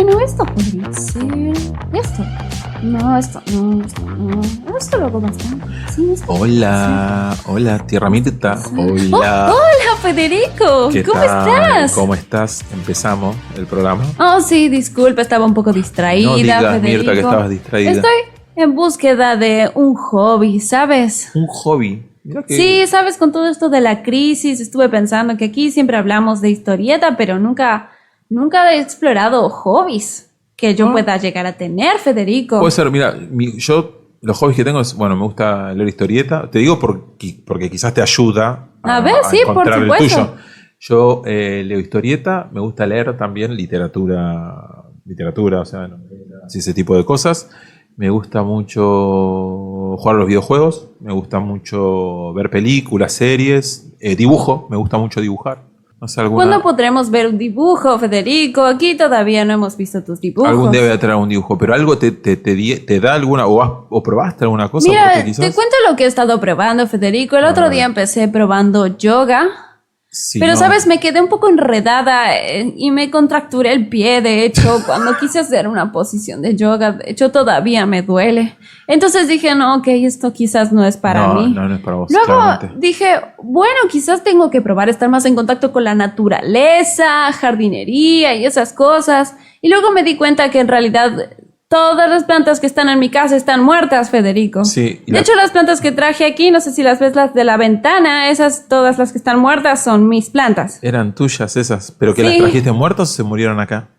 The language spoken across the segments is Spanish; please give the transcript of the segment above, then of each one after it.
Bueno, esto podría ser. Esto. No, esto no, esto no. Esto lo hago bastante. Sí, esto Hola, Tierra Mirta. sí. Hola. Hola, Federico. ¿Qué ¿Cómo tal? estás? ¿Cómo estás? Empezamos el programa. Oh, sí, disculpa, estaba un poco distraída, No digas, Federico. Mirta, que estabas distraída. Estoy en búsqueda de un hobby, ¿sabes? Un hobby. Mira que... Sí, sabes, con todo esto de la crisis, estuve pensando que aquí siempre hablamos de historieta, pero nunca he explorado hobbies que yo pueda llegar a tener, Federico. Puede ser, mira, yo los hobbies que tengo es, bueno, me gusta leer historieta. Te digo porque quizás te ayuda A ver, sí, por encontrar el supuesto. tuyo. Yo leo historieta, me gusta leer también literatura, o sea, novelas y ese tipo de cosas. Me gusta mucho jugar a los videojuegos, me gusta mucho ver películas, series, dibujo, me gusta mucho dibujar. No sé, ¿Cuándo podremos ver un dibujo, Federico? Aquí todavía no hemos visto tus dibujos. algún día voy a traer un dibujo, pero algo te da alguna, o probaste alguna cosa. Mira, Porque quizás... te cuento lo que he estado probando, Federico. El otro día empecé probando yoga. Sí, Pero, no. ¿sabes? Me quedé un poco enredada y me contracturé el pie, de hecho, cuando quise hacer una posición de yoga. De hecho, todavía me duele. Entonces dije, no, ok, esto quizás no es para mí. No es para vos, Luego claramente. dije, bueno, quizás tengo que probar estar más en contacto con la naturaleza, jardinería y esas cosas. Y luego me di cuenta que en realidad todas las plantas que están en mi casa están muertas, Federico. Sí, De hecho, las plantas que traje aquí, no sé si las ves, las de la ventana, esas, todas las que están muertas son mis plantas. Eran tuyas esas, pero que Sí. las trajiste muertas o se murieron acá.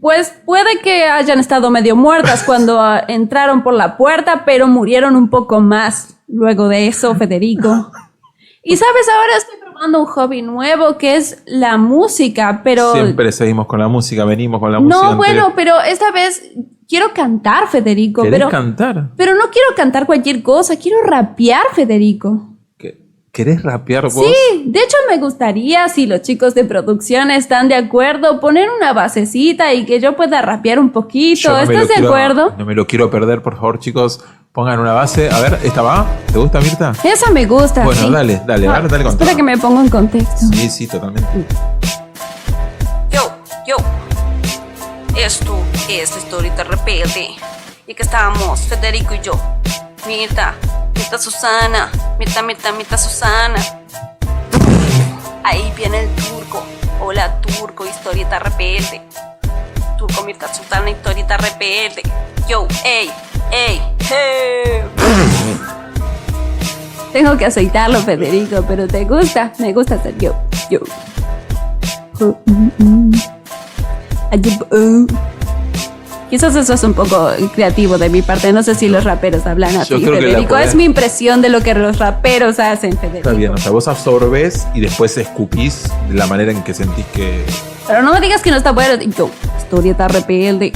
Pues puede que hayan estado medio muertas cuando entraron por la puerta, pero murieron un poco más luego de eso, Federico. Y sabes, ahora estoy probando un hobby nuevo que es la música, pero... Siempre seguimos con la música, venimos con la música. No, bueno, pero esta vez quiero cantar, Federico. ¿Querés pero cantar? Pero no quiero cantar cualquier cosa, quiero rapear, Federico. ¿Querés rapear vos? Sí, de hecho me gustaría, si los chicos de producción están de acuerdo, poner una basecita y que yo pueda rapear un poquito. Yo no me ¿Estás lo de quiero- acuerdo? No me lo quiero perder, por favor, chicos. Pongan una base. A ver, ¿esta va? ¿Te gusta, Mirta? Esa me gusta. Bueno, sí. dale, dale con Espera todo. que me ponga en contexto. Sí, totalmente. Yo, esto es la historieta rebelde. Y que estamos, Federico y yo. Mirta Susana, Mirta Susana. Ahí viene el turco. Hola, turco, historieta rebelde. Turco, Mirta Susana, historieta rebelde. Yo, ey. Tengo que aceitarlo, Federico, pero ¿te gusta? Me gusta ser yo. Quizás eso es un poco creativo de mi parte. No sé si los raperos hablan así, Yo creo que la Federico. podés- Es mi impresión de lo que los raperos hacen, Federico. Está bien, o sea, vos absorbés y después escupís de la manera en que sentís que... Pero no me digas que no está bueno. Yo, historieta rebelde.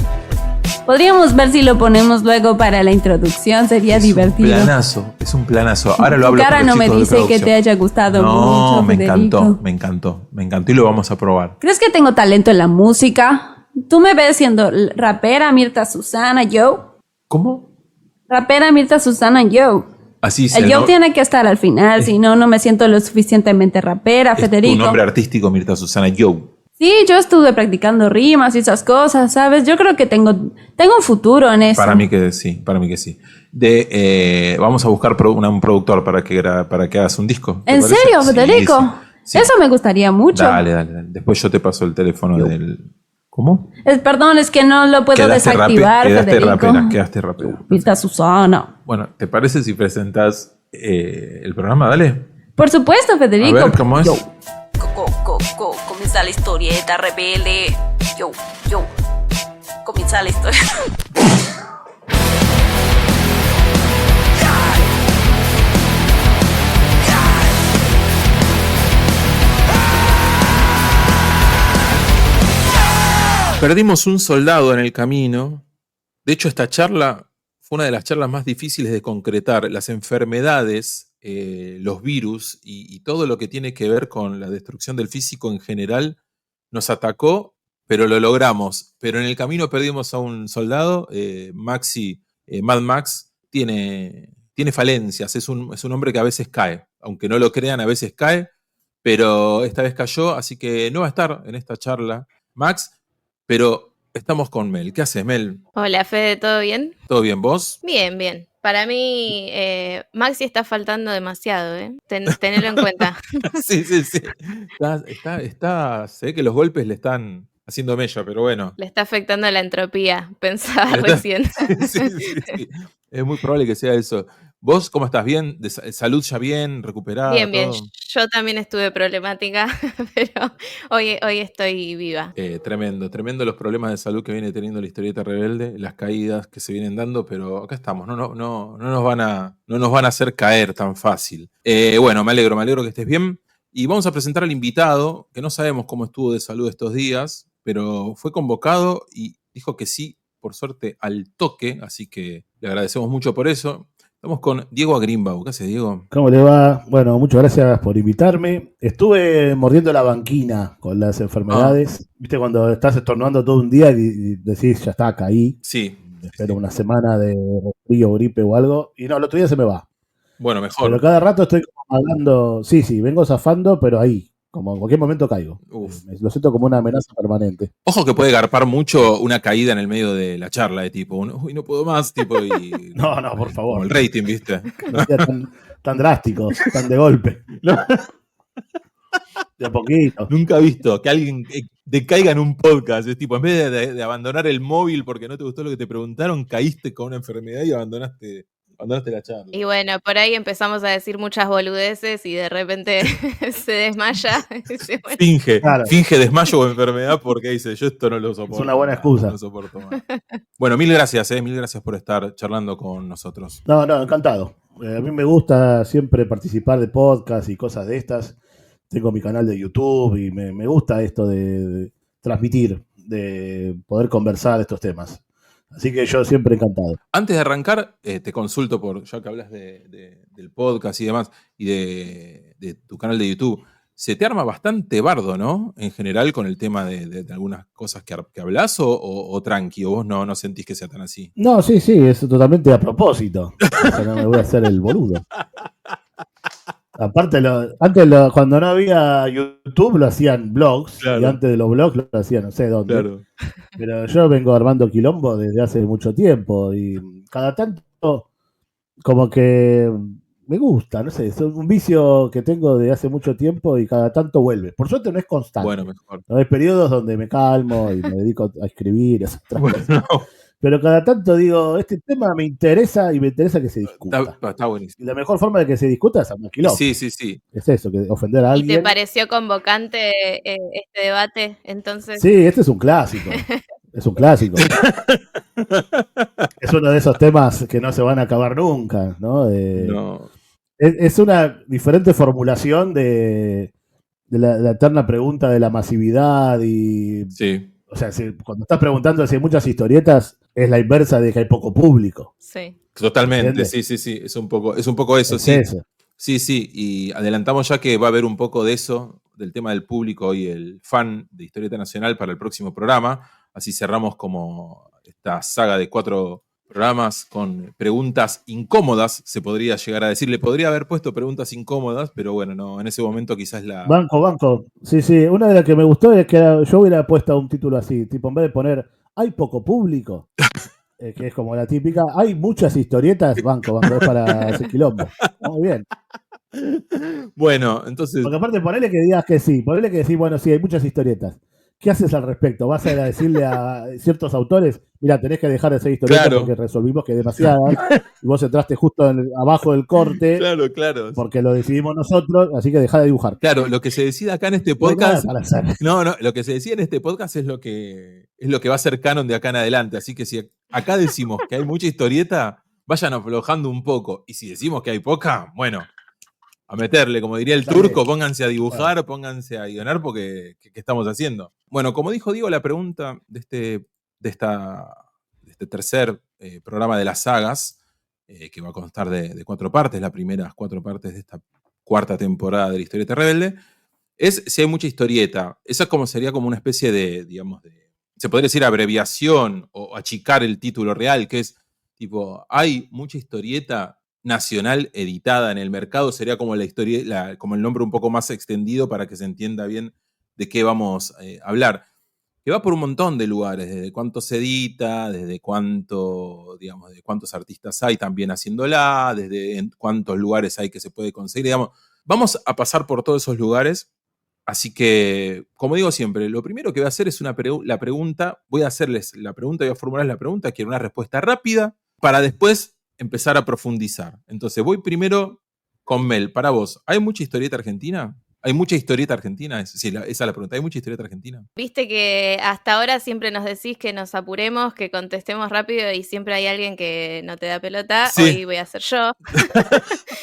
Podríamos ver si lo ponemos luego para la introducción. Sería divertido. Es un planazo. Ahora lo Tu hablo cara con los no me chicos de dice que producción. te haya gustado No, mucho, me Federico. encantó y lo vamos a probar. ¿Crees que tengo talento en la música? ¿Tú me ves siendo rapera Mirta Susana, yo? ¿Cómo? Rapera Mirta Susana, yo. Así El yo tiene que estar al final, si no, no me siento lo suficientemente rapera, es Federico. tu nombre artístico, Mirta Susana Yo. Sí, yo estuve practicando rimas y esas cosas, ¿sabes? Yo creo que tengo un futuro en eso. Para mí que sí. Vamos a buscar un productor para que hagas un disco. ¿te ¿En parece? serio, Sí, Federico? sí. Eso me gustaría mucho. Dale. Después yo te paso el teléfono del... ¿Cómo? Perdón, es que no lo puedo desactivar, Federico. Quedaste rapera. Mirta Susana. Bueno, ¿te parece si presentas el programa? Dale. Por supuesto, Federico. A ver, ¿cómo es? Yo. Comienza la historieta rebelde. Yo. Comienza la historia. Perdimos un soldado en el camino. De hecho, esta charla fue una de las charlas más difíciles de concretar. Las enfermedades, los virus y todo lo que tiene que ver con la destrucción del físico en general nos atacó, pero lo logramos. Pero en el camino perdimos a un soldado. Mad Max, tiene falencias. Es un hombre que a veces cae. Aunque no lo crean, a veces cae. Pero esta vez cayó, así que no va a estar en esta charla Max. Pero Estamos con Mel. ¿Qué haces, Mel? Hola, Fede, ¿todo bien? ¿Todo bien vos? Bien, bien. Para mí, Maxi está faltando demasiado, ¿eh? Tenelo en cuenta. Sí. Sé que los golpes le están haciendo mella, pero bueno. Le está afectando la entropía, pensaba Le está- recién. Sí. Es muy probable que sea eso. ¿Vos cómo estás? ¿Bien? ¿Salud ya bien? ¿Recuperada? Bien, bien. ¿Todo? Yo también estuve problemática, pero hoy estoy viva. Tremendo los problemas de salud que viene teniendo la historieta rebelde, las caídas que se vienen dando, pero acá estamos, no nos van a hacer caer tan fácil. Bueno, me alegro que estés bien. Y vamos a presentar al invitado, que no sabemos cómo estuvo de salud estos días, pero fue convocado y dijo que sí, por suerte, al toque, así que le agradecemos mucho por eso. Estamos con Diego Agrimbau. ¿Qué hace, Diego? ¿Cómo le va? Bueno, muchas gracias por invitarme. Estuve mordiendo la banquina con las enfermedades. ¿Viste cuando estás estornudando todo un día y decís, ya está, caí? Sí. Espero una semana de resfrío, gripe o algo. Y no, el otro día se me va. Bueno, mejor. Pero cada rato estoy como hablando, sí, vengo zafando, pero ahí, como en cualquier momento caigo. Lo siento como una amenaza permanente. Ojo que puede garpar mucho una caída en el medio de la charla, de tipo, uy, no puedo más, tipo, y... No, por favor. Como el rating, ¿viste? No sea tan drásticos, tan de golpe. No. De a poquito. Nunca he visto que alguien decaiga en un podcast. Es tipo, en vez de abandonar el móvil porque no te gustó lo que te preguntaron, caíste con una enfermedad y abandonaste la charla. Y bueno, por ahí empezamos a decir muchas boludeces y de repente se desmaya. Finge desmayo o enfermedad porque dice, yo esto no lo soporto. Es una buena excusa. No lo soporto más. Bueno, mil gracias por estar charlando con nosotros. No, encantado. A mí me gusta siempre participar de podcasts y cosas de estas. Tengo mi canal de YouTube y me gusta esto de transmitir, de poder conversar estos temas. Así que yo siempre encantado. Antes de arrancar, te consulto ya que hablas del podcast y demás, y de tu canal de YouTube. Se te arma bastante bardo, ¿no? En general, con el tema de algunas cosas que hablas, o tranqui, o vos no sentís que sea tan así. No, sí, es totalmente a propósito. O sea, no me voy a hacer el boludo. Aparte, antes cuando no había YouTube lo hacían blogs, claro. Y antes de los blogs lo hacían no sé dónde. Claro. Pero yo vengo armando quilombo desde hace mucho tiempo y cada tanto como que me gusta, no sé, es un vicio que tengo de hace mucho tiempo y cada tanto vuelve. Por suerte no es constante. Bueno, mejor. No hay periodos donde me calmo y me dedico a escribir, a hacer otras cosas. Pero cada tanto digo, este tema me interesa y me interesa que se discuta. Está buenísimo. Y la mejor forma de que se discuta es armar quilombo. Sí. Es eso, que ofender a alguien. ¿Y te pareció convocante este debate, entonces? Sí, este es un clásico. Es un clásico. Es uno de esos temas que no se van a acabar nunca, ¿no? No. Es una diferente formulación de la eterna pregunta de la masividad y... Sí. O sea, cuando estás preguntando si hay muchas historietas, es la inversa de que hay poco público. Sí. Totalmente, sí. Es un poco eso, es sí. Eso. Sí, y adelantamos ya que va a haber un poco de eso, del tema del público y el fan de Historieta Nacional para el próximo programa. Así cerramos como esta saga de 4 programas con preguntas incómodas, se podría llegar a decir. Le podría haber puesto preguntas incómodas, pero bueno, no, en ese momento quizás la... Banco. Sí. Una de las que me gustó es que yo hubiera puesto un título así, tipo en vez de poner ¿hay poco público? Que es como la típica, hay muchas historietas, banco, es para hacer quilombo. Muy bien. Bueno, entonces... Porque aparte, ponele que digas que sí, bueno, sí, hay muchas historietas. ¿Qué haces al respecto? ¿Vas a ir a decirle a ciertos autores, mira, tenés que dejar de hacer historietas porque resolvimos que es demasiadas, y vos entraste justo abajo del corte, claro, porque lo decidimos nosotros, así que dejá de dibujar. Claro, lo que se decida acá en este podcast, lo que se decide en este podcast es lo que va a ser canon de acá en adelante, así que si acá decimos que hay mucha historieta, vayan aflojando un poco, y si decimos que hay poca, bueno, a meterle, como diría el turco, pónganse a dibujar, pónganse a guionar, porque ¿qué estamos haciendo? Bueno, como dijo Diego, la pregunta de este tercer programa de las sagas, que va a constar de 4 partes, las primeras 4 partes de esta 4ª temporada de la Historieta Rebelde, es si hay mucha historieta. Esa sería como una especie de, digamos, se podría decir abreviación o achicar el título real, que es tipo, hay mucha historieta nacional editada en el mercado, sería como como el nombre un poco más extendido para que se entienda bien de qué vamos a hablar. que va por un montón de lugares, desde cuánto se edita, desde cuánto, digamos, de cuántos artistas hay también haciéndola, desde en cuántos lugares hay que se puede conseguir, digamos. Vamos a pasar por todos esos lugares, así que, como digo siempre, lo primero que voy a hacer es la pregunta, voy a hacerles la pregunta, voy a formular la pregunta, quiero una respuesta rápida, para después empezar a profundizar. Entonces, voy primero con Mel. Para vos, ¿hay mucha historieta argentina? ¿Hay mucha historieta argentina? Sí, esa es la pregunta. ¿Hay mucha historieta argentina? Viste que hasta ahora siempre nos decís que nos apuremos, que contestemos rápido y siempre hay alguien que no te da pelota. Sí. Hoy voy a ser yo.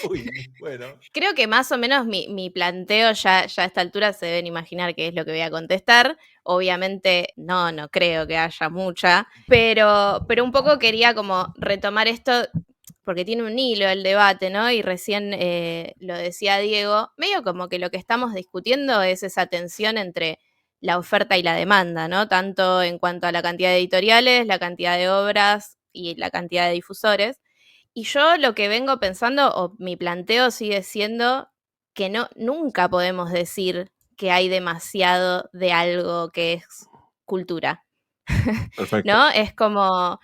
Uy, bueno. Creo que más o menos mi planteo ya a esta altura se deben imaginar qué es lo que voy a contestar. Obviamente no creo que haya mucha, pero un poco quería como retomar esto porque tiene un hilo el debate, ¿no? Y recién lo decía Diego, medio como que lo que estamos discutiendo es esa tensión entre la oferta y la demanda, ¿no? Tanto en cuanto a la cantidad de editoriales, la cantidad de obras y la cantidad de difusores. Y yo lo que vengo pensando, o mi planteo sigue siendo que nunca podemos decir que hay demasiado de algo que es cultura. Perfecto. ¿No? Es como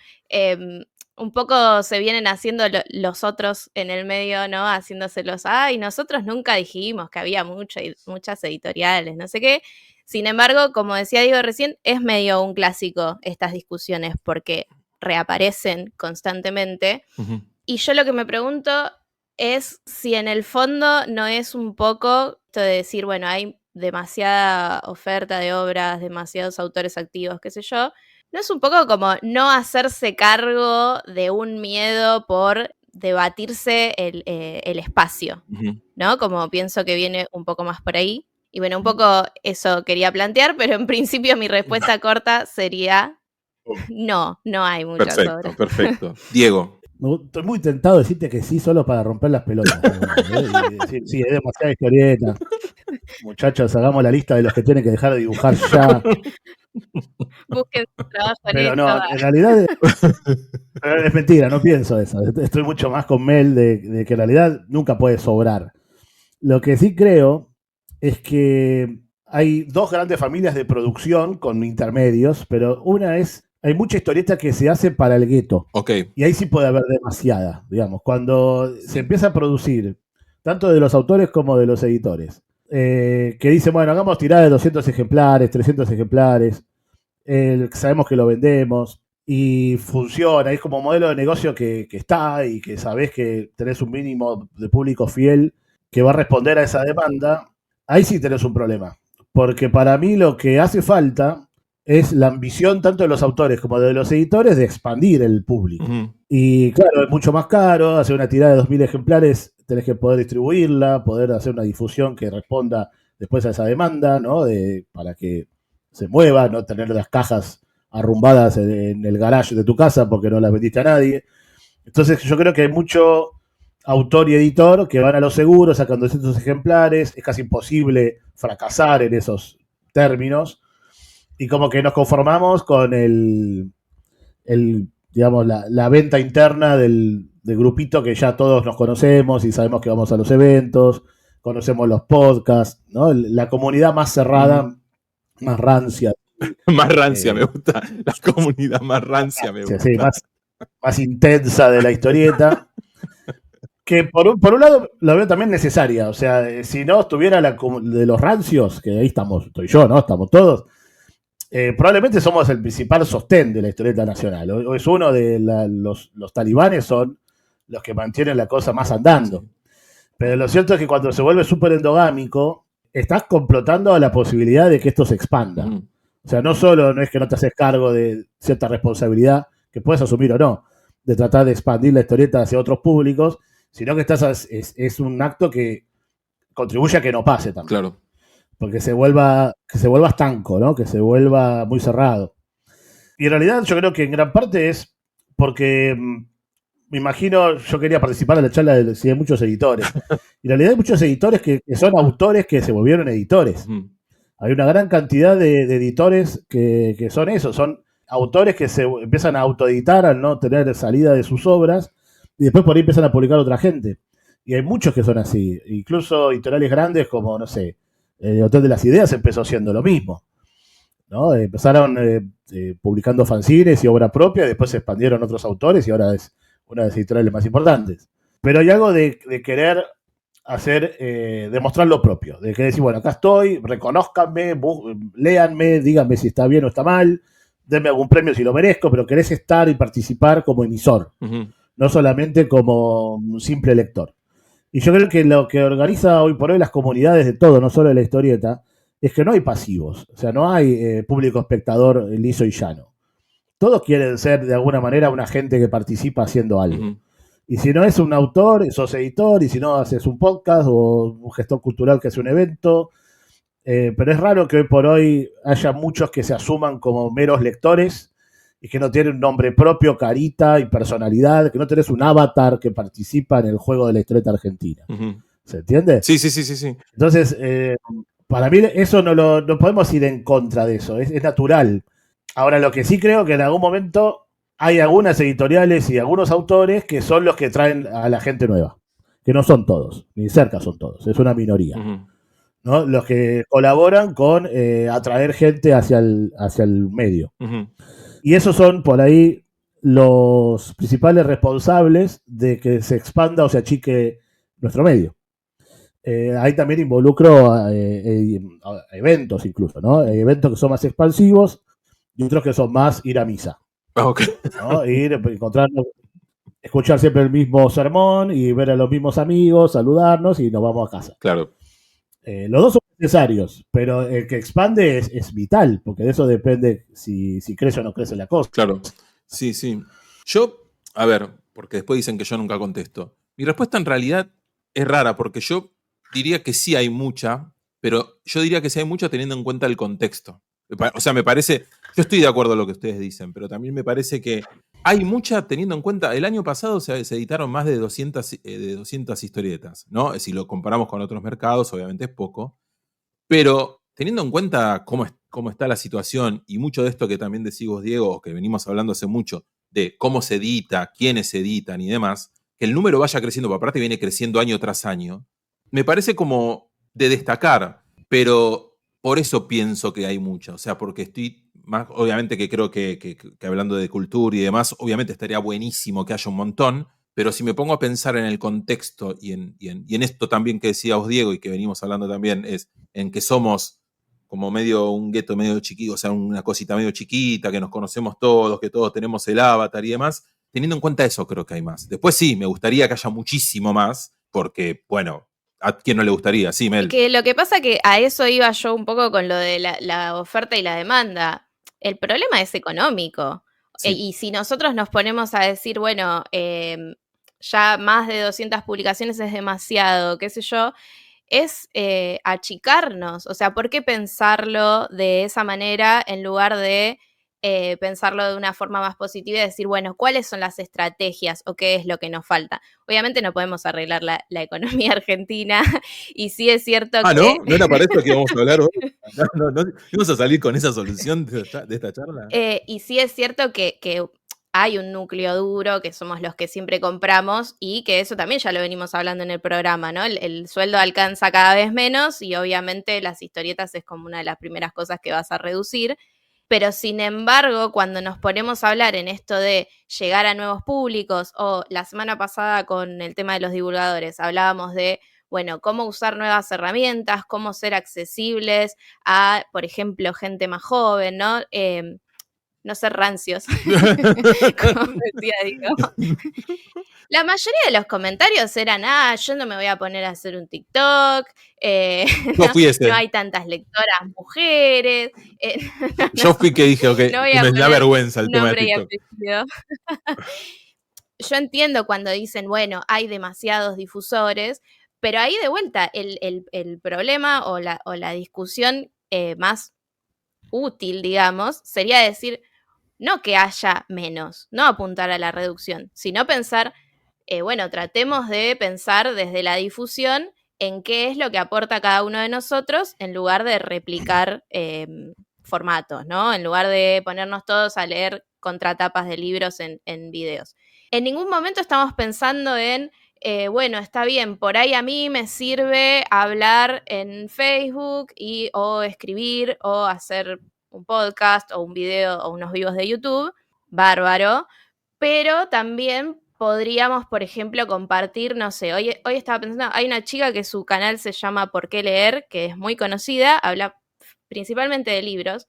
un poco se vienen haciendo los otros en el medio, ¿no? Haciéndoselos, y nosotros nunca dijimos que había muchas editoriales, no sé qué. Sin embargo, como decía Diego recién, es medio un clásico estas discusiones porque reaparecen constantemente. Uh-huh. Y yo lo que me pregunto es si en el fondo no es un poco esto de decir, bueno, hay demasiada oferta de obras, demasiados autores activos, qué sé yo. ¿No es un poco como no hacerse cargo de un miedo por debatirse el espacio? Uh-huh. ¿No? Como pienso que viene un poco más por ahí. Y bueno, un poco eso quería plantear, pero en principio mi respuesta corta sería no hay muchas obras. Perfecto. Diego. Estoy muy tentado de decirte que sí solo para romper las pelotas. Y decir, sí, es demasiada historieta. Muchachos, hagamos la lista de los que tienen que dejar de dibujar ya. Busquen su trabajo en Pero esto. no, en realidad es mentira, no pienso eso. Estoy mucho más con Mel de que en realidad nunca puede sobrar. Lo que sí creo es que hay dos grandes familias de producción con intermedios, pero una es, hay mucha historieta que se hace para el gueto. Okay. Y ahí sí puede haber demasiada, digamos. Cuando se empieza a producir, tanto de los autores como de los editores, que dicen, bueno, hagamos tirada de 200 ejemplares, 300 ejemplares, sabemos que lo vendemos y funciona, es como modelo de negocio que está y que sabés que tenés un mínimo de público fiel que va a responder a esa demanda, ahí sí tenés un problema. Porque para mí lo que hace falta es la ambición tanto de los autores como de los editores de expandir el público. Uh-huh. Y claro, es mucho más caro, hacer una tirada de 2.000 ejemplares, tenés que poder distribuirla, poder hacer una difusión que responda después a esa demanda, ¿no? Para que se mueva, no tener las cajas arrumbadas en el garage de tu casa porque no las vendiste a nadie. Entonces yo creo que hay mucho autor y editor que van a lo seguro, sacan 200 ejemplares, es casi imposible fracasar en esos términos, y como que nos conformamos con digamos, la venta interna del grupito que ya todos nos conocemos y sabemos que vamos a los eventos, conocemos los podcasts, ¿no? La comunidad más cerrada, más rancia. Más rancia, me gusta. La comunidad más rancia, me gusta. Sí, más intensa de la historieta. Que por un lado la veo también necesaria. O sea, si no estuviera de los rancios, que ahí estoy yo, ¿no? Estamos todos. Probablemente somos el principal sostén de la historieta nacional. O es uno de los talibanes son los que mantienen la cosa más andando. Pero lo cierto es que cuando se vuelve súper endogámico, estás complotando a la posibilidad de que esto se expanda. O sea, no es que no te haces cargo de cierta responsabilidad, que puedes asumir o no, de tratar de expandir la historieta hacia otros públicos, sino que es un acto que contribuye a que no pase también. Claro. Porque se vuelva estanco, ¿no? Que se vuelva muy cerrado. Y en realidad yo creo que en gran parte es porque, me imagino, yo quería participar en la charla de si hay muchos editores. Y en realidad hay muchos editores que son autores que se volvieron editores. Hay una gran cantidad de editores que son eso, son autores que se empiezan a autoeditar al no tener salida de sus obras y después por ahí empiezan a publicar otra gente. Y hay muchos que son así, incluso editoriales grandes como, no sé, Hotel de las Ideas empezó siendo lo mismo. ¿no? Empezaron publicando fanzines y obra propia, después se expandieron otros autores y ahora es una de las editoriales más importantes. Pero hay algo de querer hacer, demostrar lo propio, de querer decir, bueno, acá estoy, reconózcanme, léanme, díganme si está bien o está mal, denme algún premio si lo merezco, pero querés estar y participar como emisor, no solamente como un simple lector. Y yo creo que lo que organiza hoy por hoy las comunidades de todo, no solo de la historieta, es que no hay pasivos, o sea, no hay público espectador liso y llano. Todos quieren ser de alguna manera una gente que participa haciendo algo. Y si no es un autor, sos editor, y si no haces un podcast o un gestor cultural que hace un evento. Pero es raro que hoy por hoy haya muchos que se asuman como meros lectores y que no tienen un nombre propio, carita y personalidad, que no tenés un avatar que participa en el juego de la historieta argentina. ¿Se entiende? Sí. Entonces, para mí eso no podemos ir en contra de eso, es natural. Ahora, lo que sí creo que en algún momento hay algunas editoriales y algunos autores que son los que traen a la gente nueva, que no son todos, ni cerca son todos, es una minoría. ¿No? Los que colaboran con atraer gente hacia el medio. Y esos son por ahí los principales responsables de que se expanda o se achique nuestro medio. Ahí también involucro eventos incluso, ¿no? Hay eventos que son más expansivos y otros que son más ir a misa. Okay. ¿No? Ir, encontrarnos, escuchar siempre el mismo sermón y ver a los mismos amigos, saludarnos y nos vamos a casa. Claro. Los dos son necesarios, pero el que expande es vital, porque de eso depende si crece o no crece la cosa. Claro, sí. Yo, a ver, porque después dicen que yo nunca contesto. Mi respuesta en realidad es rara, porque yo diría que sí hay mucha, pero yo diría que sí hay mucha teniendo en cuenta el contexto. O sea, me parece, yo estoy de acuerdo en lo que ustedes dicen, pero también me parece que hay mucha teniendo en cuenta, el año pasado se editaron más de 200 historietas, ¿no? Si lo comparamos con otros mercados, obviamente es poco, pero teniendo en cuenta cómo está la situación y mucho de esto que también decís vos, Diego, que venimos hablando hace mucho, de cómo se edita, quiénes se editan y demás, que el número vaya creciendo, porque aparte viene creciendo año tras año, me parece como de destacar, pero por eso pienso que hay mucha, o sea, porque estoy más, obviamente que creo que hablando de cultura y demás, obviamente estaría buenísimo que haya un montón, pero si me pongo a pensar en el contexto y en esto también que decía vos, Diego, y que venimos hablando también, es en que somos como medio un gueto medio chiquito, o sea, una cosita medio chiquita, que nos conocemos todos, que todos tenemos el avatar y demás, teniendo en cuenta eso creo que hay más. Después sí, me gustaría que haya muchísimo más, porque, bueno, ¿a quién no le gustaría? Sí, Mel. Que lo que pasa que a eso iba yo un poco con lo de la oferta y la demanda. El problema es económico. Sí. Y si nosotros nos ponemos a decir, bueno, ya más de 200 publicaciones es demasiado, qué sé yo, es achicarnos. O sea, ¿por qué pensarlo de esa manera en lugar de pensarlo de una forma más positiva y decir, bueno, ¿cuáles son las estrategias o qué es lo que nos falta? Obviamente no podemos arreglar la economía argentina y sí es cierto que... ¿No? ¿No era para esto que íbamos a hablar hoy? ¿No íbamos a salir con esa solución de esta charla? Y sí es cierto que hay un núcleo duro, que somos los que siempre compramos, y que eso también ya lo venimos hablando en el programa, ¿no? El sueldo alcanza cada vez menos y obviamente las historietas es como una de las primeras cosas que vas a reducir. Pero sin embargo, cuando nos ponemos a hablar en esto de llegar a nuevos públicos, o la semana pasada con el tema de los divulgadores, hablábamos de, bueno, cómo usar nuevas herramientas, cómo ser accesibles a, por ejemplo, gente más joven, ¿no? No ser rancios, como decía Diego. La mayoría de los comentarios eran, yo no me voy a poner a hacer un TikTok, no hay tantas lectoras mujeres. Yo fui que dije, ok, no me da vergüenza el tema de TikTok. Yo entiendo cuando dicen, bueno, hay demasiados difusores, pero ahí de vuelta el problema o la discusión más útil, digamos, sería decir, no que haya menos, no apuntar a la reducción, sino pensar, bueno, tratemos de pensar desde la difusión en qué es lo que aporta cada uno de nosotros en lugar de replicar formatos, ¿no? En lugar de ponernos todos a leer contratapas de libros en videos. En ningún momento estamos pensando en, bueno, está bien, por ahí a mí me sirve hablar en Facebook o escribir o hacer podcast o un video o unos vivos de YouTube, bárbaro, pero también podríamos, por ejemplo, compartir, no sé, hoy estaba pensando, hay una chica que su canal se llama ¿Por qué leer?, que es muy conocida, habla principalmente de libros,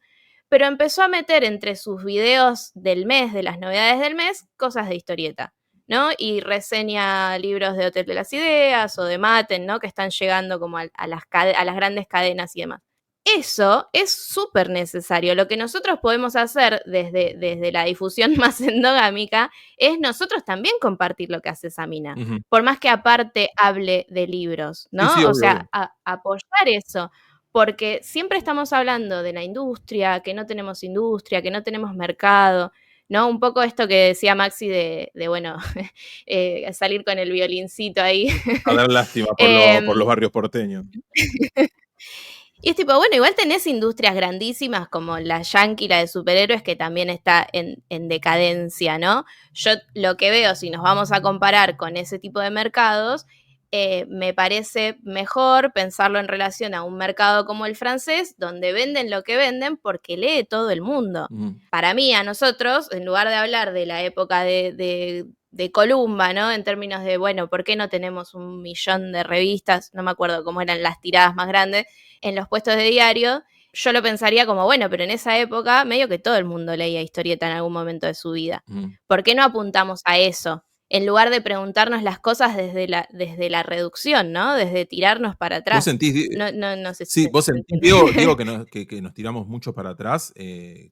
pero empezó a meter entre sus videos del mes, de las novedades del mes, cosas de historieta, ¿no? Y reseña libros de Hotel de las Ideas o de Maten, ¿no? Que están llegando como a las grandes cadenas y demás. Eso es súper necesario. Lo que nosotros podemos hacer desde la difusión más endogámica es nosotros también compartir lo que hace esa mina. Por más que aparte hable de libros, ¿no? Sí, o sea, apoyar eso. Porque siempre estamos hablando de la industria, que no tenemos industria, que no tenemos mercado, ¿no? Un poco esto que decía Maxi de bueno, salir con el violincito ahí. A dar lástima por los barrios porteños. Y es tipo, bueno, igual tenés industrias grandísimas como la yankee, la de superhéroes, que también está en decadencia, ¿no? Yo lo que veo, si nos vamos a comparar con ese tipo de mercados, me parece mejor pensarlo en relación a un mercado como el francés, donde venden lo que venden porque lee todo el mundo. Para mí, a nosotros, en lugar de hablar de la época de Columba, ¿no? En términos de, bueno, ¿por qué no tenemos 1 millón de revistas? No me acuerdo cómo eran las tiradas más grandes en los puestos de diario. Yo lo pensaría como, bueno, pero en esa época medio que todo el mundo leía historieta en algún momento de su vida. ¿Por qué no apuntamos a eso? En lugar de preguntarnos las cosas desde la reducción, ¿no? Desde tirarnos para atrás. ¿Vos sentís, no sé sí, vos sentís, Diego, que nos tiramos mucho para atrás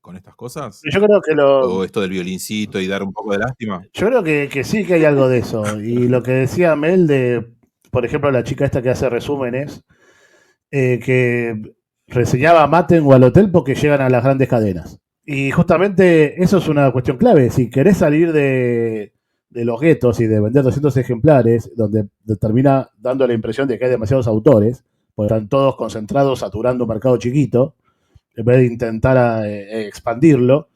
con estas cosas? Yo creo que ¿O esto del violincito y dar un poco de lástima? Yo creo que sí que hay algo de eso. Y lo que decía Mel de, por ejemplo, la chica esta que hace resúmenes, que reseñaba a Maten o al hotel porque llegan a las grandes cadenas. Y justamente eso es una cuestión clave. Si querés salir de los guetos y de vender 200 ejemplares, donde termina dando la impresión de que hay demasiados autores, porque están todos concentrados saturando un mercado chiquito, en vez de intentar expandirlo,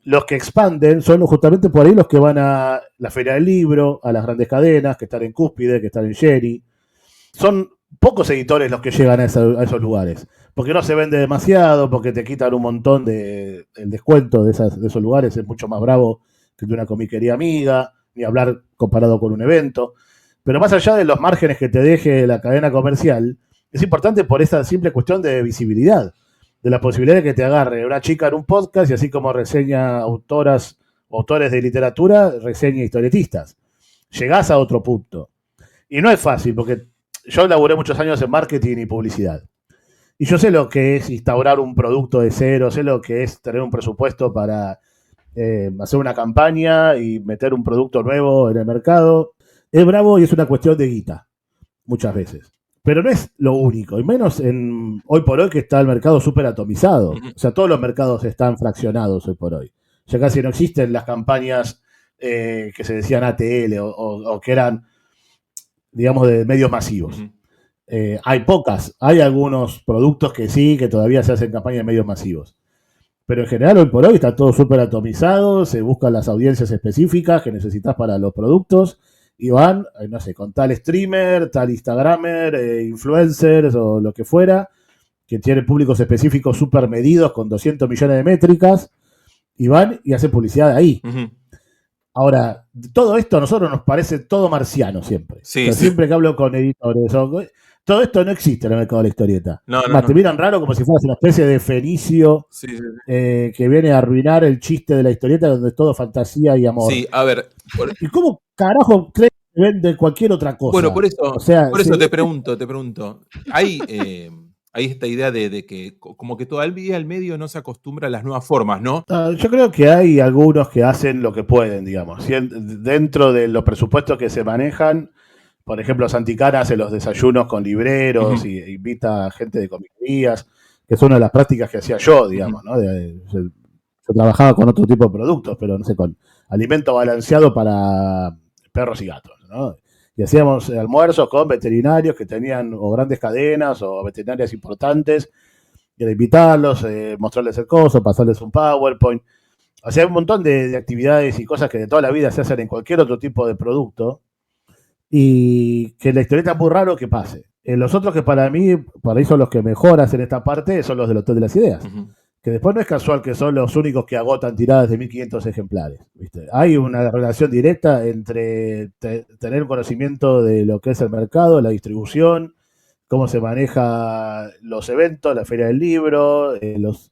los que expanden son justamente por ahí los que van a la Feria del Libro, a las grandes cadenas, que están en Cúspide, que están en Sherry. Son pocos editores los que llegan a esos lugares, porque no se vende demasiado, porque te quitan un montón el descuento de esos lugares, es mucho más bravo que de una comiquería amiga, ni hablar comparado con un evento. Pero más allá de los márgenes que te deje la cadena comercial, es importante por esa simple cuestión de visibilidad, de la posibilidad de que te agarre una chica en un podcast y así como reseña autores de literatura, reseña historietistas. Llegás a otro punto. Y no es fácil, porque yo laburé muchos años en marketing y publicidad. Y yo sé lo que es instaurar un producto de cero, sé lo que es tener un presupuesto para hacer una campaña y meter un producto nuevo en el mercado. Es bravo y es una cuestión de guita, muchas veces. Pero no es lo único, y menos hoy por hoy que está el mercado súper atomizado. O sea, todos los mercados están fraccionados hoy por hoy. Ya casi no existen las campañas que se decían ATL o que eran, digamos, de medios masivos. Hay pocas, hay algunos productos que sí, que todavía se hacen campañas de medios masivos. Pero en general, hoy por hoy está todo súper atomizado, se buscan las audiencias específicas que necesitas para los productos y van, no sé, con tal streamer, tal instagramer, influencers o lo que fuera, que tiene públicos específicos súper medidos con 200 millones de métricas y van y hacen publicidad ahí. Ahora, todo esto a nosotros nos parece todo marciano siempre. Sí, o sea, sí. Siempre que hablo con editores, todo esto no existe en el mercado de la historieta. Te miran raro como si fueras una especie de fenicio que viene a arruinar el chiste de la historieta donde es todo fantasía y amor. Sí, a ver. ¿Y cómo carajo crees que vende cualquier otra cosa? Bueno, por eso, o sea, por eso te pregunto. Hay esta idea de que como que todavía el medio no se acostumbra a las nuevas formas, ¿no? Yo creo que hay algunos que hacen lo que pueden, digamos. Dentro de los presupuestos que se manejan, por ejemplo, Santicana hace los desayunos con libreros y invita a gente de comiquerías, que es una de las prácticas que hacía yo, digamos, ¿no? Yo trabajaba con otro tipo de productos, pero no sé, con alimento balanceado para perros y gatos, ¿no? Y hacíamos almuerzos con veterinarios que tenían o grandes cadenas o veterinarias importantes, y era invitarlos, mostrarles el coso, pasarles un PowerPoint. O sea, hay un montón de actividades y cosas que de toda la vida se hacen en cualquier otro tipo de producto, y que en la historieta es muy raro que pase. Los otros que para mí son los que mejor hacen esta parte, son los del Hotel de las Ideas. que después no es casual que son los únicos que agotan tiradas de 1500 ejemplares, ¿viste? Hay una relación directa entre tener conocimiento de lo que es el mercado, la distribución, cómo se maneja los eventos, la Feria del Libro, los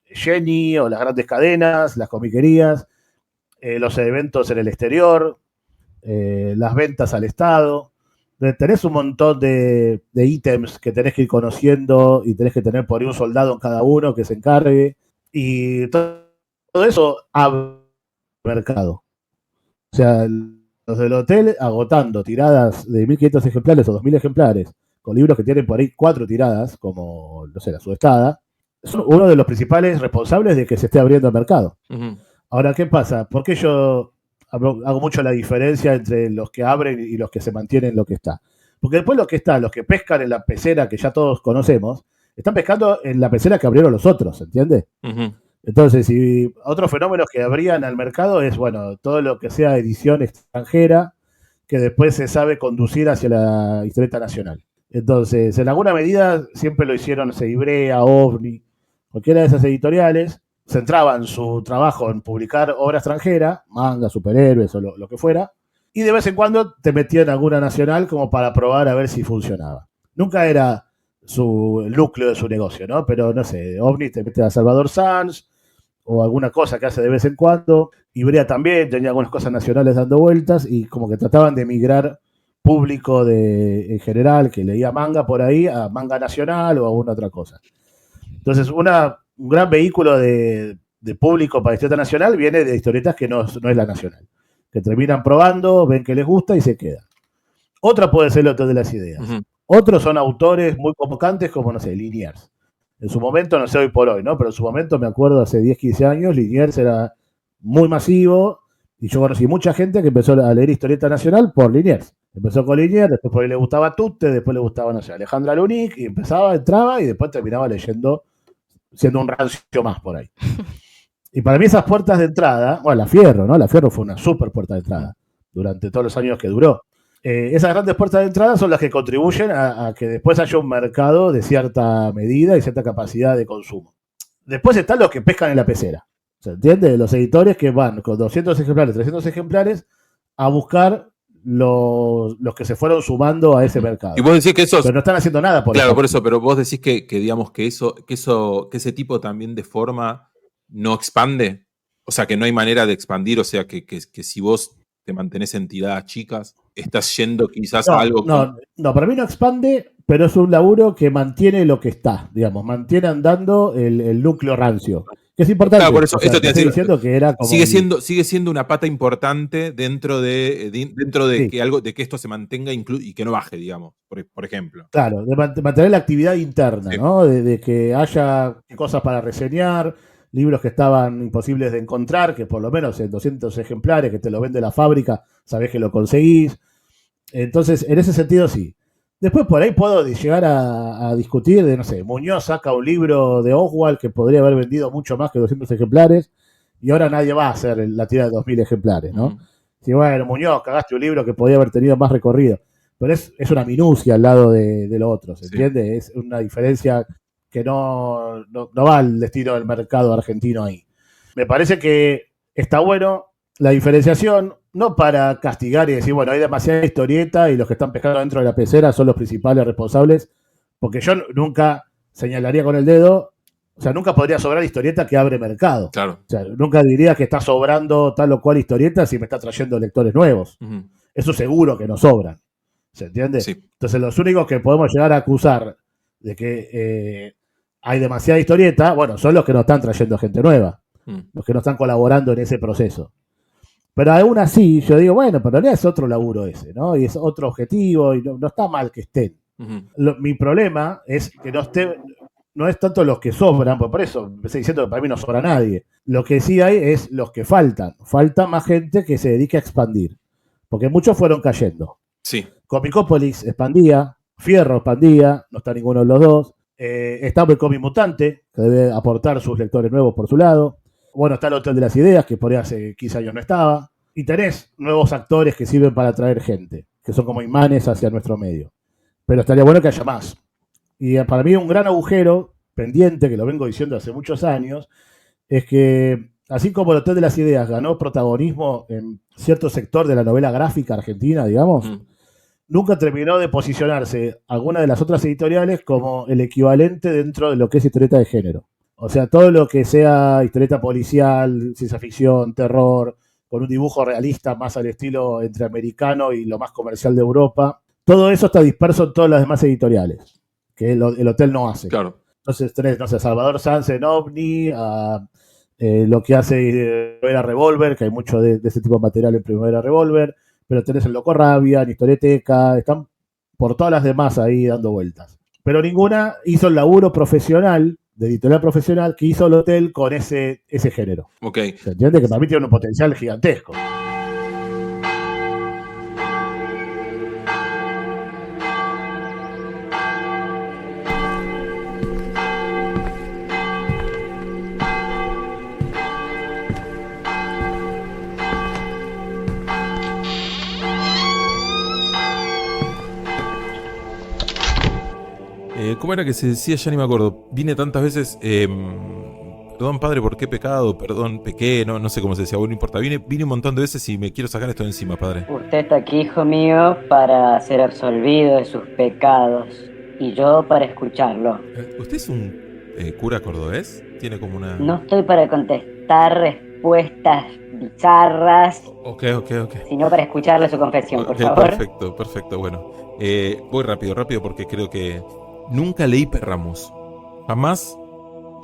Jenny o las grandes cadenas, las comiquerías, los eventos en el exterior, las ventas al Estado. Tenés un montón de ítems que tenés que ir conociendo y tenés que tener por ahí un soldado en cada uno que se encargue. Y todo eso abre el mercado. O sea, los del hotel agotando tiradas de 1500 ejemplares o 2000 ejemplares, con libros que tienen por ahí 4 tiradas, como, no sé, La Sudestada, son uno de los principales responsables de que se esté abriendo el mercado. Uh-huh. Ahora, ¿qué pasa? ¿Por qué yo hago mucho la diferencia entre los que abren y los que se mantienen lo que está? Porque después los que pescan en la pecera que ya todos conocemos, están pescando en la pecera que abrieron los otros, ¿entiendes? Uh-huh. Entonces, y otros fenómenos que abrían al mercado es, bueno, todo lo que sea edición extranjera, que después se sabe conducir hacia la historieta nacional. Entonces, en alguna medida, siempre lo hicieron Ibrea, OVNI, cualquiera de esas editoriales, centraban su trabajo en publicar obra extranjera, manga, superhéroes o lo que fuera, y de vez en cuando te metían alguna nacional como para probar a ver si funcionaba. Nunca era el núcleo de su negocio, ¿no? Pero, no sé, OVNI te mete a Salvador Sanz o alguna cosa que hace de vez en cuando. Ibrea también tenía algunas cosas nacionales dando vueltas y como que trataban de migrar público en general que leía manga por ahí a manga nacional o a alguna otra cosa. Entonces, un gran vehículo de público para historieta nacional viene de historietas que no es la nacional, que terminan probando, ven que les gusta y se quedan. Otra puede ser el Hotel de las Ideas. Uh-huh. Otros son autores muy convocantes como, no sé, Liniers. En su momento, no sé hoy por hoy, ¿no? Pero en su momento, me acuerdo, hace 10, 15 años, Liniers era muy masivo y yo conocí mucha gente que empezó a leer historieta nacional por Liniers. Empezó con Liniers, después por ahí le gustaba Tutte, después le gustaba, no sé, Alejandra Lunic, y entraba y después terminaba leyendo, siendo un rancio más por ahí. Y para mí esas puertas de entrada, bueno, La Fierro, ¿no? La Fierro fue una súper puerta de entrada durante todos los años que duró. Esas grandes puertas de entrada son las que contribuyen a que después haya un mercado de cierta medida y cierta capacidad de consumo. Después están los que pescan en la pecera. ¿Se entiende? Los editores que van con 200 ejemplares, 300 ejemplares a buscar los que se fueron sumando a ese mercado. Y vos decís que pero no están haciendo nada por eso. Claro, por eso, pero vos decís que digamos que ese tipo también de forma no expande, o sea, que no hay manera de expandir, o sea, que si vos te mantenés en tiradas chicas, estás yendo quizás a algo... No, para mí no expande, pero es un laburo que mantiene lo que está, digamos, mantiene andando el núcleo rancio. Que es importante. Claro, por eso, esto te estoy diciendo que era como sigue siendo una pata importante dentro de sí, que esto se mantenga y que no baje, digamos, por ejemplo. Claro, de mantener la actividad interna, sí, ¿no? De que haya cosas para reseñar, libros que estaban imposibles de encontrar, que por lo menos en 200 ejemplares que te lo vende la fábrica, sabés que lo conseguís. Entonces, en ese sentido sí. Después por ahí puedo llegar a discutir de, no sé, Muñoz saca un libro de Oswald que podría haber vendido mucho más que 200 ejemplares y ahora nadie va a hacer la tira de 2000 ejemplares, ¿no? Si, bueno, Muñoz, cagaste un libro que podría haber tenido más recorrido. Pero es una minucia al lado de lo otro, ¿se entiende? Es una diferencia que no va al destino del mercado argentino ahí. Me parece que está bueno la diferenciación, no para castigar y decir, bueno, hay demasiada historieta y los que están pescando dentro de la pecera son los principales responsables, porque yo nunca señalaría con el dedo, o sea, nunca podría sobrar historieta que abre mercado. Claro. O sea, nunca diría que está sobrando tal o cual historieta si me está trayendo lectores nuevos. Uh-huh. Eso seguro que no sobran. ¿Se entiende? Sí. Entonces, los únicos que podemos llegar a acusar de que hay demasiada historieta, bueno, son los que no están trayendo gente nueva, los que no están colaborando en ese proceso. Pero aún así, yo digo, bueno, pero es otro laburo ese, ¿no? Y es otro objetivo y no está mal que estén. Uh-huh. Mi problema es que no es tanto los que sobran, por eso empecé diciendo que para mí no sobra nadie. Lo que sí hay es los que faltan. Falta más gente que se dedique a expandir. Porque muchos fueron cayendo. Sí. Comicópolis expandía, Fierro expandía, no está ninguno de los dos. Está el Comic Mutante, que debe aportar sus lectores nuevos por su lado. Bueno, está el Hotel de las Ideas, que por ahí hace 15 años no estaba. Y tenés nuevos actores que sirven para atraer gente, que son como imanes hacia nuestro medio. Pero estaría bueno que haya más. Y para mí un gran agujero pendiente, que lo vengo diciendo hace muchos años, es que así como el Hotel de las Ideas ganó protagonismo en cierto sector de la novela gráfica argentina, digamos, nunca terminó de posicionarse alguna de las otras editoriales como el equivalente dentro de lo que es historieta de género. O sea, todo lo que sea historieta policial, ciencia ficción, terror, con un dibujo realista más al estilo entre americano y lo más comercial de Europa, todo eso está disperso en todas las demás editoriales, que el hotel no hace. Claro. Entonces tenés, no sé, Salvador Sanz en OVNI, lo que hace Primavera Revolver, que hay mucho de ese tipo de material en Primavera Revolver, pero tenés el Loco Rabia, en Historieteca, están por todas las demás ahí dando vueltas. Pero ninguna hizo el laburo profesional, de editorial profesional, que hizo el hotel con ese género. Ok. ¿Se entiende? Que para mí tiene un potencial gigantesco. ¿Cómo era que se decía? Ya ni me acuerdo. Vine tantas veces. Perdón, padre, ¿por qué pecado? Perdón, pequé. No sé cómo se decía. Bueno, no importa. Vine un montón de veces y me quiero sacar esto de encima, padre. Usted está aquí, hijo mío, para ser absolvido de sus pecados. Y yo para escucharlo. ¿Usted es un cura cordobés? Tiene como una... No estoy para contestar respuestas bizarras. Ok. Sino para escucharle su confesión, por favor. Perfecto. Bueno, voy rápido porque creo que nunca leí Perramos. Jamás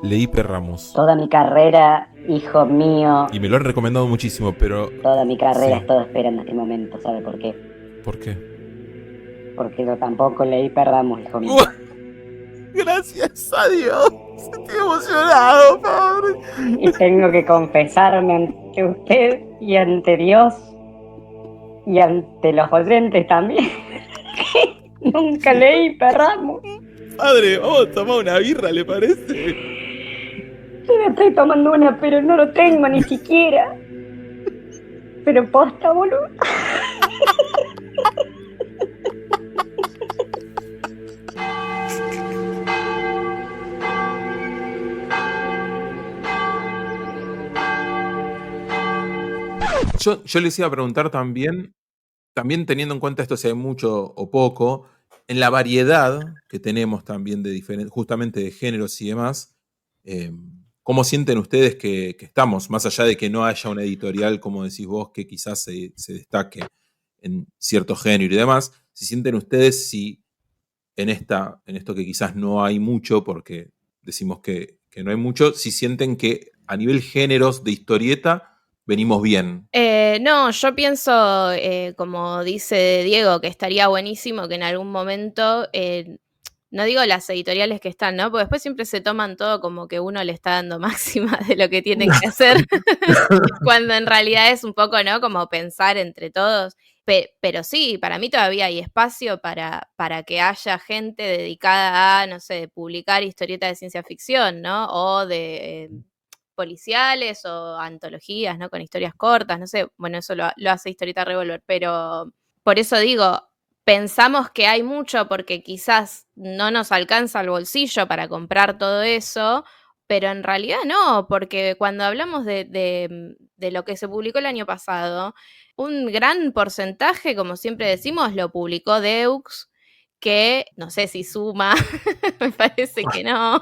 leí Perramos. Toda mi carrera, hijo mío. Y me lo han recomendado muchísimo, pero... Toda mi carrera sí. estoy esperando este momento, ¿sabe por qué? ¿Por qué? Porque yo tampoco leí Perramos, hijo mío. Gracias a Dios. Estoy emocionado, padre. Y tengo que confesarme ante usted y ante Dios y ante los oyentes también. Nunca leí Perramos. Padre, vamos a tomar una birra, ¿le parece? Yo me estoy tomando una, pero no lo tengo ni siquiera. Pero posta, boludo. Yo les iba a preguntar también teniendo en cuenta esto, si hay mucho o poco, en la variedad que tenemos también de justamente de géneros y demás, ¿cómo sienten ustedes que estamos? Más allá de que no haya una editorial, como decís vos, que quizás se destaque en cierto género y demás, si sienten ustedes si en esto que quizás no hay mucho, porque decimos que no hay mucho, si sienten que a nivel géneros de historieta venimos bien. No, yo pienso, como dice Diego, que estaría buenísimo que en algún momento, no digo las editoriales que están, ¿no? Porque después siempre se toman todo como que uno le está dando máxima de lo que tienen que hacer, cuando en realidad es un poco, ¿no? Como pensar entre todos. Pero sí, para mí todavía hay espacio para que haya gente dedicada a, no sé, publicar historietas de ciencia ficción, ¿no? O de... policiales o antologías, ¿no? Con historias cortas, no sé, bueno, eso lo hace Historieta Revolver, pero por eso digo, pensamos que hay mucho porque quizás no nos alcanza el bolsillo para comprar todo eso, pero en realidad no, porque cuando hablamos de lo que se publicó el año pasado, un gran porcentaje, como siempre decimos, lo publicó Deux, que no sé si suma, me parece que no,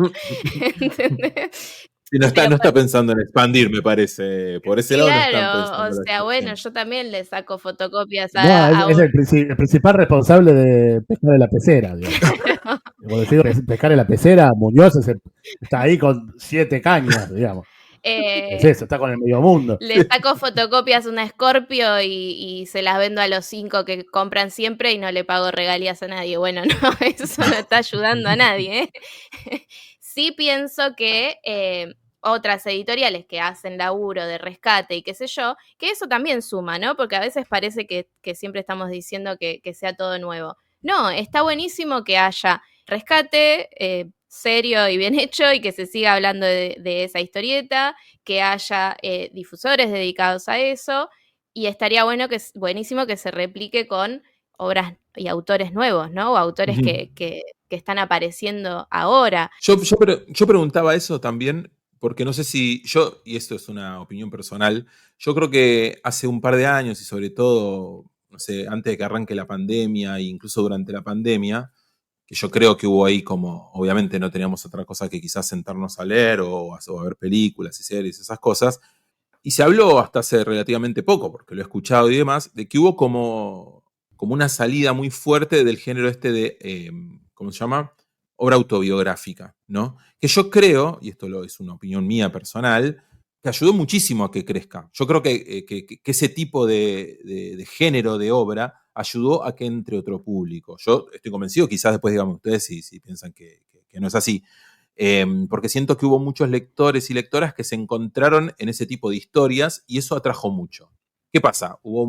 ¿entendés? Sí, no está pensando en expandir, me parece. Por ese lado no están pensando. Claro, o sea, bueno, yo también le saco fotocopias a es el principal responsable de Pescar en la Pecera, digamos. Como decir, Pescar en la Pecera, Muñoz está ahí con 7 cañas, digamos. Es eso, está con el medio mundo. Le saco fotocopias a una Scorpio y se las vendo a los 5 que compran siempre y no le pago regalías a nadie. Bueno, no, eso no está ayudando a nadie, ¿eh? Sí pienso que otras editoriales que hacen laburo de rescate y qué sé yo, que eso también suma, ¿no? Porque a veces parece que siempre estamos diciendo que sea todo nuevo. No, está buenísimo que haya rescate serio y bien hecho y que se siga hablando de esa historieta, que haya difusores dedicados a eso y estaría buenísimo que se replique con obras y autores nuevos, ¿no? O autores Ujú. que están apareciendo ahora. Yo preguntaba eso también, porque no sé si yo, y esto es una opinión personal, yo creo que hace un par de años y sobre todo, no sé, antes de que arranque la pandemia e incluso durante la pandemia, que yo creo que hubo ahí como, obviamente no teníamos otra cosa que quizás sentarnos a leer o a ver películas y series, esas cosas, y se habló hasta hace relativamente poco, porque lo he escuchado y demás, de que hubo como una salida muy fuerte del género este de, ¿cómo se llama? Obra autobiográfica, ¿no? Que yo creo, y esto es una opinión mía personal, que ayudó muchísimo a que crezca. Yo creo que ese tipo de género de obra ayudó a que entre otro público. Yo estoy convencido, quizás después digan ustedes si piensan que no es así, porque siento que hubo muchos lectores y lectoras que se encontraron en ese tipo de historias y eso atrajo mucho. ¿Qué pasa? Hubo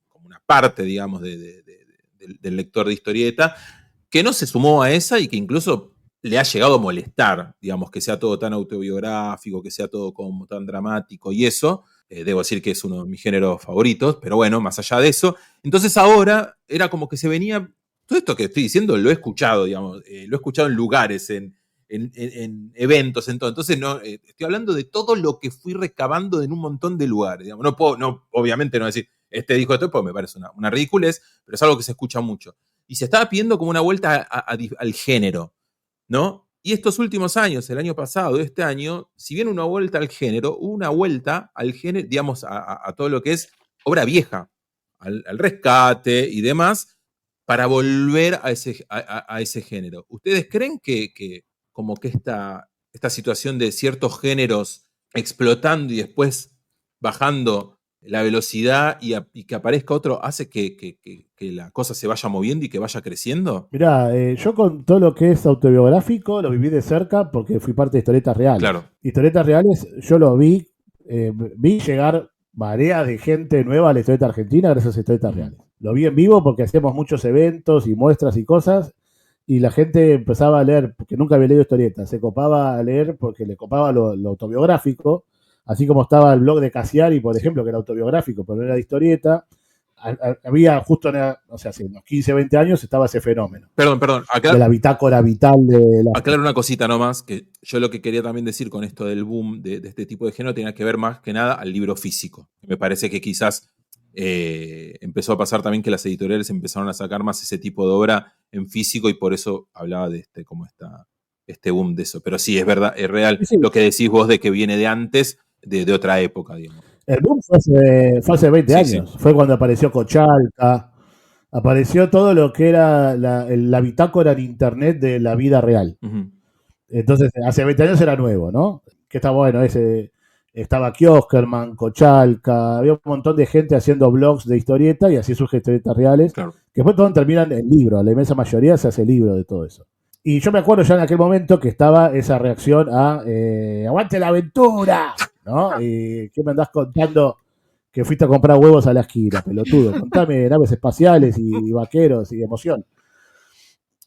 como una parte, digamos, del lector de historieta que no se sumó a esa y que incluso le ha llegado a molestar, digamos, que sea todo tan autobiográfico, que sea todo como tan dramático y eso. Debo decir que es uno de mis géneros favoritos, pero bueno, más allá de eso. Entonces ahora era como que se venía, todo esto que estoy diciendo lo he escuchado, digamos, lo he escuchado en lugares, en eventos, en todo. Entonces, no, estoy hablando de todo lo que fui recabando en un montón de lugares. Digamos. No puedo, no, obviamente no decir, este dijo esto, pues me parece una ridiculez, pero es algo que se escucha mucho. Y se estaba pidiendo como una vuelta al género, ¿no? Y estos últimos años, el año pasado, este año, si bien una vuelta al género, hubo una vuelta al género, digamos, a todo lo que es obra vieja, al rescate y demás, para volver a ese género. ¿Ustedes creen que como que esta situación de ciertos géneros explotando y después bajando la velocidad y que aparezca otro hace que la cosa se vaya moviendo y que vaya creciendo? Mirá, yo con todo lo que es autobiográfico lo viví de cerca porque fui parte de historietas reales. Claro. Historietas reales yo lo vi llegar mareas de gente nueva a la historieta argentina gracias a historietas reales. Lo vi en vivo porque hacíamos muchos eventos y muestras y cosas y la gente empezaba a leer, porque nunca había leído historietas, se copaba a leer porque le copaba lo autobiográfico, así como estaba el blog de Cassiari, por ejemplo, que era autobiográfico, pero no era de historieta. Había justo, o sea, hace unos 15, 20 años estaba ese fenómeno. Perdón, de la bitácora vital de la... Aclaro una cosita nomás, que yo lo que quería también decir con esto del boom de este tipo de género tenía que ver más que nada al libro físico. Me parece que quizás empezó a pasar también que las editoriales empezaron a sacar más ese tipo de obra en físico y por eso hablaba de este boom de eso. Pero sí, es verdad, es real Sí. lo que decís vos de que viene de antes, de otra época, digamos. El boom fue hace 20 años. Sí. Fue cuando apareció Cochalca, apareció todo lo que era la bitácora en internet de la vida real. Entonces, hace 20 años era nuevo, ¿no? Que está bueno, estaba Kioskerman, Cochalca, había un montón de gente haciendo blogs de historieta y así surgen historietas reales, claro. Que después todos terminan en libro, la inmensa mayoría se hace libro de todo eso. Y yo me acuerdo ya en aquel momento que estaba esa reacción a ¡aguante la aventura! ¿No? Y ¿qué me andás contando que fuiste a comprar huevos a la esquina, pelotudo? Contame naves espaciales y vaqueros y emoción.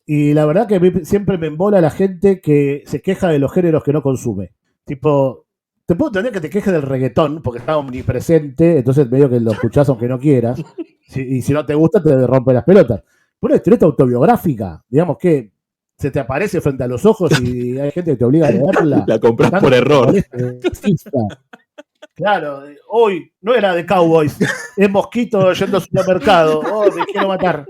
Y la verdad que siempre me embola la gente que se queja de los géneros que no consume. Tipo, te puedo entender que te quejes del reggaetón, porque está omnipresente, entonces medio que lo escuchás aunque no quieras, y si no te gusta te rompe las pelotas. Pero una historieta autobiográfica, digamos que se te aparece frente a los ojos y hay gente que te obliga a leerla. La compras por error. Claro, hoy no era de Cowboys, es Mosquito yendo al supermercado, me quiero matar.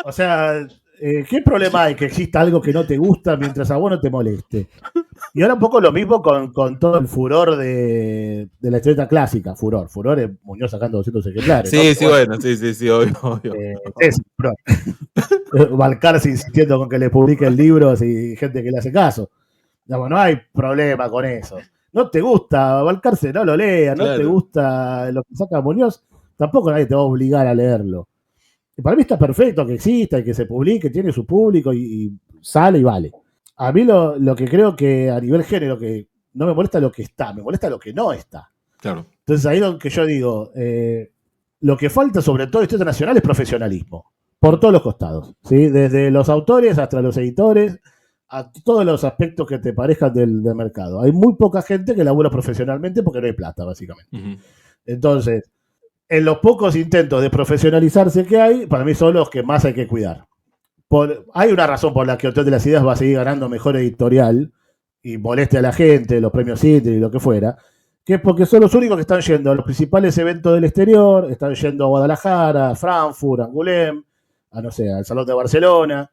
O sea, ¿qué problema hay que exista algo que no te gusta mientras a vos no te moleste? Y ahora un poco lo mismo con todo el furor de la historieta clásica. Furor es Muñoz sacando 200 ejemplares. Sí, ¿no? Sí, bueno, sí, obvio. Es furor. Balcarce insistiendo con que le publiquen libros y gente que le hace caso. Digamos, no hay problema con eso. No te gusta Balcarce, no lo leas. No te gusta lo que saca Muñoz, tampoco nadie te va a obligar a leerlo. Y para mí está perfecto que exista y que se publique, tiene su público y sale y vale. A mí lo que creo que a nivel género, que no me molesta lo que está, me molesta lo que no está. Claro. Entonces ahí es donde yo digo, lo que falta sobre todo en historieta nacional es profesionalismo, por todos los costados, ¿sí? Desde los autores hasta los editores, a todos los aspectos que te parezcan del mercado. Hay muy poca gente que labura profesionalmente porque no hay plata, básicamente. Entonces, en los pocos intentos de profesionalizarse que hay, para mí son los que más hay que cuidar. Hay una razón por la que Hotel de las Ideas va a seguir ganando mejor editorial y moleste a la gente, los premios Indie y lo que fuera, que es porque son los únicos que están yendo a los principales eventos del exterior, están yendo a Guadalajara, a Frankfurt, a Angoulême, a no sé, al Salón de Barcelona.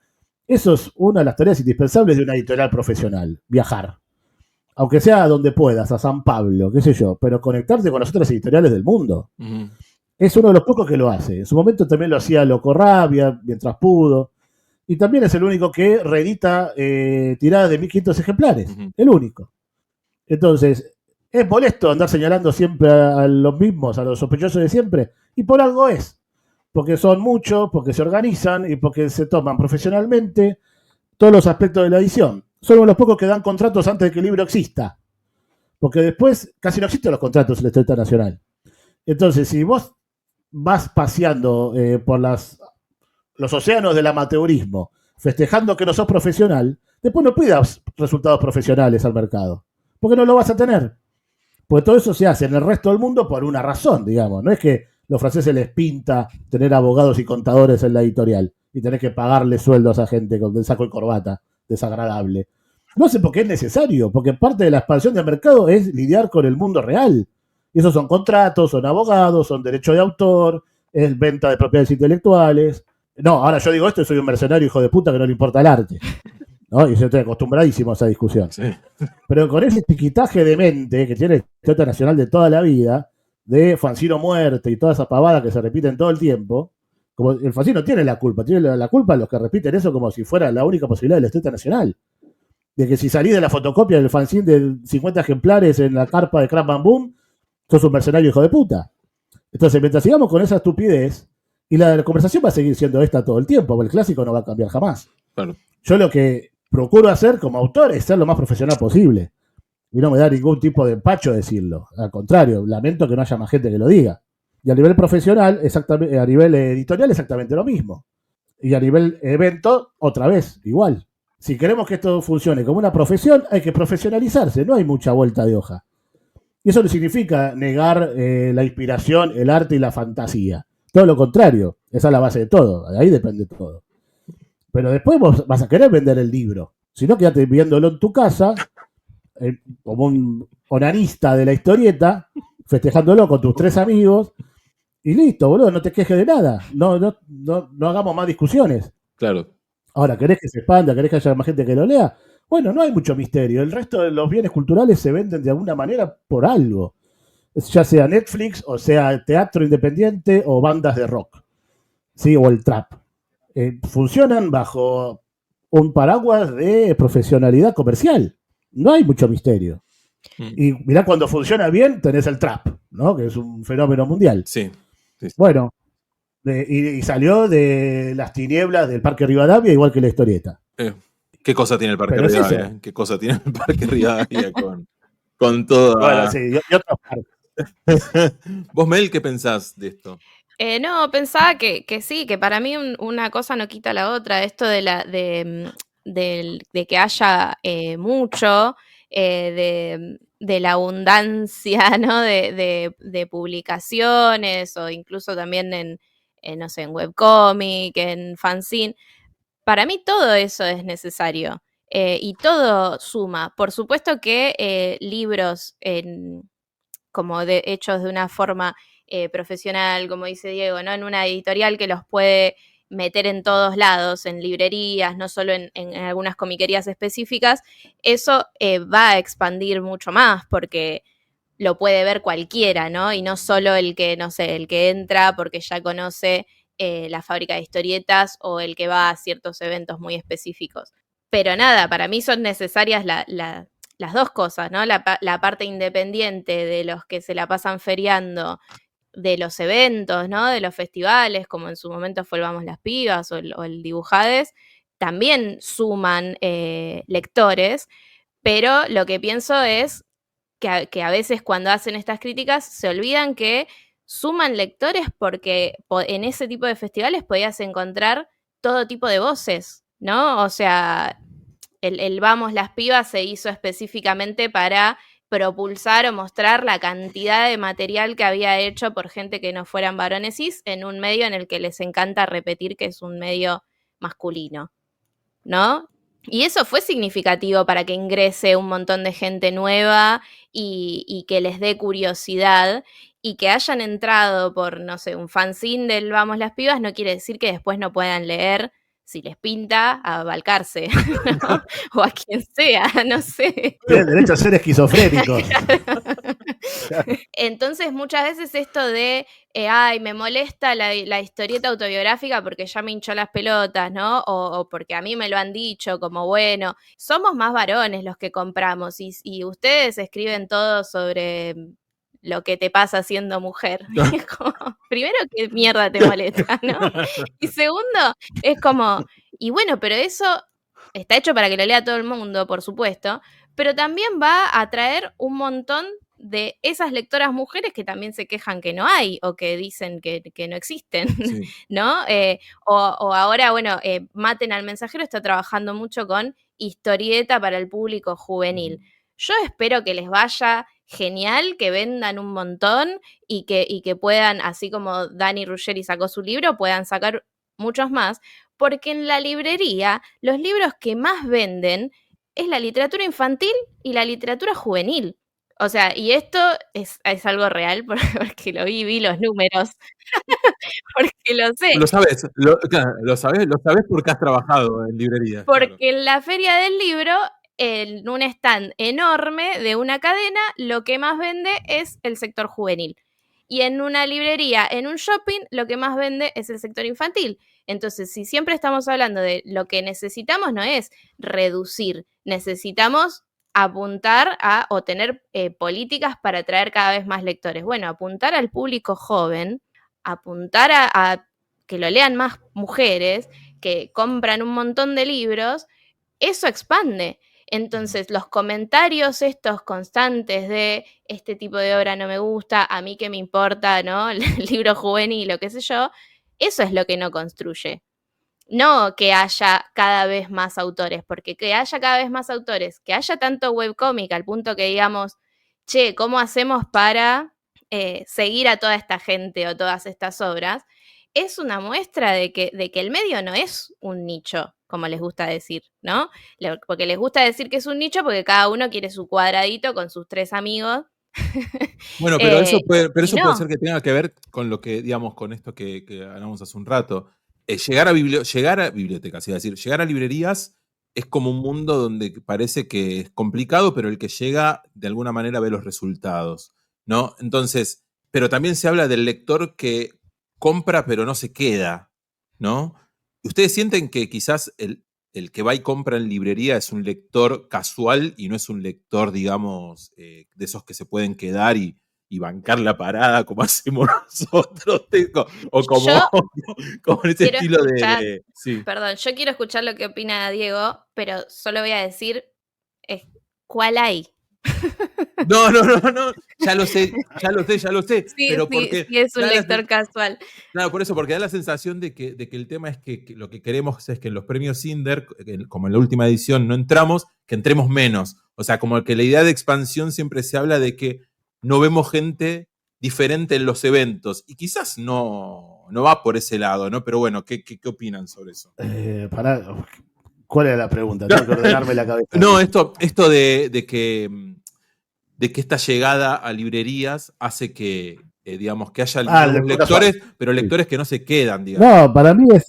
Eso es una de las tareas indispensables de una editorial profesional, viajar. Aunque sea a donde puedas, a San Pablo, qué sé yo, pero conectarte con las otras editoriales del mundo. Uh-huh. Es uno de los pocos que lo hace. En su momento también lo hacía Loco Rabia, mientras pudo. Y también es el único que reedita tiradas de 1500 ejemplares. Uh-huh. El único. Entonces, es molesto andar señalando siempre a los mismos, a los sospechosos de siempre. Y por algo es. Porque son muchos, porque se organizan y porque se toman profesionalmente todos los aspectos de la edición. Son los pocos que dan contratos antes de que el libro exista. Porque después casi no existen los contratos en la historieta nacional. Entonces, si vos vas paseando por los océanos del amateurismo, festejando que no sos profesional, después no pidas resultados profesionales al mercado. Porque no lo vas a tener. Porque todo eso se hace en el resto del mundo por una razón, digamos. No es que los franceses les pinta tener abogados y contadores en la editorial y tener que pagarle sueldos a gente con el saco y corbata desagradable. No sé por qué es necesario, porque parte de la expansión del mercado es lidiar con el mundo real. Y esos son contratos, son abogados, son derechos de autor, es venta de propiedades intelectuales. No, ahora yo digo esto y soy un mercenario hijo de puta que no le importa el arte, ¿no? Y yo estoy acostumbradísimo a esa discusión. Sí. Pero con ese tiquitaje de mente que tiene el Historieta Nacional de toda la vida, de Fancino muerte y toda esa pavada que se repiten todo el tiempo, como el Fancino tiene la culpa los que repiten eso como si fuera la única posibilidad de la Historieta Nacional. De que si salís de la fotocopia del fanzine de 50 ejemplares en la carpa de Crack Bam Boom, sos un mercenario hijo de puta. Entonces, mientras sigamos con esa estupidez, y la conversación va a seguir siendo esta todo el tiempo, porque el clásico no va a cambiar jamás. Claro. Yo lo que procuro hacer como autor es ser lo más profesional posible. Y no me da ningún tipo de empacho decirlo. Al contrario, lamento que no haya más gente que lo diga. Y a nivel profesional, exactamente, a nivel editorial, exactamente lo mismo. Y a nivel evento, otra vez, igual. Si queremos que esto funcione como una profesión, hay que profesionalizarse. No hay mucha vuelta de hoja. Y eso no significa negar la inspiración, el arte y la fantasía. Todo lo contrario. Esa es la base de todo. De ahí depende todo. Pero después vos vas a querer vender el libro. Si no, quédate viéndolo en tu casa, como un onanista de la historieta, festejándolo con tus 3 amigos, y listo, boludo, no te quejes de nada. No hagamos más discusiones. Claro. Ahora, ¿querés que se expanda? ¿Querés que haya más gente que lo lea? Bueno, no hay mucho misterio. El resto de los bienes culturales se venden de alguna manera por algo. Ya sea Netflix, o sea teatro independiente, o bandas de rock. ¿Sí? O el trap. Funcionan bajo un paraguas de profesionalidad comercial. No hay mucho misterio. Y mirá, cuando funciona bien, tenés el trap, ¿no? Que es un fenómeno mundial. Sí. Bueno, y salió de las tinieblas del Parque Rivadavia, igual que la historieta. ¿Qué cosa tiene el Parque Rivadavia? ¿Qué cosa tiene el Parque Rivadavia con todo? Bueno, sí, y otras partes. ¿Vos, Mel, qué pensás de esto? No, pensaba que sí, que para mí una cosa no quita la otra. Esto de que haya mucho, de la abundancia, ¿no? de publicaciones, o incluso también no sé, en webcomic, en fanzine. Para mí todo eso es necesario y todo suma. Por supuesto que libros como hechos de una forma profesional, como dice Diego, ¿no? En una editorial que los puede meter en todos lados, en librerías, no solo en algunas comiquerías específicas, eso va a expandir mucho más porque lo puede ver cualquiera, ¿no? Y no solo el que, no sé, el que entra porque ya conoce la fábrica de historietas o el que va a ciertos eventos muy específicos. Pero nada, para mí son necesarias las dos cosas, ¿no? La parte independiente de los que se la pasan feriando, de los eventos, ¿no? De los festivales, como en su momento fue el Vamos las Pibas o el Dibujades, también suman lectores, pero lo que pienso es que a veces cuando hacen estas críticas se olvidan que suman lectores porque en ese tipo de festivales podías encontrar todo tipo de voces, ¿no? O sea, el Vamos las Pibas se hizo específicamente para propulsar o mostrar la cantidad de material que había hecho por gente que no fueran varones cis en un medio en el que les encanta repetir que es un medio masculino, ¿no? Y eso fue significativo para que ingrese un montón de gente nueva y que les dé curiosidad, y que hayan entrado por, no sé, un fanzine del Vamos las Pibas no quiere decir que después no puedan leer, si les pinta, a Balcarce, ¿no? O a quien sea, no sé. Tienen derecho a ser esquizofrénicos. Entonces, muchas veces esto de, ay, me molesta la historieta autobiográfica porque ya me hinchó las pelotas, ¿no? O porque a mí me lo han dicho, como, bueno, somos más varones los que compramos y ustedes escriben todo sobre lo que te pasa siendo mujer. Y es como, primero, ¿qué mierda te molesta, no? Y segundo, es como, y bueno, pero eso está hecho para que lo lea todo el mundo, por supuesto, pero también va a atraer un montón de esas lectoras mujeres que también se quejan que no hay o que dicen que no existen, sí. ¿No? O ahora, bueno, Maten al Mensajero está trabajando mucho con historieta para el público juvenil. Yo espero que les vaya genial, que vendan un montón y que puedan, así como Dani Ruggeri sacó su libro, puedan sacar muchos más, porque en la librería los libros que más venden es la literatura infantil y la literatura juvenil. O sea, y esto es algo real porque lo vi los números, porque lo sé. Lo sabes porque has trabajado en librerías. Porque claro, en la Feria del Libro, en un stand enorme de una cadena, lo que más vende es el sector juvenil. Y en una librería, en un shopping, lo que más vende es el sector infantil. Entonces, si siempre estamos hablando de lo que necesitamos, no es reducir, necesitamos apuntar a o tener políticas para atraer cada vez más lectores. Bueno, apuntar al público joven, apuntar a que lo lean más mujeres, que compran un montón de libros, eso expande. Entonces, los comentarios estos constantes de este tipo de obra no me gusta, a mí qué me importa, ¿no? El libro juvenil o qué sé yo, eso es lo que no construye. No que haya cada vez más autores, porque que haya cada vez más autores, que haya tanto webcómic al punto que digamos, che, ¿cómo hacemos para seguir a toda esta gente o todas estas obras? Es una muestra de que el medio no es un nicho, como les gusta decir, ¿no? Porque les gusta decir que es un nicho porque cada uno quiere su cuadradito con sus 3 amigos. Bueno, pero eso puede ser que tenga que ver con lo que, digamos, con esto que hablamos hace un rato. Llegar a bibliotecas, es decir, llegar a librerías es como un mundo donde parece que es complicado, pero el que llega de alguna manera ve los resultados, ¿no? Entonces, pero también se habla del lector que compra pero no se queda, ¿no? ¿Ustedes sienten que quizás el que va y compra en librería es un lector casual y no es un lector, digamos, de esos que se pueden quedar y bancar la parada como hacemos nosotros? O como en ese estilo de... Sí. Perdón, yo quiero escuchar lo que opina Diego, pero solo voy a decir ¿cuál hay? No, ya lo sé. Sí, pero sí, porque sí es un lector casual. Claro, por eso, porque da la sensación de que el tema es que lo que queremos es que en los premios Cinder, como en la última edición no entramos, que entremos menos. O sea, como que la idea de expansión siempre se habla de que no vemos gente diferente en los eventos. Y quizás no va por ese lado, ¿no? Pero bueno, ¿qué opinan sobre eso? ¿Cuál era la pregunta? Tengo que ordenarme la cabeza. No, esto de que esta llegada a librerías hace que, digamos, que haya lectores, pero lectores que no se quedan, digamos. No, para mí es...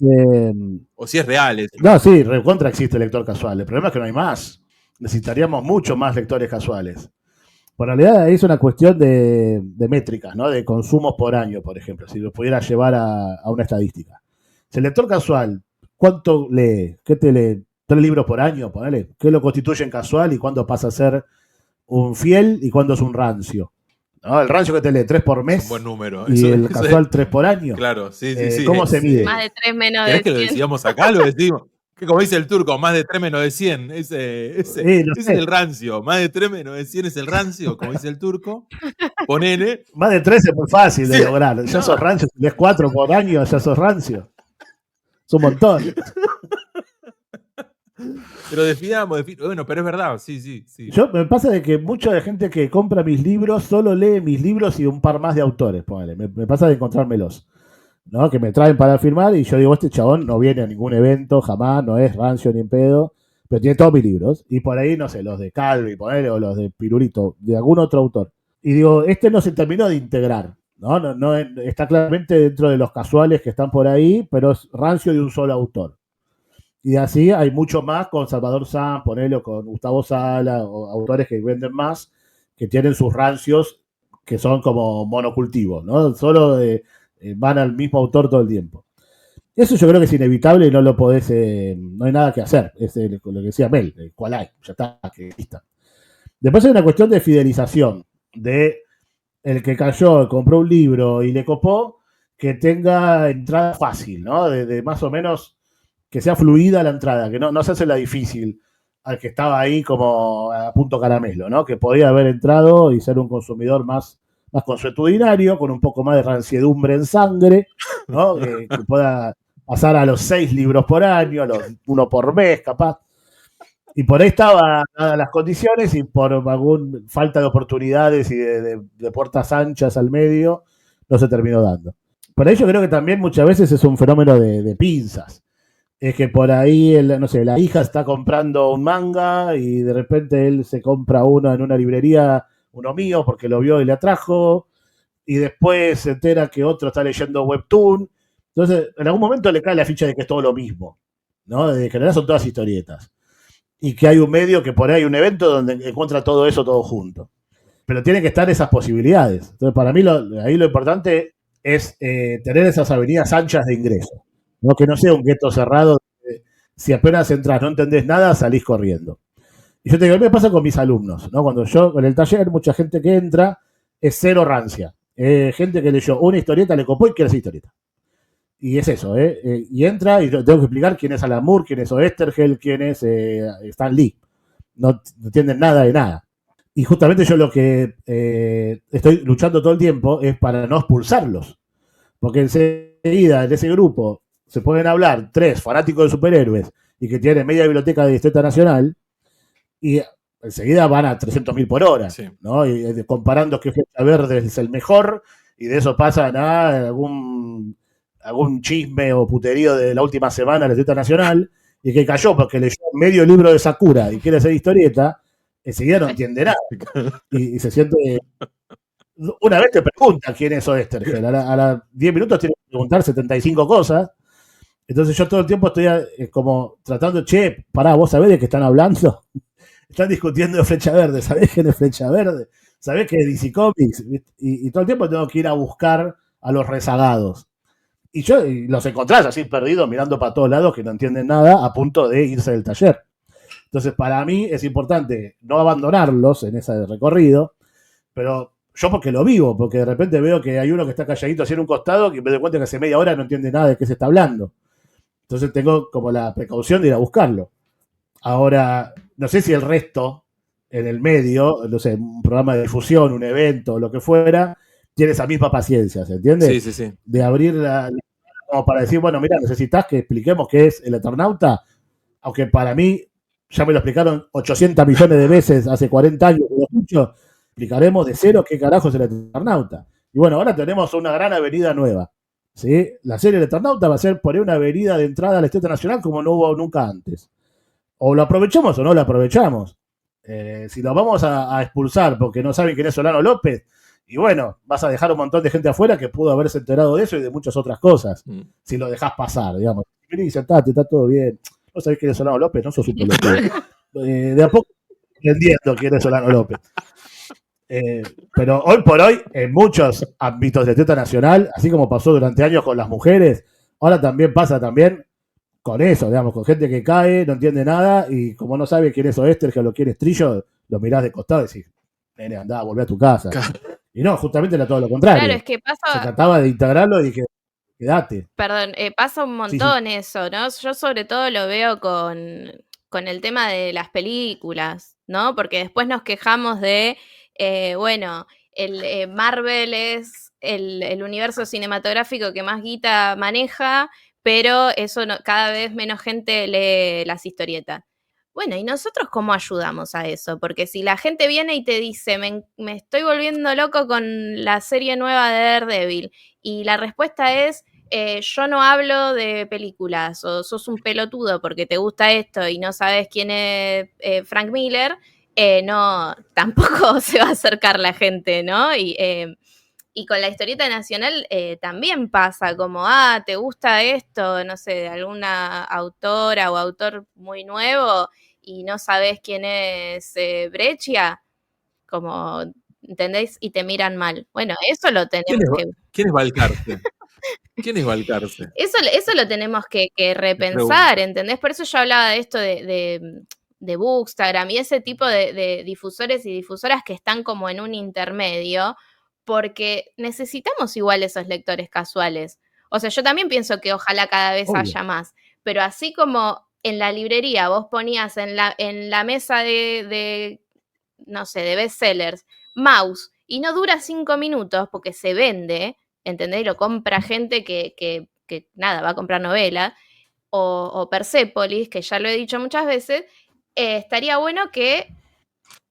o si es real. No, sí, recontra existe el lector casual. El problema es que no hay más. Necesitaríamos mucho más lectores casuales. Por realidad es una cuestión de métricas, ¿no? De consumos por año, por ejemplo, si lo pudiera llevar a una estadística. Si el lector casual, ¿cuánto lee? ¿Qué te lee? 3 libros por año, ponele. ¿Qué lo constituye en casual y cuándo pasa a ser un fiel y cuándo es un rancio? ¿No? El rancio que te lee 3 por mes. Un buen número. Y el casual 3 por año. Claro, sí. ¿Cómo se mide? Más de 3 menos de 100. ¿Querés que lo decíamos acá? Lo decimos. Que como dice el turco, más de 3 menos de 100. Ese es el rancio. Más de 3 menos de 100 es el rancio, como dice el turco. Ponele. Más de 3 es muy fácil de lograr. Ya sos rancio. Si lees 4 por año, ya sos rancio. Es un montón. Pero definamos. Bueno, pero es verdad, sí. Me pasa de que mucha de gente que compra mis libros solo lee mis libros y un par más de autores, ponele. Me pasa de encontrármelos, ¿no? Que me traen para firmar y yo digo, este chabón no viene a ningún evento, jamás, no es rancio ni en pedo, pero tiene todos mis libros. Y por ahí, no sé, los de Calvi, ponele, o los de Pirulito, de algún otro autor. Y digo, este no se terminó de integrar, ¿no? No está claramente dentro de los casuales que están por ahí, pero es rancio de un solo autor. Y así hay mucho más con Salvador Sanz, ponele, o con Gustavo Sala, o autores que venden más, que tienen sus rancios que son como monocultivos, ¿no? Van al mismo autor todo el tiempo. Eso yo creo que es inevitable y no lo podés, no hay nada que hacer. Es lo que decía Mel, cuál hay, ya está, que lista. Después hay una cuestión de fidelización, de el que cayó, compró un libro y le copó, que tenga entrada fácil, ¿no? De más o menos que sea fluida la entrada, que no se hace la difícil al que estaba ahí como a punto caramelo, ¿no? Que podía haber entrado y ser un consumidor más consuetudinario, con un poco más de ranciedumbre en sangre, ¿no? Que pueda pasar a los 6 libros por año, a los 1 por mes, capaz. Y por ahí estaban las condiciones y por alguna falta de oportunidades y de puertas anchas al medio, no se terminó dando. Por ahí yo creo que también muchas veces es un fenómeno de pinzas. Es que por ahí, no sé, la hija está comprando un manga y de repente él se compra uno en una librería, uno mío, porque lo vio y le atrajo, y después se entera que otro está leyendo Webtoon. Entonces, en algún momento le cae la ficha de que es todo lo mismo, ¿no? De general son todas historietas. Y que hay un medio que por ahí hay un evento donde encuentra todo eso todo junto. Pero tienen que estar esas posibilidades. Entonces, para mí, ahí lo importante es tener esas avenidas anchas de ingreso. No, que no sea un gueto cerrado. Si apenas entras, no entendés nada, salís corriendo. Y yo te digo, a mí me pasa con mis alumnos, ¿no? Cuando yo, en el taller, mucha gente que entra es cero rancia. Gente que leyó una historieta, le copó y quiere esa historieta. Y es eso, y entra y tengo que explicar quién es Alan Moore, quién es Oesterheld, quién es Stan Lee. No entienden nada de nada. Y justamente yo lo que estoy luchando todo el tiempo es para no expulsarlos. Porque enseguida en ese grupo se pueden hablar 3 fanáticos de superhéroes y que tienen media biblioteca de Historieta Nacional y enseguida van a 300.000 por hora, sí. ¿No? Y comparando que Flecha Verde es el mejor y de eso pasan a algún chisme o puterío de la última semana de la Historieta Nacional y que cayó porque leyó medio libro de Sakura y quiere hacer historieta, enseguida no entiende nada y se siente... Una vez te pregunta quién es Oesterheld, a las 10 minutos tiene que preguntar 75 cosas. Entonces yo todo el tiempo estoy como tratando, pará, ¿vos sabés de qué están hablando? Están discutiendo de Flecha Verde, ¿sabés quién es Flecha Verde? ¿Sabés qué es DC Comics? Y todo el tiempo tengo que ir a buscar a los rezagados. Y los encontrás así perdidos, mirando para todos lados, que no entienden nada, a punto de irse del taller. Entonces para mí es importante no abandonarlos en ese recorrido, pero... Yo porque lo vivo, porque de repente veo que hay uno que está calladito así en un costado que me doy cuenta que hace media hora no entiende nada de qué se está hablando. Entonces tengo como la precaución de ir a buscarlo. Ahora, no sé si el resto en el medio, no sé, un programa de difusión, un evento, lo que fuera, tiene esa misma paciencia, ¿se entiende? Sí. De abrir como para decir, bueno, mira, necesitas que expliquemos qué es el Eternauta, aunque para mí ya me lo explicaron 800 millones de veces hace 40 años que lo escucho. Explicaremos de cero qué carajo es el Eternauta. Y bueno, ahora tenemos una gran avenida nueva. ¿Sí? La serie del Eternauta va a ser por ahí una avenida de entrada a la Historieta Nacional como no hubo nunca antes. O lo aprovechamos o no lo aprovechamos. Si lo vamos a expulsar porque no saben quién es Solano López, y bueno, vas a dejar un montón de gente afuera que pudo haberse enterado de eso y de muchas otras cosas. Si lo dejás pasar, digamos. Vení, sentate, está todo bien. No sabés quién es Solano López, no sos un pelotudo. De a poco entendiendo quién es Solano López. Pero hoy por hoy, en muchos ámbitos de Historieta Nacional, así como pasó durante años con las mujeres, ahora también pasa con eso, digamos, con gente que cae, no entiende nada, y como no sabe quién es Oesterheld o quién es Trillo, lo mirás de costado y decís, nene, andá, volvé a tu casa. Y no, justamente era todo lo contrario. Claro, es que pasa... Se trataba de integrarlo y dije, quedate. Perdón, pasa un montón eso, ¿no? Yo sobre todo lo veo con el tema de las películas, ¿no? Porque después nos quejamos de... Marvel es el universo cinematográfico que más guita maneja, pero eso cada vez menos gente lee las historietas. Bueno, ¿y nosotros cómo ayudamos a eso? Porque si la gente viene y te dice, me estoy volviendo loco con la serie nueva de Daredevil, y la respuesta es, yo no hablo de películas, o sos un pelotudo porque te gusta esto y no sabes quién es Frank Miller, no, tampoco se va a acercar la gente, ¿no? Y con la historieta nacional también pasa como, ¿te gusta esto? No sé, de alguna autora o autor muy nuevo y no sabes quién es Breccia, como, ¿entendéis? Y te miran mal. Bueno, eso lo tenemos que... ¿Quién es Balcarce? ¿Quién es Balcarce? Eso lo tenemos que repensar, ¿entendés? Por eso yo hablaba de esto de Bookstagram y ese tipo de difusores y difusoras que están como en un intermedio, porque necesitamos igual esos lectores casuales. O sea, yo también pienso que ojalá cada vez haya más, pero así como en la librería vos ponías en la mesa de no sé, de bestsellers, Mouse, y no dura 5 minutos porque se vende, ¿entendés? Lo compra gente que nada, va a comprar novela, o Persepolis, que ya lo he dicho muchas veces, estaría bueno que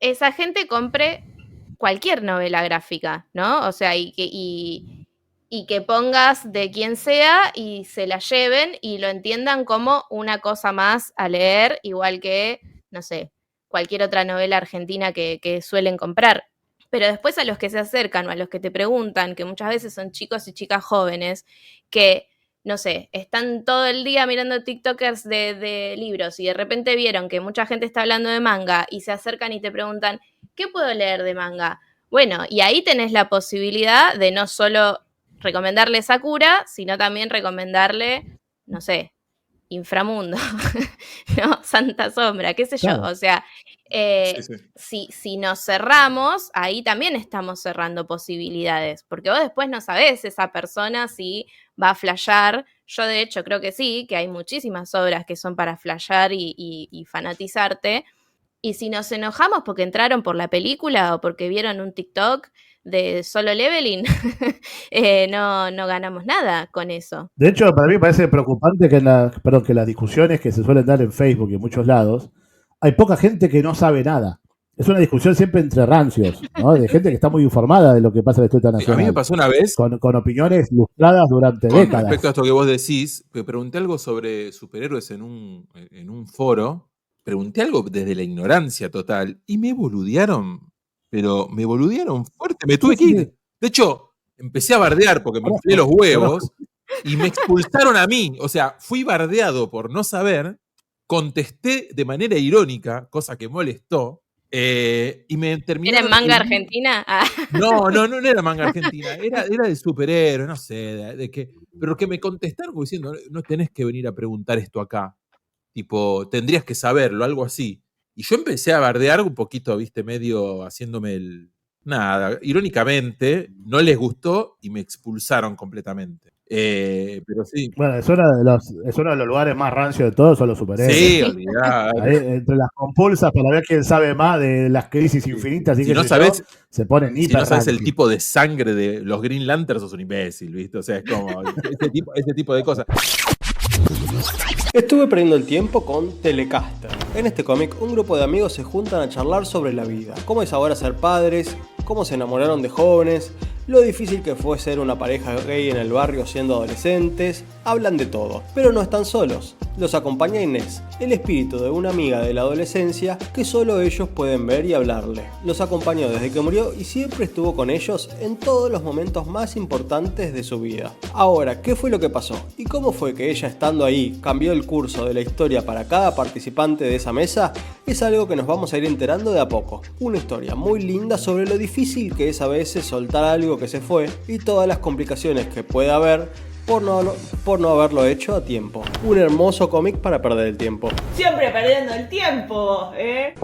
esa gente compre cualquier novela gráfica, ¿no? O sea, y que pongas de quien sea y se la lleven y lo entiendan como una cosa más a leer, igual que, no sé, cualquier otra novela argentina que suelen comprar. Pero después a los que se acercan o a los que te preguntan, que muchas veces son chicos y chicas jóvenes, que, no sé, están todo el día mirando TikTokers de libros y de repente vieron que mucha gente está hablando de manga y se acercan y te preguntan, ¿qué puedo leer de manga? Bueno, y ahí tenés la posibilidad de no solo recomendarle Sakura, sino también recomendarle, no sé, Inframundo, ¿no? Santa Sombra, qué sé yo. O sea, si nos cerramos, ahí también estamos cerrando posibilidades, porque vos después no sabés esa persona si va a flashear. Yo de hecho creo que sí, que hay muchísimas obras que son para flashear y fanatizarte. Y si nos enojamos porque entraron por la película o porque vieron un TikTok de Solo Leveling, no ganamos nada con eso. De hecho, para mí me parece preocupante que que las discusiones que se suelen dar en Facebook y en muchos lados, hay poca gente que no sabe nada. Es una discusión siempre entre rancios, ¿no? De gente que está muy informada de lo que pasa en la historia nacional. A mí me pasó una vez. Con opiniones ilustradas durante décadas. Respecto a esto que vos decís, pregunté algo sobre superhéroes en un foro. Pregunté algo desde la ignorancia total y me boludearon, pero me boludearon fuerte, me tuve que ir. De hecho, empecé a bardear porque me inflé los huevos y me expulsaron a mí. O sea, fui bardeado por no saber, contesté de manera irónica, cosa que molestó, y me terminaron... ¿Era manga argentina? No era manga argentina, era de superhéroe, no sé, pero que me contestaron como diciendo, no tenés que venir a preguntar esto acá. Tipo, tendrías que saberlo, algo así. Y yo empecé a bardear un poquito, viste, medio haciéndome el... Nada, irónicamente, no les gustó y me expulsaron completamente. Pero sí. Bueno, es uno de los lugares más rancios de todos, son los superhéroes. Sí, olvidate. Entre las compulsas para ver quién sabe más de las crisis infinitas y si no sabes, se ponen si no sabes el tipo de sangre de los Green Lanterns, sos un imbécil, ¿viste? O sea, es como ese tipo de cosas. Estuve perdiendo el tiempo con Telecaster. En este cómic, un grupo de amigos se juntan a charlar sobre la vida, cómo es ahora ser padres, cómo se enamoraron de jóvenes, lo difícil que fue ser una pareja gay en el barrio siendo adolescentes. Hablan de todo, pero no están solos. Los acompaña Inés, el espíritu de una amiga de la adolescencia que solo ellos pueden ver y hablarle. Los acompañó desde que murió y siempre estuvo con ellos en todos los momentos más importantes de su vida. Ahora, ¿qué fue lo que pasó? ¿Y cómo fue que ella, estando ahí, cambió el curso de la historia para cada participante de esa mesa? Es algo que nos vamos a ir enterando de a poco. Una historia muy linda sobre lo difícil que es a veces soltar algo que se fue y todas las complicaciones que puede haber por no haberlo hecho a tiempo. Un hermoso cómic para perder el tiempo. Siempre perdiendo el tiempo, ¿eh?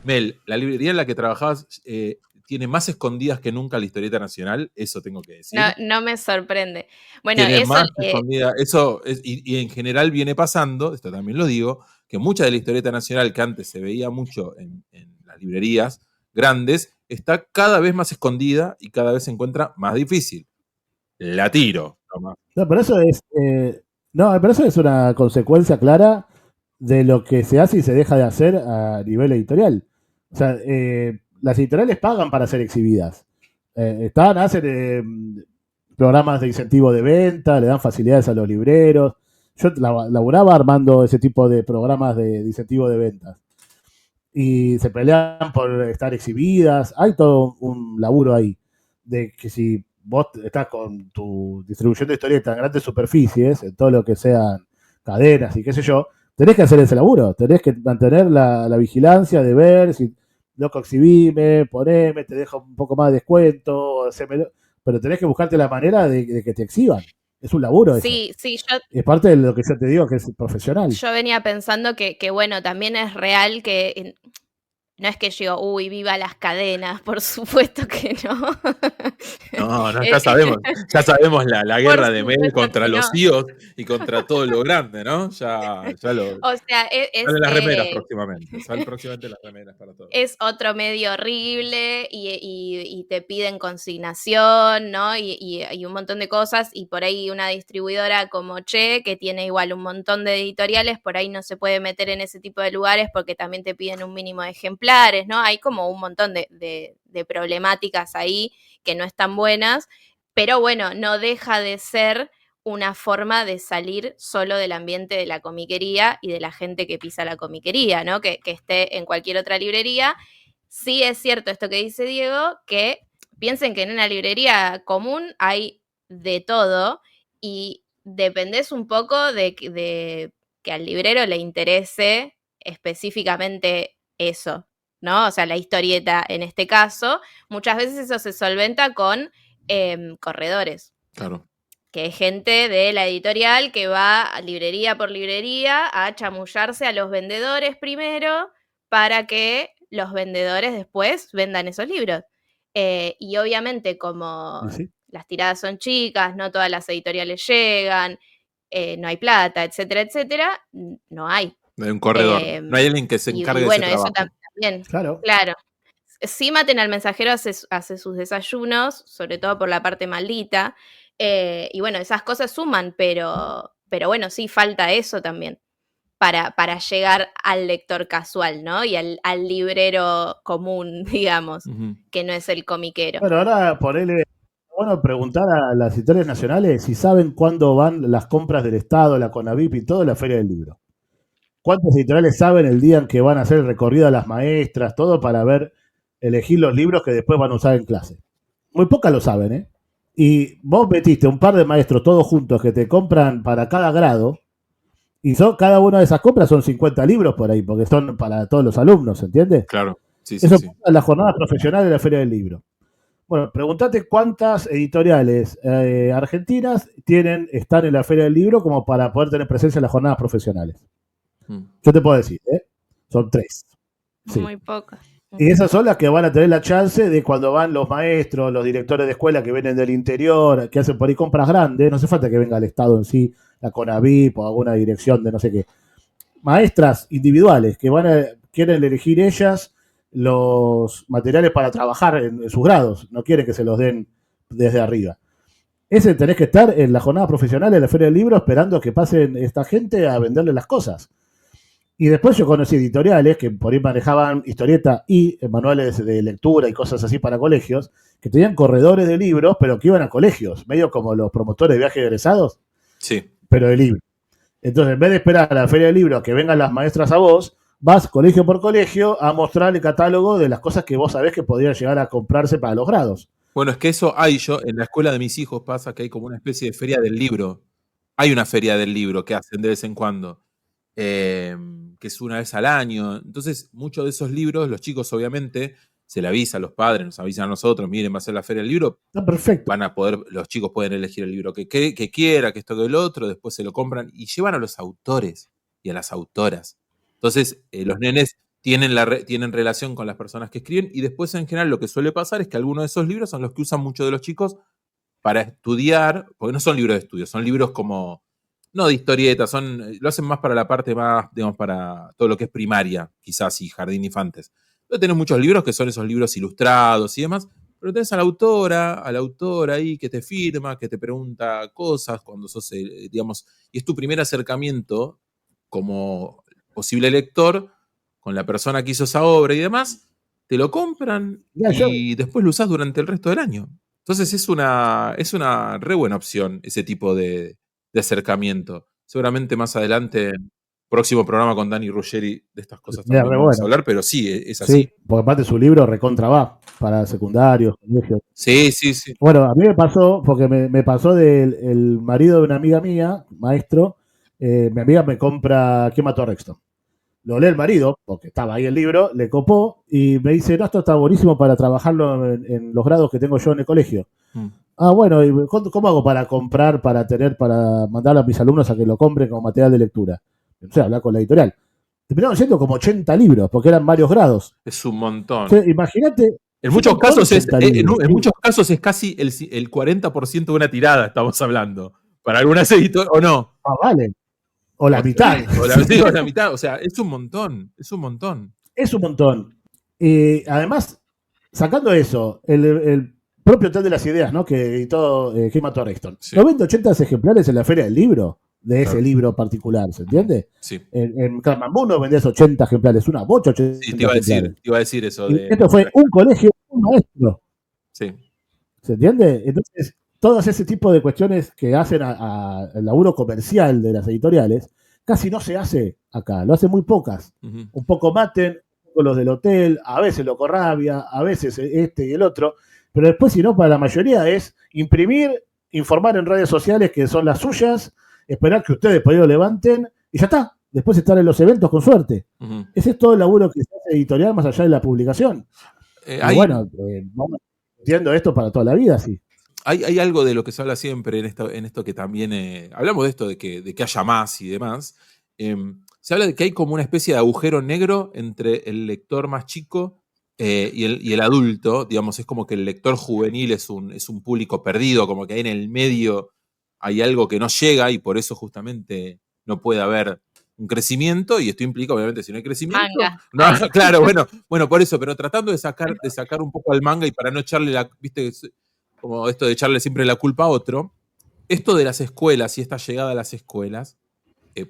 Mel, la librería en la que trabajabas tiene más escondidas que nunca la historieta nacional, eso tengo que decir. No me sorprende. Bueno, tiene eso... más escondida, eso y en general viene pasando, esto también lo digo, que mucha de la historieta nacional que antes se veía mucho en las librerías grandes, está cada vez más escondida y cada vez se encuentra más difícil. La tiro. No, pero eso es No, pero eso es una consecuencia clara de lo que se hace y se deja de hacer a nivel editorial. O sea, las editoriales pagan para ser exhibidas. Hacen programas de incentivo de venta, le dan facilidades a los libreros. Yo laburaba armando ese tipo de programas de incentivo de ventas. Y se pelean por estar exhibidas. Hay todo un laburo ahí. De que si vos estás con tu distribución de historietas en grandes superficies, en todo lo que sean cadenas y qué sé yo, tenés que hacer ese laburo. Tenés que mantener la vigilancia de ver si, loco, exhibime, poneme, te dejo un poco más de descuento, pero tenés que buscarte la manera de que te exhiban. Es un laburo eso. Sí, Es parte de lo que yo te digo, que es profesional. yo venía pensando que bueno, también es real que no es que yo, uy, viva las cadenas, por supuesto que no. No, ya sabemos la guerra de Mel contra los no. CEOs y contra todo lo grande, ¿no? Ya lo. O sea, Salen las remeras próximamente. Salen próximamente las remeras para todos. es otro medio horrible y te piden consignación, ¿no? Y un montón de cosas. Y por ahí una distribuidora como Che, que tiene igual un montón de editoriales, por ahí no se puede meter en ese tipo de lugares porque también te piden un mínimo de ejemplares, ¿no? Hay como un montón de problemáticas ahí que no están buenas. Pero bueno, no deja de ser una forma de salir solo del ambiente de la comiquería y de la gente que pisa la comiquería, ¿no? Que esté en cualquier otra librería. Sí es cierto esto que dice Diego, que piensen que en una librería común hay de todo y dependés un poco de que al librero le interese específicamente eso, ¿no? O sea, la historieta en este caso. Muchas veces eso se solventa con corredores. Claro. Que es gente de la editorial que va a librería por librería a chamullarse a los vendedores primero para que los vendedores después vendan esos libros. Y obviamente como ¿Sí? las tiradas son chicas, no todas las editoriales llegan, no hay plata, etcétera, etcétera, no hay. No hay un corredor. No hay alguien que se encargue bueno, de ese eso trabajo. también. Claro. Sí, Maten al Mensajero hace sus desayunos, sobre todo por la parte maldita. Y bueno, esas cosas suman, pero bueno, sí, falta eso también para llegar al lector casual, ¿no? Y al librero común, digamos, que no es el comiquero. Bueno, ahora bueno, preguntar a las editoriales nacionales si saben cuándo van las compras del Estado, la CONAVIP y todo en la Feria del Libro. ¿Cuántas editoriales saben el día en que van a hacer el recorrido a las maestras, todo para elegir los libros que después van a usar en clase? Muy pocas lo saben, ¿eh? Y vos metiste un par de maestros todos juntos que te compran para cada grado, y cada una de esas compras son 50 libros por ahí, porque son para todos los alumnos, ¿entiendes? Claro, sí. Eso es la jornada profesional de la Feria del Libro. Bueno, pregúntate cuántas editoriales argentinas están en la Feria del Libro como para poder tener presencia en las jornadas profesionales. Yo te puedo decir, son 3. Sí. Muy pocas. Y esas son las que van a tener la chance de cuando van los maestros, los directores de escuela que vienen del interior, que hacen por ahí compras grandes, no hace falta que venga el Estado en sí, la CONAVIP o alguna dirección de no sé qué. Maestras individuales que quieren elegir ellas los materiales para trabajar en sus grados, no quieren que se los den desde arriba. Tenés que estar en la jornada profesional en la Feria del Libro esperando a que pasen esta gente a venderle las cosas. Y después yo conocí editoriales que por ahí manejaban historieta y manuales de lectura y cosas así para colegios, que tenían corredores de libros, pero que iban a colegios, medio como los promotores de viajes egresados, sí, pero de libros. Entonces, en vez de esperar a la Feria del Libro a que vengan las maestras a vos, vas colegio por colegio a mostrar el catálogo de las cosas que vos sabés que podrían llegar a comprarse para los grados. Bueno, es que eso en la escuela de mis hijos pasa que hay como una especie de feria del libro. Hay una feria del libro que hacen de vez en cuando. Que es una vez al año. Entonces, muchos de esos libros, los chicos obviamente, se le avisa a los padres, nos avisan a nosotros, miren, va a ser la feria del libro. Está perfecto. Los chicos pueden elegir el libro que quiera, que esto que el otro, después se lo compran y llevan a los autores y a las autoras. Entonces, los nenes tienen relación con las personas que escriben y después en general lo que suele pasar es que algunos de esos libros son los que usan muchos de los chicos para estudiar, porque no son libros de estudio, son libros como no de historietas, lo hacen más para la parte más, digamos, para todo lo que es primaria, quizás, y jardín infantes. Pero tenés muchos libros que son esos libros ilustrados y demás, pero tenés al autor ahí que te firma, que te pregunta cosas cuando sos, digamos, y es tu primer acercamiento como posible lector con la persona que hizo esa obra y demás, te lo compran y después lo usás durante el resto del año. Entonces es una re buena opción ese tipo de acercamiento. Seguramente más adelante, próximo programa con Dani Ruggeri, de estas cosas también vamos a hablar, pero sí, es así. Sí, porque aparte su libro recontra va para secundarios, colegios. Sí. Bueno, a mí me pasó, porque me pasó del el marido de una amiga mía, maestro, mi amiga me compra ¿Quién mató a Rexton? Lo lee el marido, porque estaba ahí el libro, le copó y me dice, no, esto está buenísimo para trabajarlo en los grados que tengo yo en el colegio. Ah, bueno, ¿y cómo hago para comprar, para mandar a mis alumnos a que lo compren como material de lectura? O sea, hablar con la editorial. Terminaron siendo como 80 libros, porque eran varios grados. Es un montón. O sea, imagínate. En muchos casos es casi el 40% de una tirada, estamos hablando. Para algunas editoras, ¿o no? Ah, vale. O la mitad. O la mitad, o sea, es un montón. Es un montón. Y además, sacando eso, el propio Hotel de las Ideas, ¿no? Que editó ¿Quién mató a Rexton? Sí. 90-80 ejemplares en la Feria del Libro, de ese libro particular, ¿se entiende? Sí. En Carmambuno vendés 80 ejemplares, una bocha 80 sí, te iba a decir eso. Esto fue un colegio, un maestro. Sí. ¿Se entiende? Entonces, todas ese tipo de cuestiones que hacen al laburo comercial de las editoriales, casi no se hace acá, lo hacen muy pocas. Un poco Maten, un poco los del hotel, a veces Locorrabia, a veces este y el otro, pero después, si no, para la mayoría es imprimir, informar en redes sociales que son las suyas, esperar que ustedes por ahí lo levanten y ya está. Después estar en los eventos con suerte. Ese es todo el laburo que se hace editorial más allá de la publicación. Bueno, vamos entiendo esto para toda la vida, sí. Hay algo de lo que se habla siempre en esto que también, hablamos de esto de que haya más y demás. Se habla de que hay como una especie de agujero negro entre el lector más chico y el adulto. Digamos, es como que el lector juvenil es un público perdido, como que ahí en el medio hay algo que no llega y por eso justamente no puede haber un crecimiento, y esto implica, obviamente, si no hay crecimiento. Manga. No, claro, bueno, por eso, pero tratando de sacar un poco al manga y para no echarle viste, como esto de echarle siempre la culpa a otro, esto de las escuelas y esta llegada a las escuelas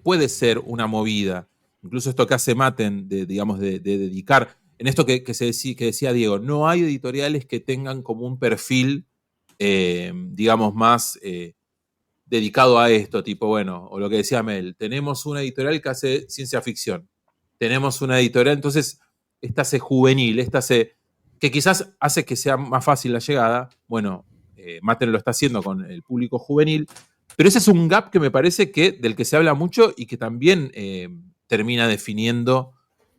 puede ser una movida. Incluso esto que hace Maten, de dedicar, en esto que decía Diego, no hay editoriales que tengan como un perfil, digamos, más dedicado a esto, tipo, bueno, o lo que decía Mel, tenemos una editorial que hace ciencia ficción, tenemos una editorial, entonces, esta hace juvenil, que quizás hace que sea más fácil la llegada. Bueno, Maten lo está haciendo con el público juvenil, pero ese es un gap que me parece del que se habla mucho y que también termina definiendo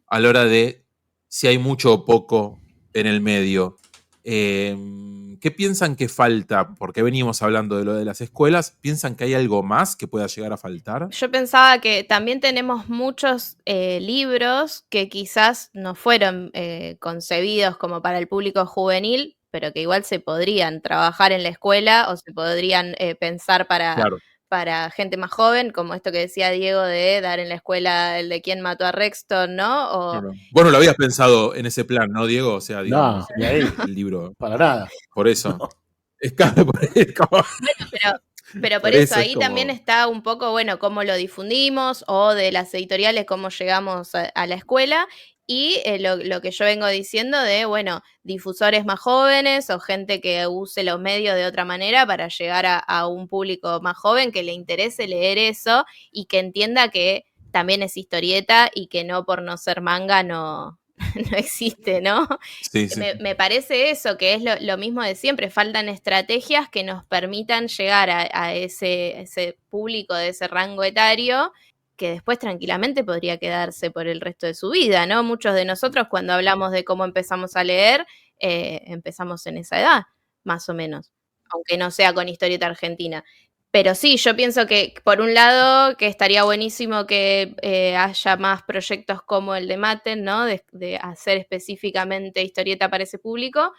a la hora de si hay mucho o poco en el medio. ¿Qué piensan que falta? Porque venimos hablando de lo de las escuelas. ¿Piensan que hay algo más que pueda llegar a faltar? Yo pensaba que también tenemos muchos libros que quizás no fueron concebidos como para el público juvenil, pero que igual se podrían trabajar en la escuela o se podrían pensar para gente más joven, como esto que decía Diego de dar en la escuela el de quién mató a Rexton, ¿no? Claro. Vos no lo habías pensado en ese plan, ¿no, Diego? O sea, digamos, no, ahí, el libro. Para nada. Por eso. No. Es como... Bueno, pero por eso ahí también está un poco, bueno, cómo lo difundimos, o de las editoriales, cómo llegamos a la escuela, y lo que yo vengo diciendo de, bueno, difusores más jóvenes o gente que use los medios de otra manera para llegar a un público más joven que le interese leer eso y que entienda que también es historieta y que no por no ser manga no existe, ¿no? Sí. Me parece eso, que es lo mismo de siempre. Faltan estrategias que nos permitan llegar a ese público de ese rango etario que después tranquilamente podría quedarse por el resto de su vida, ¿no? Muchos de nosotros cuando hablamos de cómo empezamos a leer, empezamos en esa edad, más o menos, aunque no sea con historieta argentina. Pero sí, yo pienso que por un lado que estaría buenísimo que haya más proyectos como el de Maten, ¿no? De hacer específicamente historieta para ese público,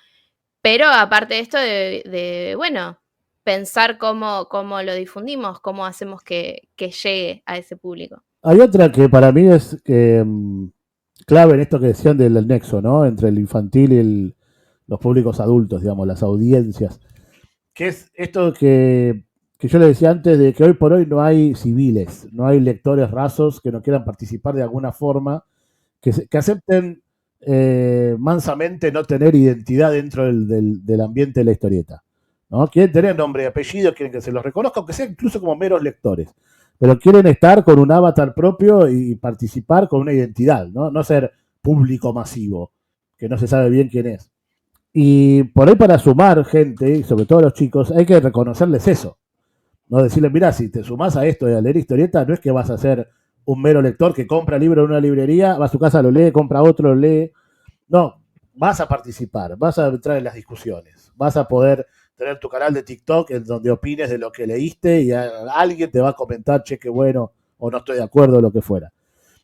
pero aparte de esto bueno, pensar cómo lo difundimos, cómo hacemos que llegue a ese público. Hay otra que para mí es clave en esto que decían del nexo, ¿no? Entre el infantil los públicos adultos, digamos, las audiencias. Que es esto que yo le decía antes, de que hoy por hoy no hay civiles, no hay lectores rasos que no quieran participar de alguna forma, que acepten mansamente no tener identidad dentro del ambiente de la historieta, ¿no? Quieren tener nombre y apellido, quieren que se los reconozca, aunque sea incluso como meros lectores, pero quieren estar con un avatar propio y participar con una identidad, ¿no? No ser público masivo, que no se sabe bien quién es. Y por ahí, para sumar gente, y sobre todo los chicos, hay que reconocerles eso, ¿no? Decirles, mira, si te sumás a esto de a leer historieta, no es que vas a ser un mero lector que compra libro en una librería, va a su casa, lo lee, compra otro, lo lee. No, vas a participar, vas a entrar en las discusiones, vas a poder tener tu canal de TikTok en donde opines de lo que leíste y alguien te va a comentar, che, qué bueno, o no estoy de acuerdo, lo que fuera.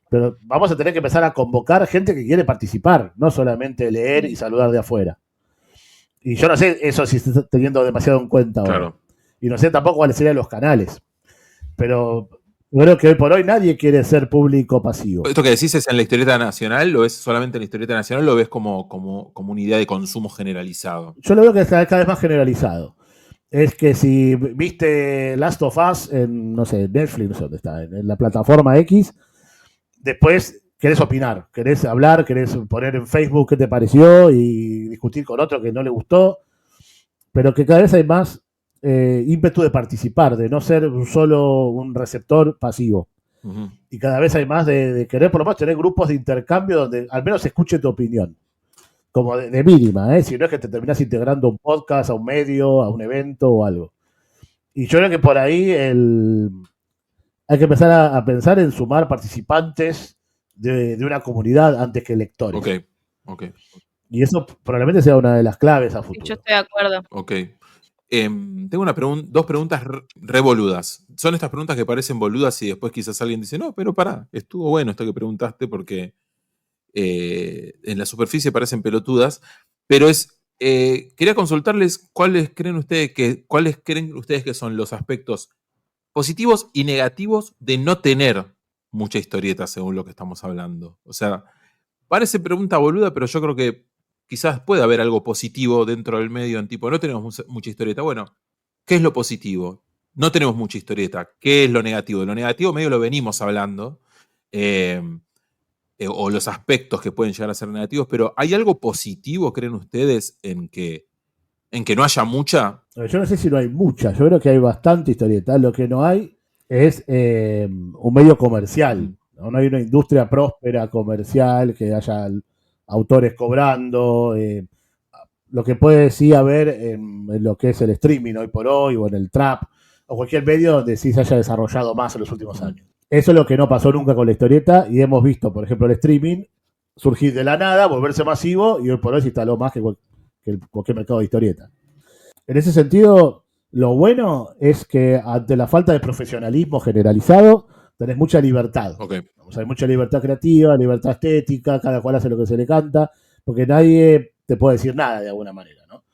Pero vamos a tener que empezar a convocar gente que quiere participar, no solamente leer y saludar de afuera. Y yo no sé eso si está teniendo demasiado en cuenta ahora. Claro. Y no sé tampoco cuáles serían los canales. Pero creo que hoy por hoy nadie quiere ser público pasivo. ¿Esto que decís es en la historieta nacional? ¿Lo es solamente en la historieta nacional? ¿Lo ves como una idea de consumo generalizado? Yo lo veo que está cada vez más generalizado. Es que si viste Last of Us en, no sé, Netflix, no sé dónde está, en la plataforma X, después querés opinar, querés hablar, querés poner en Facebook qué te pareció y discutir con otro que no le gustó, pero que cada vez hay más ímpetu de participar, de no ser solo un receptor pasivo. Uh-huh. Y cada vez hay más de querer por lo menos tener grupos de intercambio donde al menos se escuche tu opinión. Como de mínima, si no es que te terminas integrando a un podcast, a un medio, a un evento o algo. Y yo creo que por ahí hay que empezar a pensar en sumar participantes de una comunidad antes que lectores. Ok. Y eso probablemente sea una de las claves a futuro. Yo estoy de acuerdo. Ok. Tengo dos preguntas revoludas. Son estas preguntas que parecen boludas y después quizás alguien dice, no, pero pará, estuvo bueno esto que preguntaste porque en la superficie parecen pelotudas, pero quería consultarles cuáles creen ustedes que son los aspectos positivos y negativos de no tener mucha historieta según lo que estamos hablando. O sea, parece pregunta boluda, pero yo creo que quizás pueda haber algo positivo dentro del medio en tipo, no tenemos mucha historieta. Bueno, ¿qué es lo positivo? No tenemos mucha historieta. ¿Qué es lo negativo? Lo negativo medio lo venimos hablando. O los aspectos que pueden llegar a ser negativos, pero ¿hay algo positivo, creen ustedes, en que no haya mucha? Yo no sé si no hay mucha, yo creo que hay bastante historieta. Lo que no hay es un medio comercial, ¿no? No hay una industria próspera comercial, que haya autores cobrando, lo que puede sí haber en lo que es el streaming hoy por hoy, o en el trap, o cualquier medio donde sí se haya desarrollado más en los últimos años. Eso es lo que no pasó nunca con la historieta, y hemos visto, por ejemplo, el streaming surgir de la nada, volverse masivo, y hoy por hoy se instaló más que cualquier mercado de historieta. En ese sentido, lo bueno es que ante la falta de profesionalismo generalizado, tenés mucha libertad. Okay. O sea, hay mucha libertad creativa, libertad estética, cada cual hace lo que se le canta, porque nadie te puede decir nada de alguna manera, ¿no?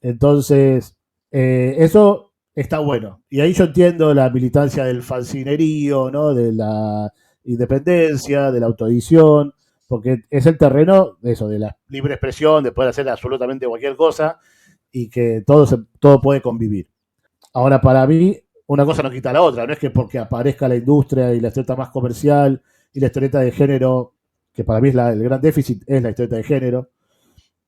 Entonces, eso está bueno. Y ahí yo entiendo la militancia del fanzinerío, ¿no? De la independencia, de la autoedición, porque es el terreno de eso, de la libre expresión, de poder hacer absolutamente cualquier cosa y que todo puede convivir. Ahora, para mí, una cosa no quita la otra. No es que porque aparezca la industria y la historieta más comercial y la historieta de género, que para mí es el gran déficit, es la historieta de género,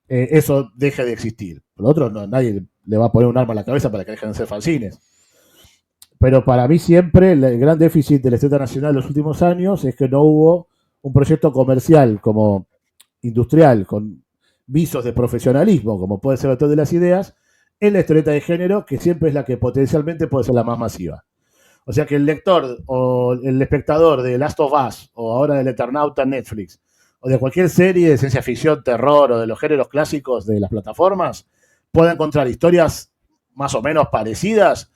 eso deje de existir. Por lo otro, nadie le va a poner un arma a la cabeza para que dejen de ser fanzines. Pero para mí siempre el gran déficit de la historieta nacional en los últimos años es que no hubo un proyecto comercial como industrial, con visos de profesionalismo, como puede ser el autor de las ideas, en la historieta de género, que siempre es la que potencialmente puede ser la más masiva. O sea que el lector o el espectador de Last of Us, o ahora del Eternauta en Netflix, o de cualquier serie de ciencia ficción, terror, o de los géneros clásicos de las plataformas, pueda encontrar historias más o menos parecidas,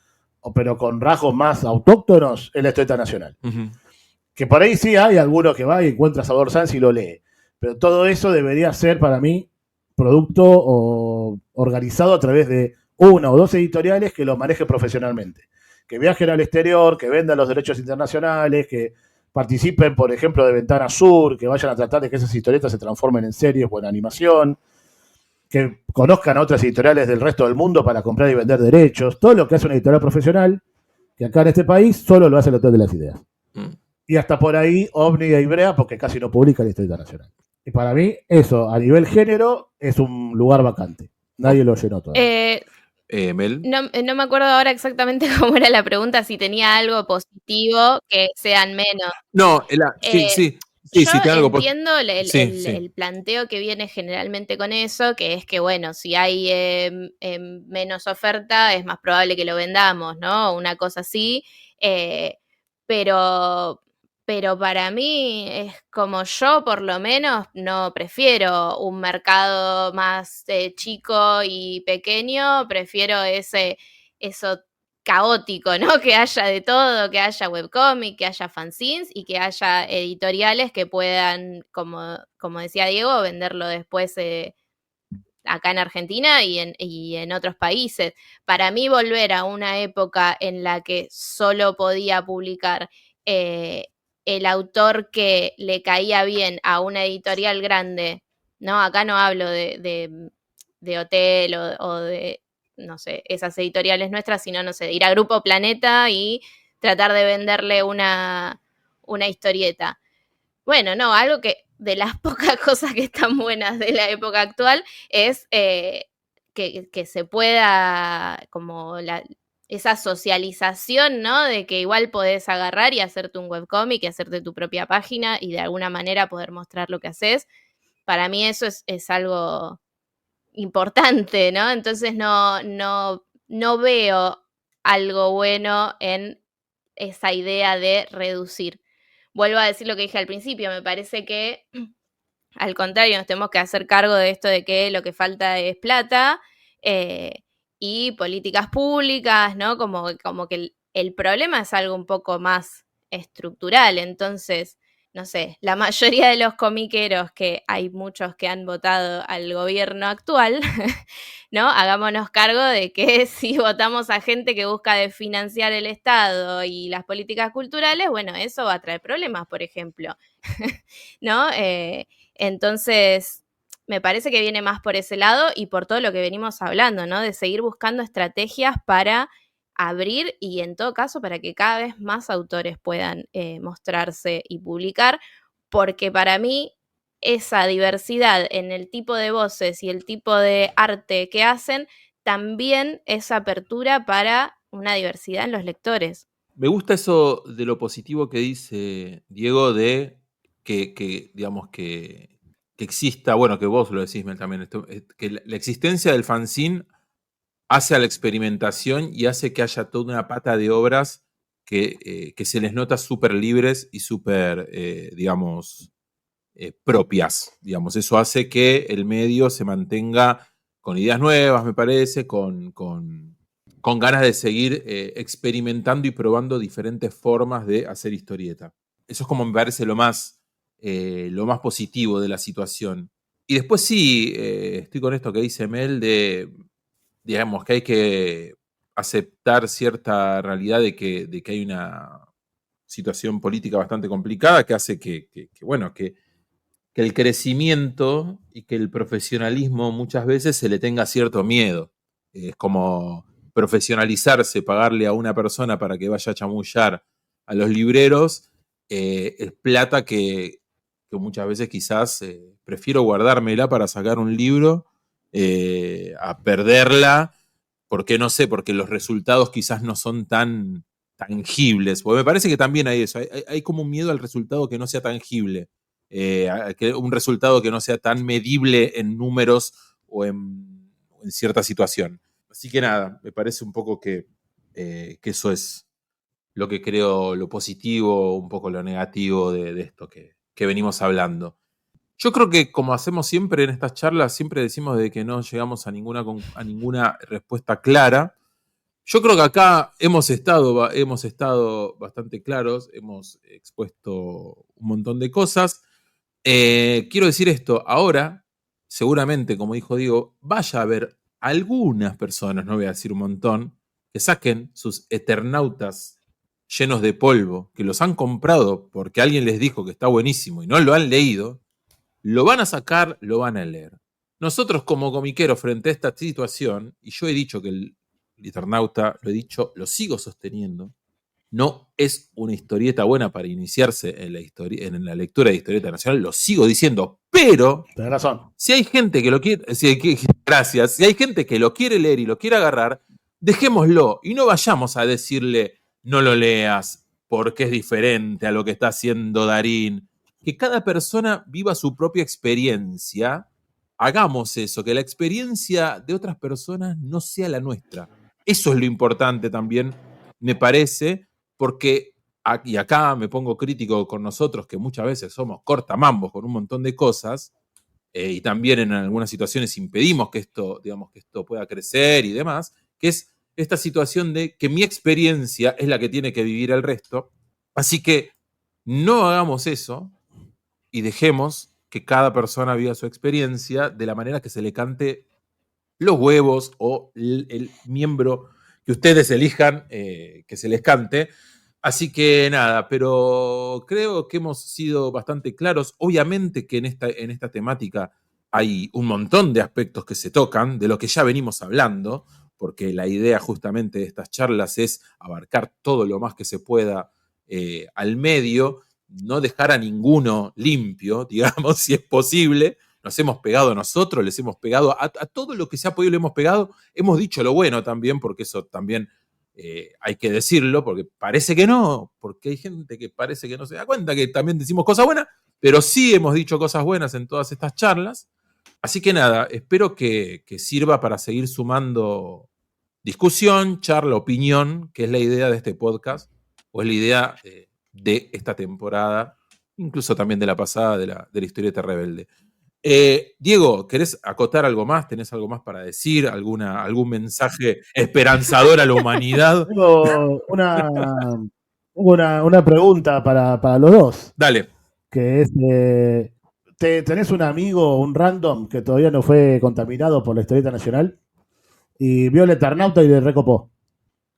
pero con rasgos más autóctonos en la historieta nacional. Uh-huh. Que por ahí sí hay alguno que va y encuentra Sabor Sans y lo lee. Pero todo eso debería ser, para mí, producto o organizado a través de una o dos editoriales que lo manejen profesionalmente. Que viajen al exterior, que vendan los derechos internacionales, que participen, por ejemplo, de Ventana Sur, que vayan a tratar de que esas historietas se transformen en series o en animación. que conozcan a otras editoriales del resto del mundo para comprar y vender derechos, todo lo que hace una editorial profesional, que acá en este país solo lo hace el Hotel de las Ideas. Y hasta por ahí Omni e Ibrea, porque casi no publica la historieta nacional. Y para mí, eso, a nivel género, es un lugar vacante. Nadie lo llenó todavía. Mel. No me acuerdo ahora exactamente cómo era la pregunta, si tenía algo positivo que sean menos. No, sí, yo tiene algo entiendo el planteo que viene generalmente con eso, que es que, bueno, si hay menos oferta, es más probable que lo vendamos, ¿no? Una cosa así. Pero para mí es como yo, por lo menos, no prefiero un mercado más chico y pequeño, prefiero eso caótico, ¿no? Que haya de todo, que haya webcomic, que haya fanzines y que haya editoriales que puedan, como decía Diego, venderlo después acá en Argentina y en otros países. Para mí, volver a una época en la que solo podía publicar el autor que le caía bien a una editorial grande, ¿no? Acá no hablo de Hotel o de, no sé, esas editoriales nuestras, sino, no sé, ir a Grupo Planeta y tratar de venderle una historieta. Bueno, no, algo que de las pocas cosas que están buenas de la época actual es que se pueda, como esa socialización, ¿no? De que igual podés agarrar y hacerte un webcomic y hacerte tu propia página y de alguna manera poder mostrar lo que haces. Para mí eso es algo importante, ¿no? Entonces no veo algo bueno en esa idea de reducir. Vuelvo a decir lo que dije al principio, me parece que al contrario nos tenemos que hacer cargo de esto de que lo que falta es plata y políticas públicas, ¿no? Como que el problema es algo un poco más estructural, entonces, no sé, la mayoría de los comiqueros, que hay muchos que han votado al gobierno actual, ¿no? Hagámonos cargo de que si votamos a gente que busca desfinanciar el Estado y las políticas culturales, bueno, eso va a traer problemas, por ejemplo, ¿no? Entonces, me parece que viene más por ese lado y por todo lo que venimos hablando, ¿no? De seguir buscando estrategias para abrir y, en todo caso, para que cada vez más autores puedan mostrarse y publicar, porque para mí esa diversidad en el tipo de voces y el tipo de arte que hacen también es apertura para una diversidad en los lectores. Me gusta eso de lo positivo que dice Diego, de que digamos que exista, bueno, que vos lo decís, Mel, también, que la existencia del fanzine hace a la experimentación y hace que haya toda una pata de obras que se les nota súper libres y súper, digamos, propias. Digamos, eso hace que el medio se mantenga con ideas nuevas, me parece, con ganas de seguir experimentando y probando diferentes formas de hacer historieta. Eso es como me parece lo más positivo de la situación. Y después sí, estoy con esto que dice Mel de, digamos, que hay que aceptar cierta realidad de que hay una situación política bastante complicada que hace que el crecimiento y que el profesionalismo muchas veces se le tenga cierto miedo. Es como profesionalizarse, pagarle a una persona para que vaya a chamullar a los libreros, es plata que muchas veces quizás prefiero guardármela para sacar un libro a perderla, porque no sé, porque los resultados quizás no son tan tangibles. Porque me parece que también hay eso, hay como un miedo al resultado que no sea tangible. Un resultado que no sea tan medible en números o en cierta situación. Así que nada, me parece un poco que eso es lo que creo, lo positivo, un poco lo negativo de esto que venimos hablando. Yo creo que, como hacemos siempre en estas charlas, siempre decimos de que no llegamos a ninguna respuesta clara. Yo creo que acá hemos estado bastante claros, hemos expuesto un montón de cosas. Quiero decir esto, ahora, seguramente, como dijo Diego, vaya a haber algunas personas, no voy a decir un montón, que saquen sus Eternautas llenos de polvo, que los han comprado porque alguien les dijo que está buenísimo y no lo han leído, lo van a sacar, lo van a leer. nosotros como comiqueros frente a esta situación, y yo he dicho que el Eternauta, lo he dicho, lo sigo sosteniendo, no es una historieta buena para iniciarse en la lectura de historieta nacional, lo sigo diciendo, pero tenés razón. Si hay gente que lo quiere, gracias, si hay gente que lo quiere leer y lo quiere agarrar, dejémoslo y no vayamos a decirle no lo leas porque es diferente a lo que está haciendo Darín. Que cada persona viva su propia experiencia. Hagamos eso, que la experiencia de otras personas no sea la nuestra. Eso es lo importante también, me parece, porque, y acá me pongo crítico con nosotros, que muchas veces somos cortamambos con un montón de cosas, y también en algunas situaciones impedimos que esto, digamos, que esto pueda crecer y demás, que es esta situación de que mi experiencia es la que tiene que vivir el resto. Así que no hagamos eso y dejemos que cada persona viva su experiencia de la manera que se le cante los huevos o el miembro que ustedes elijan que se les cante. Así que nada, pero creo que hemos sido bastante claros. Obviamente que en esta temática hay un montón de aspectos que se tocan, de lo que ya venimos hablando, porque la idea justamente de estas charlas es abarcar todo lo más que se pueda al medio, no dejar a ninguno limpio, digamos, si es posible. Nos hemos pegado nosotros, les hemos pegado a todo lo que se ha podido, le hemos pegado. Hemos dicho lo bueno también, porque eso también hay que decirlo, porque parece que no, porque hay gente que parece que no se da cuenta que también decimos cosas buenas, pero sí hemos dicho cosas buenas en todas estas charlas. Así que nada, espero que sirva para seguir sumando discusión, charla, opinión, que es la idea de este podcast, o es la idea de esta temporada, incluso también de la pasada, de la historieta rebelde. Diego, ¿querés acotar algo más? ¿Tenés algo más para decir? ¿Algún mensaje esperanzador a la humanidad? Tengo una pregunta para los dos. Dale. Que es, ¿tenés un amigo, un random, que todavía no fue contaminado por la historieta nacional? Y vio el Eternauta y le recopó.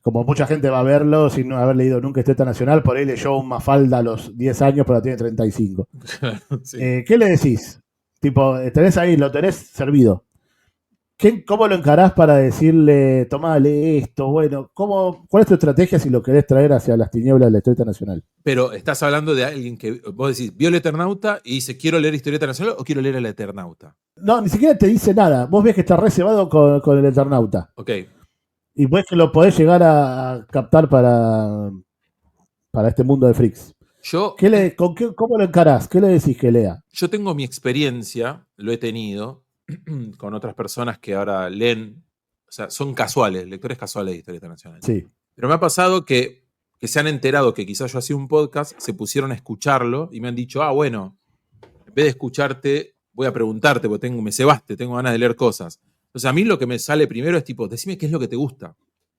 Como mucha gente va a verlo sin haber leído nunca historieta nacional, por ahí leyó un Mafalda a los 10 años, pero tiene 35. Sí. ¿Qué le decís? Tipo, tenés ahí, lo tenés servido. ¿Cómo lo encarás para decirle, tomale esto? Bueno, ¿cuál es tu estrategia si lo querés traer hacia las tinieblas de la historieta nacional? Pero estás hablando de alguien que, vos decís, vio el Eternauta y dice, ¿quiero leer historieta nacional o quiero leer el Eternauta? No, ni siquiera te dice nada. Vos ves que está reservado con el Eternauta. Ok. Y ves que lo podés llegar a captar para este mundo de freaks. ¿Cómo lo encarás? ¿Qué le decís que lea? Yo tengo mi experiencia, lo he tenido, con otras personas que ahora leen, o sea, son casuales, lectores casuales de historieta nacional. Sí. Pero me ha pasado que se han enterado que quizás yo hacía un podcast, se pusieron a escucharlo y me han dicho, bueno, en vez de escucharte, voy a preguntarte, porque me cebaste, tengo ganas de leer cosas. Entonces a mí lo que me sale primero es tipo, decime qué es lo que te gusta.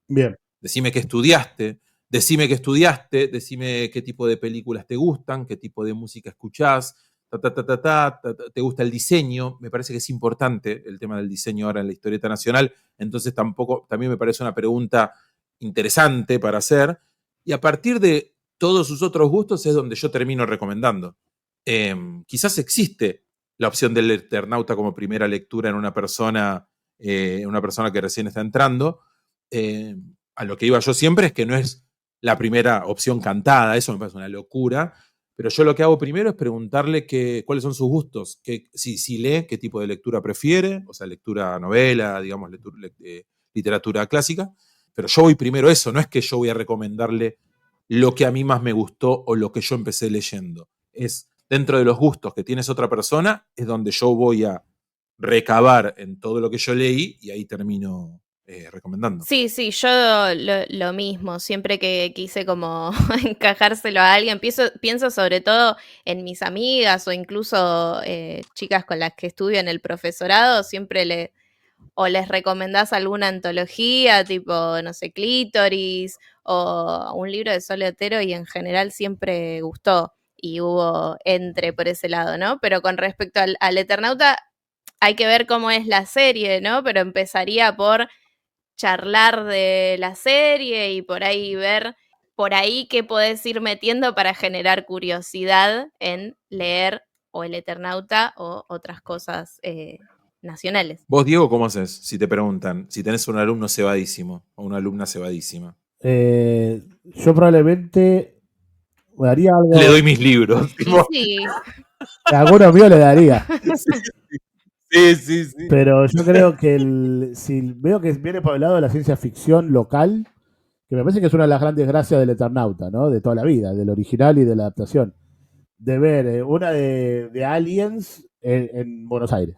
Bien. Decime qué estudiaste, decime qué tipo de películas te gustan, qué tipo de música escuchás, te gusta el diseño. Me parece que es importante el tema del diseño ahora en la historieta nacional, entonces también me parece una pregunta interesante para hacer, y a partir de todos sus otros gustos es donde yo termino recomendando. Quizás existe la opción del Eternauta como primera lectura en una persona que recién está entrando. A lo que iba yo siempre es que no es la primera opción cantada, eso me parece una locura, pero yo lo que hago primero es preguntarle cuáles son sus gustos, si lee, qué tipo de lectura prefiere, o sea, lectura novela, digamos, literatura clásica, pero yo voy primero eso, no es que yo voy a recomendarle lo que a mí más me gustó o lo que yo empecé leyendo. Es dentro de los gustos que tienes otra persona, es donde yo voy a recabar en todo lo que yo leí y ahí termino recomendando. Sí, yo lo mismo, siempre que quise como encajárselo a alguien, pienso sobre todo en mis amigas o incluso chicas con las que estudio en el profesorado, siempre les recomendás alguna antología, tipo, no sé, Clítoris o un libro de Sol Otero y en general siempre gustó y hubo entre por ese lado, ¿no? Pero con respecto al Eternauta hay que ver cómo es la serie, ¿no? Pero empezaría por charlar de la serie y por ahí ver por ahí qué podés ir metiendo para generar curiosidad en leer o el Eternauta o otras cosas nacionales. Vos, Diego, ¿cómo haces si te preguntan si tenés un alumno cebadísimo o una alumna cebadísima? Yo probablemente me daría algo. Le doy mis libros. Sí. Alguno mío le daría. Sí. Pero yo creo que si veo que viene por el lado de la ciencia ficción local, que me parece que es una de las grandes gracias del Eternauta, ¿no? De toda la vida, del original y de la adaptación. De ver una de Aliens en Buenos Aires,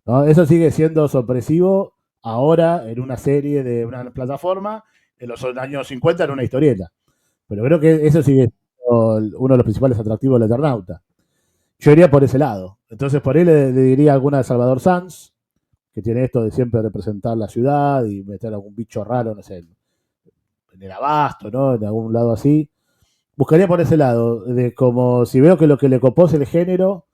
¿no? Eso sigue siendo sorpresivo ahora en una serie de una plataforma, en los años 50 en una historieta. Pero creo que eso sigue siendo uno de los principales atractivos del Eternauta. Yo iría por ese lado. Entonces por ahí le diría alguna de Salvador Sanz, que tiene esto de siempre representar la ciudad y meter algún bicho raro, no sé, en el abasto, ¿no? En algún lado así. Buscaría por ese lado, de como si veo que lo que le copó es el género,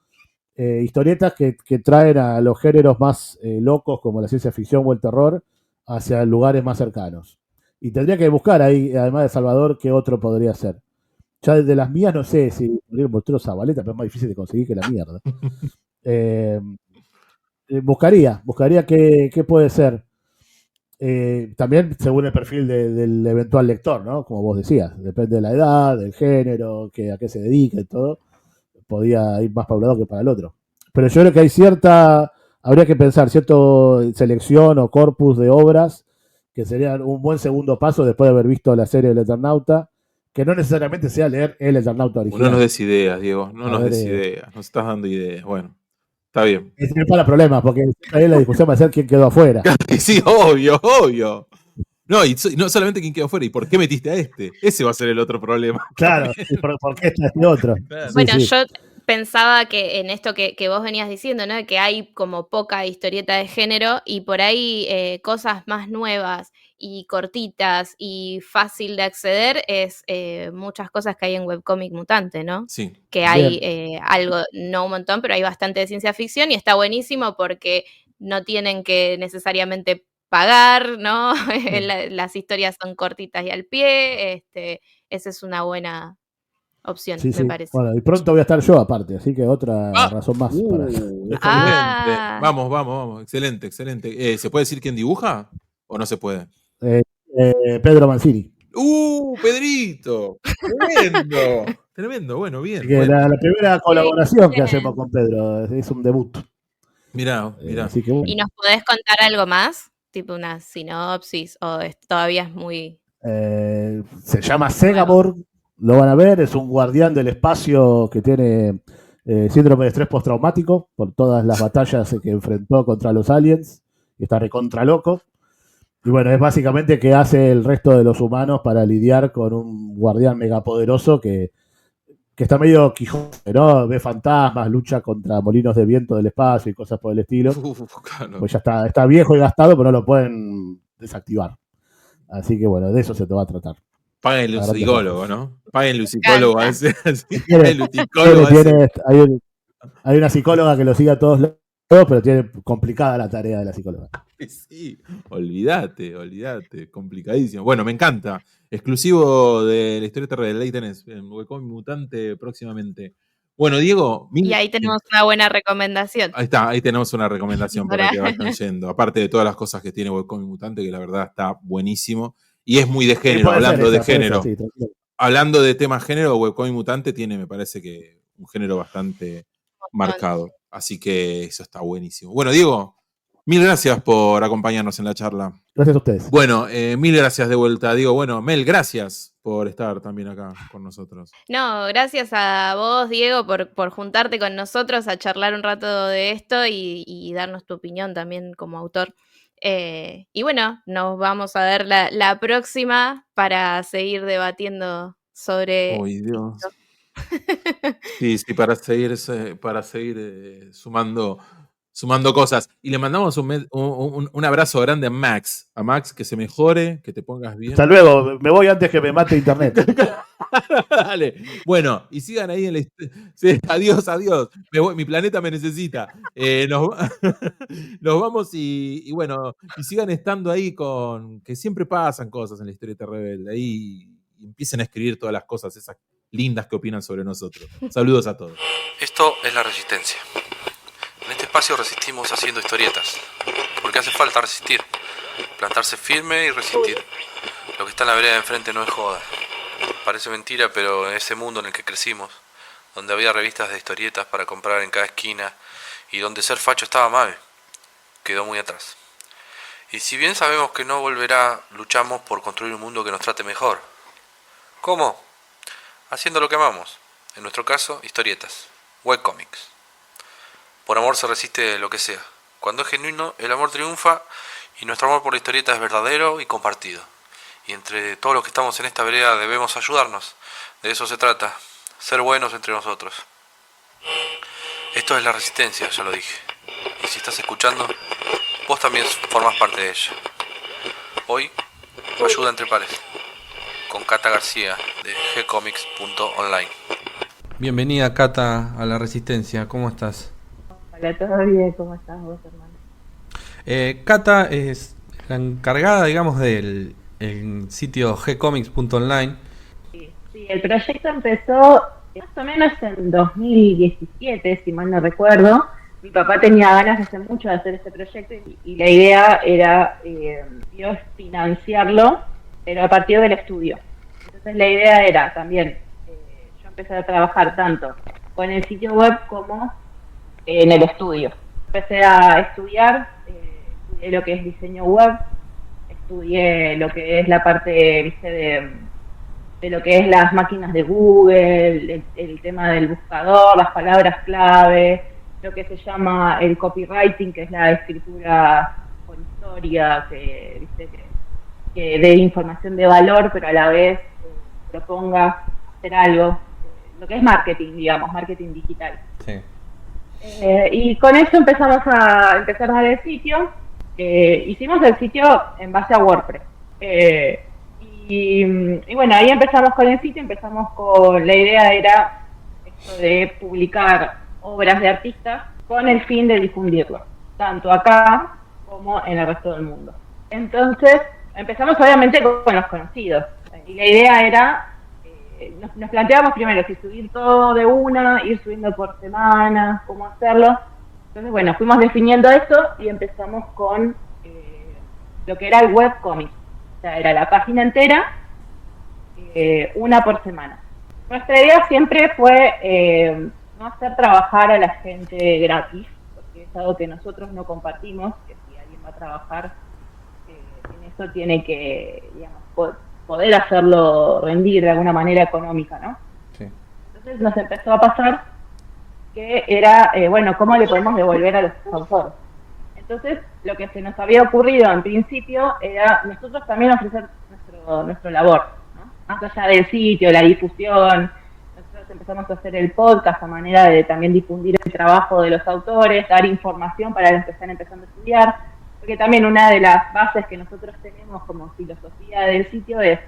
historietas que traen a los géneros más locos como la ciencia ficción o el terror hacia lugares más cercanos. Y tendría que buscar ahí, además de Salvador, qué otro podría ser. Ya desde las mías no sé si podría mostrar Zabaleta, pero es más difícil de conseguir que la mierda. Buscaría qué puede ser. También según el perfil del eventual lector, ¿no? Como vos decías, depende de la edad, del género, a qué se dedica y todo. Podía ir más para un lado que para el otro. Pero yo creo que habría que pensar cierta selección o corpus de obras que serían un buen segundo paso después de haber visto la serie del Eternauta, que no necesariamente sea leer el Eternauta original. No nos des ideas, Diego, no nos des ideas, nos estás dando ideas. Bueno, está bien. Es no para problemas, porque ahí la discusión va a ser quién quedó afuera. Sí, obvio. No, y no solamente quién quedó afuera, ¿y por qué metiste a este? Ese va a ser el otro problema. Claro, ¿por qué este otro? Claro. Bueno, sí. Yo pensaba que en esto que vos venías diciendo, ¿no? Que hay como poca historieta de género y por ahí cosas más nuevas y cortitas y fácil de acceder es muchas cosas que hay en Webcomic Mutante, ¿no? Sí. Que hay algo, no un montón, pero hay bastante de ciencia ficción y está buenísimo porque no tienen que necesariamente pagar, ¿no? Las historias son cortitas y al pie, esa es una buena opción, me parece. Bueno, y pronto voy a estar yo aparte, así que otra razón más. Excelente. Vamos. Excelente. ¿Se puede decir quién dibuja o no se puede? Pedro Mancini. Pedrito. Tremendo, bueno, bien. La primera colaboración que hacemos con Pedro, es un debut. Mirá. Así que bueno. ¿Y nos podés contar algo más? Tipo una sinopsis, o todavía es muy... Se llama Segamor, lo van a ver, es un guardián del espacio que tiene síndrome de estrés postraumático por todas las batallas que enfrentó contra los aliens, y está recontra loco. Y bueno, es básicamente que hace el resto de los humanos para lidiar con un guardián megapoderoso que está medio Quijote, ¿no? Ve fantasmas, lucha contra molinos de viento del espacio y cosas por el estilo. Claro. Pues ya está viejo y gastado, pero no lo pueden desactivar. Así que bueno, de eso se te va a tratar. Páguenle un psicólogo, ¿no? Páguenle un psicólogo a ese. Hay una psicóloga que lo sigue a todos lados, pero tiene complicada la tarea de la psicóloga. Sí, olvídate, complicadísimo. Bueno, me encanta. Exclusivo de la historieta rebelde, ahí tenés, en Webcomic Mutante próximamente. Bueno, Diego. Y ahí tenemos una buena recomendación. Ahí está, ahí tenemos una recomendación para que vayan yendo. Aparte de todas las cosas que tiene Webcomic Mutante, que la verdad está buenísimo. Y es muy de género, hablando de género. Hablando de temas género, Webcomic Mutante tiene, me parece que, un género bastante marcado. Así que eso está buenísimo. Bueno, Diego, mil gracias por acompañarnos en la charla. Gracias a ustedes. Bueno, mil gracias de vuelta, Diego. Bueno, Mel, gracias por estar también acá con nosotros. No, gracias a vos, Diego, por juntarte con nosotros a charlar un rato de esto y darnos tu opinión también como autor. Y bueno, nos vamos a ver la próxima para seguir debatiendo sobre... ¡Uy, Dios! Sí, para seguir sumando cosas. Y le mandamos un abrazo grande a Max, que se mejore, que te pongas bien. Hasta luego, me voy antes que me mate internet. Dale. Bueno, y sigan ahí en la sí, adiós. Me voy, mi planeta me necesita. Nos vamos y bueno, y sigan estando ahí con que siempre pasan cosas en la historieta rebelde. Ahí empiecen a escribir todas las cosas esas lindas que opinan sobre nosotros. Saludos a todos. Esto es La Resistencia. En este espacio resistimos haciendo historietas, porque hace falta resistir, plantarse firme y resistir. Lo que está en la vereda de enfrente no es joda. Parece mentira, pero en ese mundo en el que crecimos, donde había revistas de historietas para comprar en cada esquina y donde ser facho estaba mal, quedó muy atrás. Y si bien sabemos que no volverá, luchamos por construir un mundo que nos trate mejor. ¿Cómo? Haciendo lo que amamos. En nuestro caso, historietas, webcomics. Por amor se resiste lo que sea. Cuando es genuino, el amor triunfa y nuestro amor por la historieta es verdadero y compartido. Y entre todos los que estamos en esta vereda debemos ayudarnos. De eso se trata, ser buenos entre nosotros. Esto es la resistencia, ya lo dije. Y si estás escuchando, vos también formás parte de ella. Hoy, ayuda entre pares, con Cata García de gcomics.online. Bienvenida, Cata, a la Resistencia. ¿Cómo estás? Hola, ¿todo bien? ¿Cómo estás vos, hermano? Cata es la encargada, digamos, del sitio gcomics.online. Sí, el proyecto empezó más o menos en 2017, si mal no recuerdo. Mi papá tenía ganas hace mucho de hacer este proyecto y la idea era financiarlo, pero a partir del estudio. Entonces la idea era también, yo empecé a trabajar tanto con el sitio web como en el estudio. Empecé a estudié lo que es diseño web, estudié lo que es la parte, viste, de lo que es las máquinas de Google, el tema del buscador, las palabras clave, lo que se llama el copywriting, que es la escritura con historia, que dé información de valor, pero a la vez proponga hacer algo, lo que es marketing, digamos, marketing digital. Sí. Y con eso empezamos a empezar el sitio. Hicimos el sitio en base a WordPress. Y bueno, ahí empezamos con el sitio, la idea era esto de publicar obras de artistas con el fin de difundirlo, tanto acá como en el resto del mundo. Entonces, empezamos obviamente con los conocidos. Y la idea era, nos planteábamos primero si subir todo de una, ir subiendo por semana, cómo hacerlo. Entonces, bueno, fuimos definiendo eso y empezamos con lo que era el webcomic. O sea, era la página entera, una por semana. Nuestra idea siempre fue no hacer trabajar a la gente gratis, porque es algo que nosotros no compartimos, que si alguien va a trabajar en eso tiene que, digamos, poder hacerlo rendir de alguna manera económica, ¿no? Sí. Entonces nos empezó a pasar que era, bueno, ¿cómo le podemos devolver a los autores? Entonces, lo que se nos había ocurrido en principio era nosotros también ofrecer nuestro labor, ¿no? Más allá del sitio, la difusión. Nosotros empezamos a hacer el podcast a manera de también difundir el trabajo de los autores, dar información para los que están empezando a estudiar, porque también una de las bases que nosotros tenemos como filosofía del sitio es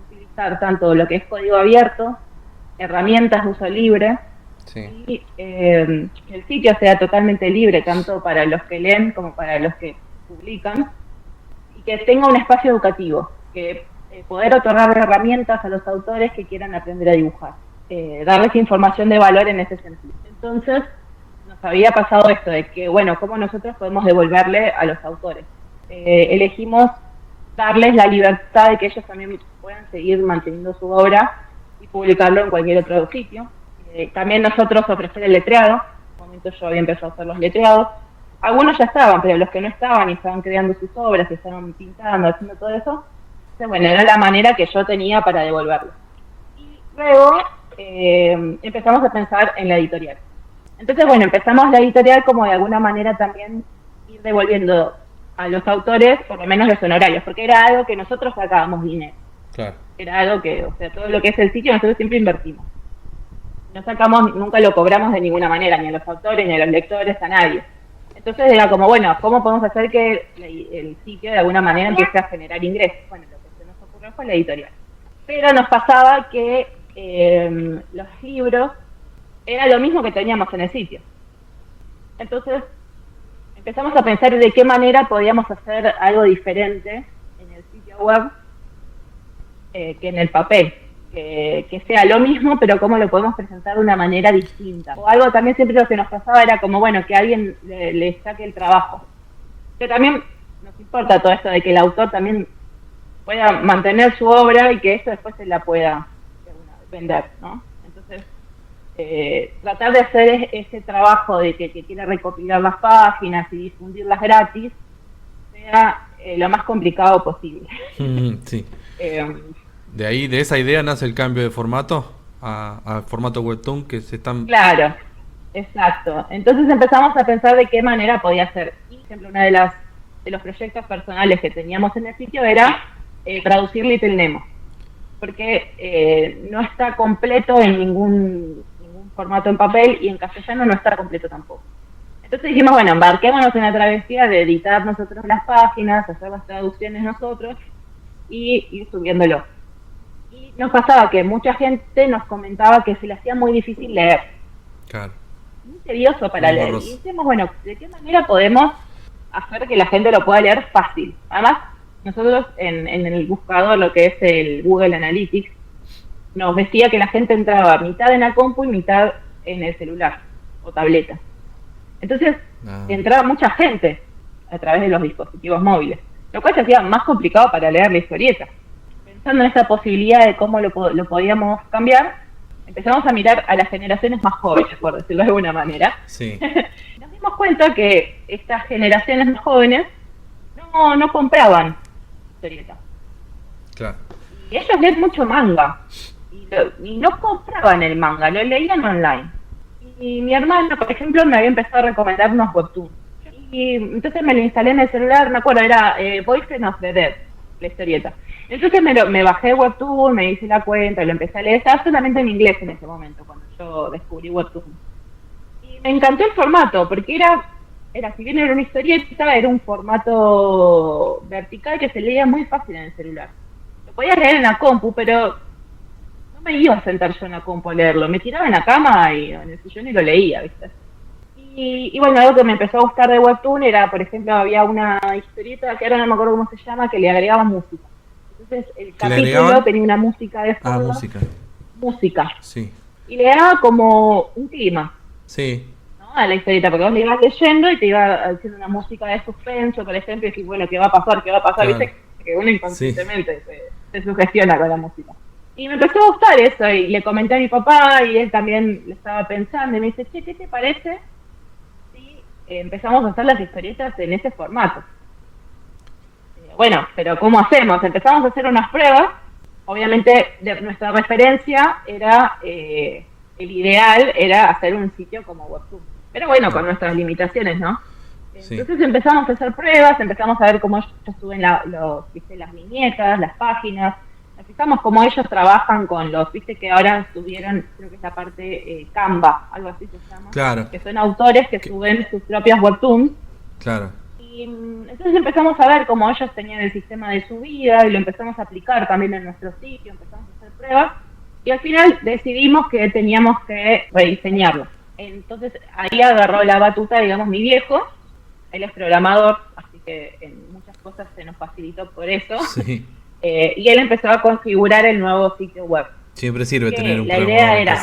utilizar tanto lo que es código abierto, herramientas de uso libre, sí. Y que el sitio sea totalmente libre, tanto para los que leen como para los que publican, y que tenga un espacio educativo, que poder otorgar herramientas a los autores que quieran aprender a dibujar, darles información de valor en ese sentido. Entonces, nos había pasado esto de que, bueno, ¿cómo nosotros podemos devolverle a los autores? Elegimos darles la libertad de que ellos también puedan seguir manteniendo su obra y publicarlo en cualquier otro sitio. También nosotros ofrecer el letreado. En un momento yo había empezado a hacer los letreados. Algunos ya estaban, pero los que no estaban y estaban creando sus obras, y estaban pintando, haciendo todo eso, entonces, bueno, era la manera que yo tenía para devolverlo. Y luego empezamos a pensar en la editorial. Entonces, bueno, empezamos la editorial como de alguna manera también ir devolviendo a los autores por lo menos los honorarios, porque era algo que nosotros sacábamos dinero. Claro. Era algo que, o sea, todo lo que es el sitio nosotros siempre invertimos. No sacamos, nunca lo cobramos de ninguna manera, ni a los autores, ni a los lectores, a nadie. Entonces era como, bueno, ¿cómo podemos hacer que el sitio de alguna manera empiece a generar ingresos? Bueno, lo que se nos ocurrió fue la editorial. Pero nos pasaba que los libros era lo mismo que teníamos en el sitio. Entonces empezamos a pensar de qué manera podíamos hacer algo diferente en el sitio web que en el papel. que sea lo mismo, pero cómo lo podemos presentar de una manera distinta. O algo también siempre lo que nos pasaba era como, bueno, que alguien le saque el trabajo. Que también nos importa todo esto de que el autor también pueda mantener su obra y que eso después se la pueda vender, ¿no? Entonces, tratar de hacer ese trabajo de que quiera recopilar las páginas y difundirlas gratis sea lo más complicado posible. Sí. De esa idea nace el cambio de formato a formato webtoon que se están... Claro, exacto. Entonces empezamos a pensar de qué manera podía ser. Por ejemplo, una de los proyectos personales que teníamos en el sitio era traducir Little Nemo, porque no está completo en ningún formato en papel y en castellano no está completo tampoco. Entonces dijimos, bueno, embarquémonos en la travesía de editar nosotros las páginas, hacer las traducciones nosotros y ir subiéndolo. Y nos pasaba que mucha gente nos comentaba que se le hacía muy difícil leer. Claro. Muy tedioso para leer. Y dijimos, bueno, ¿de qué manera podemos hacer que la gente lo pueda leer fácil? Además, nosotros en el buscador, lo que es el Google Analytics, nos decía que la gente entraba mitad en la compu y mitad en el celular o tableta. Entonces, entraba mucha gente a través de los dispositivos móviles, lo cual se hacía más complicado para leer la historieta. Pensando en esta posibilidad de cómo lo podíamos cambiar, empezamos a mirar a las generaciones más jóvenes, por decirlo de alguna manera. Sí. Nos dimos cuenta que estas generaciones más jóvenes no compraban historieta. Claro. Y ellos leen mucho manga. Y no compraban el manga, lo leían online. Y mi hermano, por ejemplo, me había empezado a recomendar unos webtoons. Y entonces me lo instalé en el celular, me acuerdo, era Boyfriend of the Dead, la historieta. Entonces me bajé webtoon, me hice la cuenta, lo empecé a leer. Estaba solamente en inglés en ese momento, cuando yo descubrí webtoon. Y me encantó el formato, porque era si bien era una historieta, era un formato vertical que se leía muy fácil en el celular. Lo podía leer en la compu, pero no me iba a sentar yo en la compu a leerlo. Me tiraba en la cama y en el sillón y lo leía, ¿viste? Y bueno, algo que me empezó a gustar de webtoon era, por ejemplo, había una historieta que ahora no me acuerdo cómo se llama, que le agregaba música. Entonces el capítulo tenía una música de fondo. Música. Sí. Y le daba como un clima. Sí. ¿No? A la historieta, porque vos le ibas leyendo y te iba haciendo una música de suspenso, por ejemplo, y decís, bueno, ¿qué va a pasar? ¿Qué va a pasar? Claro. ¿Viste? Que uno inconscientemente se sugestiona con la música. Y me empezó a gustar eso, y le comenté a mi papá, y él también le estaba pensando, y me dice, che, ¿qué te parece si empezamos a hacer las historietas en ese formato? Bueno, pero ¿cómo hacemos? Empezamos a hacer unas pruebas. Obviamente nuestra referencia era, el ideal era hacer un sitio como Webtoon. Pero bueno, con nuestras limitaciones, ¿no? Entonces empezamos a hacer pruebas, empezamos a ver cómo ellos suben las viñetas, las páginas. Nos fijamos cómo ellos trabajan con viste que ahora subieron, creo que es la parte Canva, algo así se llama. Claro. Que son autores que suben sus propias Webtoons. Claro. Y entonces empezamos a ver cómo ellos tenían el sistema de subida y lo empezamos a aplicar también en nuestro sitio, empezamos a hacer pruebas y al final decidimos que teníamos que rediseñarlo. Entonces ahí agarró la batuta, digamos, mi viejo. Él es programador, así que en muchas cosas se nos facilitó por eso. Sí. Y él empezó a configurar el nuevo sitio web. Siempre sirve tener un la programador. idea era...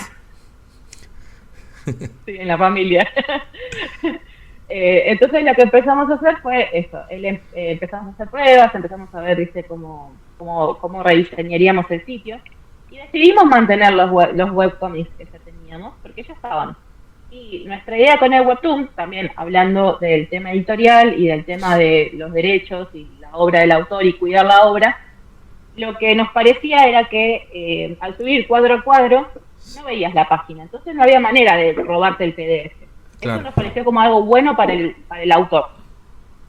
Sí, en la familia. Entonces lo que empezamos a hacer fue eso. Empezamos a hacer pruebas, empezamos a ver, ¿viste? cómo rediseñaríamos el sitio. Y decidimos mantener los webcomics que ya teníamos, porque ya estaban. Y nuestra idea con el Webtoon, también hablando del tema editorial y del tema de los derechos y la obra del autor y cuidar la obra, lo que nos parecía era que al subir cuadro a cuadro no veías la página, entonces no había manera de robarte el PDF. Claro. Eso nos pareció como algo bueno para el autor.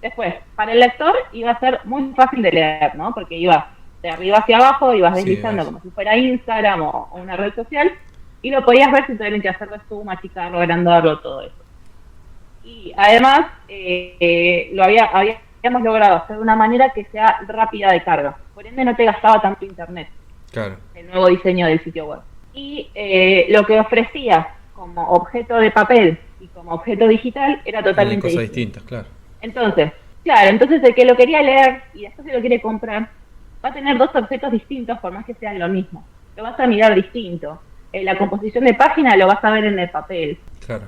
Después, para el lector iba a ser muy fácil de leer, ¿no? Porque ibas de arriba hacia abajo, ibas deslizando como si fuera Instagram o una red social, y lo podías ver sin tener que hacerlo zoom, achicarlo, agrandarlo, todo eso. Y además, habíamos logrado hacer de una manera que sea rápida de carga. Por ende, no te gastaba tanto internet. Claro. El nuevo diseño del sitio web. Y lo que ofrecía como objeto de papel y como objeto digital era totalmente cosas distintas, claro. Entonces el que lo quería leer y después se lo quiere comprar, va a tener dos objetos distintos por más que sean lo mismo. lo vas a mirar distinto. La composición de página lo vas a ver en el papel. Claro.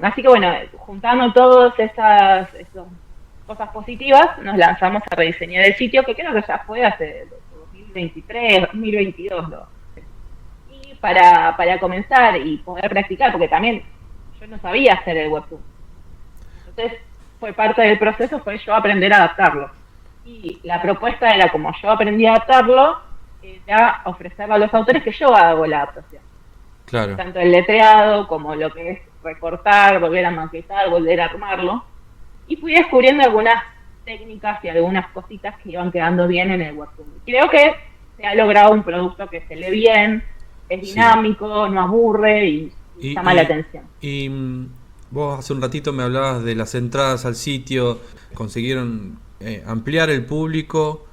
Así que bueno, juntando todas esas cosas positivas, nos lanzamos a rediseñar el sitio, que creo que ya fue hace 2023, 2022. Y para comenzar y poder practicar, porque también yo no sabía hacer el webtoon. Entonces, fue parte del proceso, fue yo aprender a adaptarlo. Y la propuesta era, como yo aprendí a adaptarlo, era ofrecerle a los autores que yo hago la adaptación. Claro. Tanto el letreado como lo que es recortar, volver a maquetar, volver a armarlo. Y fui descubriendo algunas técnicas y algunas cositas que iban quedando bien en el webtoon. Creo que se ha logrado un producto que se lee bien, es dinámico, no aburre y llama la atención. Y vos hace un ratito me hablabas de las entradas al sitio, ¿consiguieron ampliar el público?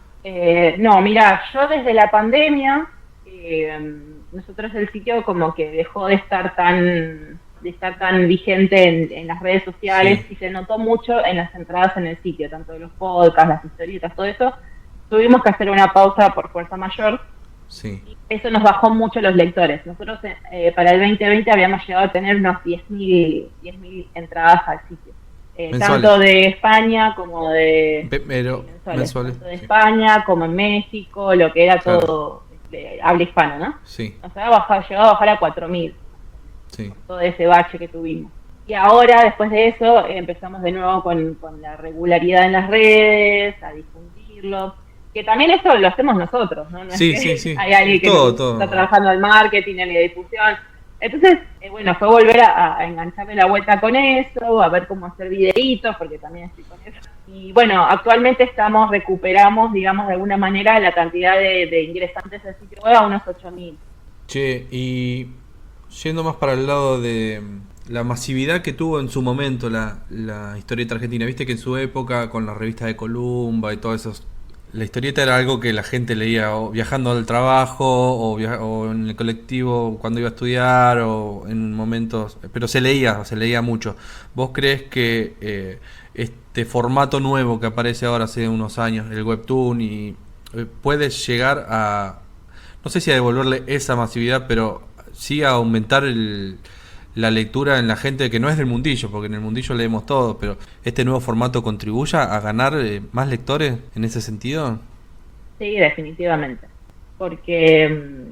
No, mira, yo desde la pandemia, nosotros el sitio como que dejó de estar tan vigente en las redes sociales, y se notó mucho en las entradas en el sitio, tanto de los podcasts, las historietas, todo eso. Tuvimos que hacer una pausa por fuerza mayor. Sí. Y eso nos bajó mucho los lectores. Nosotros para el 2020 habíamos llegado a tener unos 10.000 entradas al sitio. Tanto de España como de mensuales. Tanto de España como en México, lo que era todo habla hispana, ¿no? Sí. O sea, llegado a bajar a 4.000. Sí. Todo ese bache que tuvimos. Y ahora, después de eso, empezamos de nuevo con la regularidad en las redes, a difundirlo. Que también eso lo hacemos nosotros, ¿no? No sí, es que sí. hay alguien que está trabajando en marketing, en la difusión. Entonces, bueno, fue volver a engancharle la vuelta con eso, a ver cómo hacer videitos, porque también estoy con eso. Y bueno, actualmente recuperamos, digamos, de alguna manera la cantidad de ingresantes del sitio web a unos 8.000. Che, y yendo más para el lado de la masividad que tuvo en su momento la historieta argentina, viste que en su época con la revista de Columba y todo eso, la historieta era algo que la gente leía o viajando al trabajo o en el colectivo cuando iba a estudiar o en momentos, pero se leía mucho. ¿Vos crees que este formato nuevo que aparece ahora hace unos años, el webtoon, y puede llegar a, no sé si a devolverle esa masividad, pero sí a aumentar la lectura en la gente que no es del mundillo, porque en el mundillo leemos todo, pero este nuevo formato contribuya a ganar más lectores en ese sentido? Sí, definitivamente, porque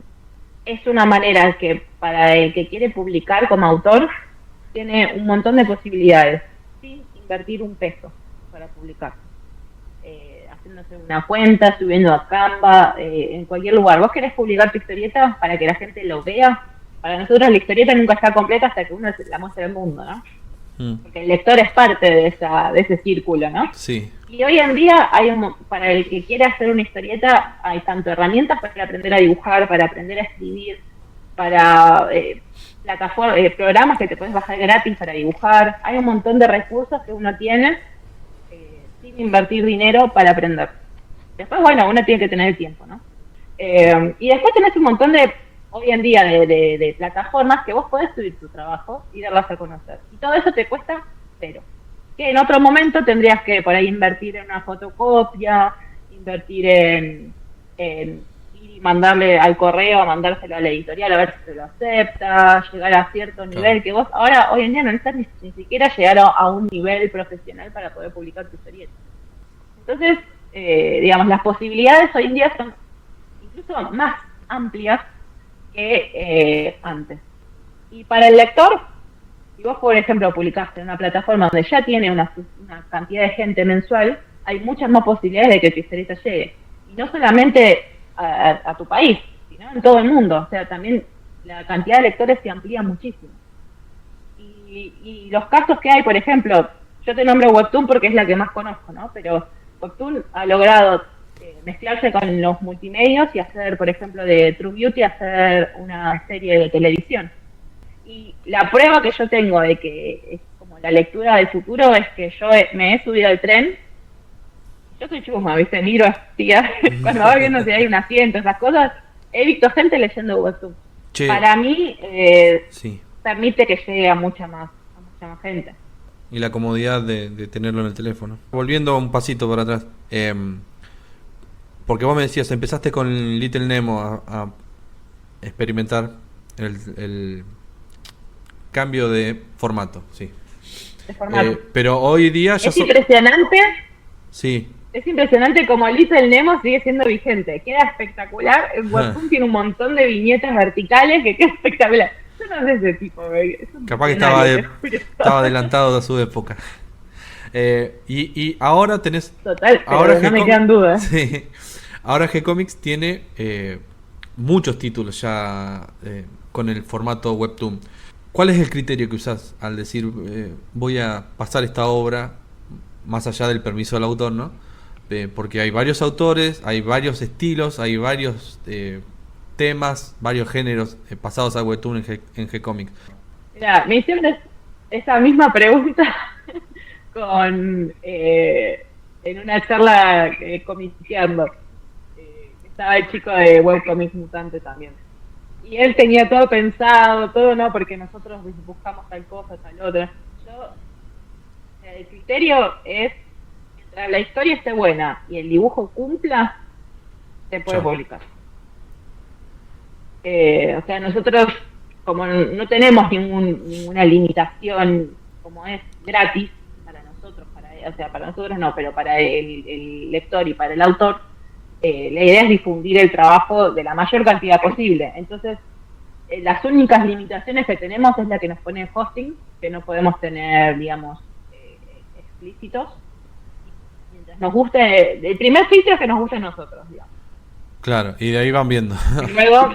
es una manera que para el que quiere publicar como autor tiene un montón de posibilidades sin invertir un peso para publicar, haciéndose una cuenta, subiendo a Canva, en cualquier lugar. Vos querés publicar tu historieta para que la gente lo vea. Para nosotros la historieta nunca está completa hasta que uno la muestra al mundo, ¿no? Porque el lector es parte de ese círculo, ¿no? Sí. Y hoy en día para el que quiere hacer una historieta hay tanto herramientas para aprender a dibujar, para aprender a escribir, para programas que te puedes bajar gratis para dibujar. Hay un montón de recursos que uno tiene sin invertir dinero para aprender. Después, bueno, uno tiene que tener el tiempo, ¿no? Y después tenés un montón hoy en día de plataformas que vos podés subir tu trabajo y darlas a conocer. Y todo eso te cuesta cero. Que en otro momento tendrías que por ahí invertir en una fotocopia, invertir en ir y mandarle al correo, mandárselo a la editorial a ver si se lo acepta, llegar a cierto nivel que vos ahora, hoy en día no necesitas ni siquiera llegar a un nivel profesional para poder publicar tu historieta. Entonces, digamos, las posibilidades hoy en día son incluso más amplias que antes. Y para el lector, si vos, por ejemplo, publicaste en una plataforma donde ya tiene una cantidad de gente mensual, hay muchas más posibilidades de que tu historieta llegue. Y no solamente a tu país, sino en todo el mundo. O sea, también la cantidad de lectores se amplía muchísimo. Y los casos que hay, por ejemplo, yo te nombro Webtoon porque es la que más conozco, ¿no? Pero Webtoon ha logrado mezclarse con los multimedios y hacer, por ejemplo, de True Beauty, hacer una serie de televisión. Y la prueba que yo tengo de que es como la lectura del futuro es que yo me he subido al tren. Yo soy chusma, ¿viste? Miro tía, cuando va viendo si hay un asiento, esas cosas. He visto gente leyendo Webtoon. Che. Para mí, sí, permite que llegue a mucha más gente. Y la comodidad de tenerlo en el teléfono. Volviendo un pasito para atrás, porque vos me decías, empezaste con Little Nemo experimentar el cambio de formato, sí. Pero hoy día ya es impresionante. Sí. Es impresionante como Little Nemo sigue siendo vigente. Queda espectacular. El Webtoon tiene un montón de viñetas verticales que queda espectacular. Yo no sé ese tipo. Capaz que estaba adelantado a su época. Y ahora tenés... Total, ahora no me quedan dudas. Sí. Ahora G-Comics tiene muchos títulos ya con el formato Webtoon. ¿Cuál es el criterio que usás al decir voy a pasar esta obra más allá del permiso del autor, ¿no? Porque hay varios autores, hay varios estilos, hay varios temas, varios géneros pasados a Webtoon en G-Comics. Mira, me hicieron esa misma pregunta en una charla comiqueando. Estaba el chico de Webcomics Mutante también. Y él tenía todo pensado, todo, ¿no? Porque nosotros buscamos tal cosa, tal otra. El criterio es, mientras la historia esté buena y el dibujo cumpla, se puede publicar. O sea, nosotros, como no tenemos ninguna limitación, como es gratis para nosotros, para nosotros no, pero para el lector y para el autor, la idea es difundir el trabajo de la mayor cantidad posible. Entonces, las únicas limitaciones que tenemos es la que nos pone el hosting, que no podemos tener, digamos, explícitos. Mientras nos guste, el primer filtro es que nos guste a nosotros, digamos. Claro, y de ahí van viendo. Y luego,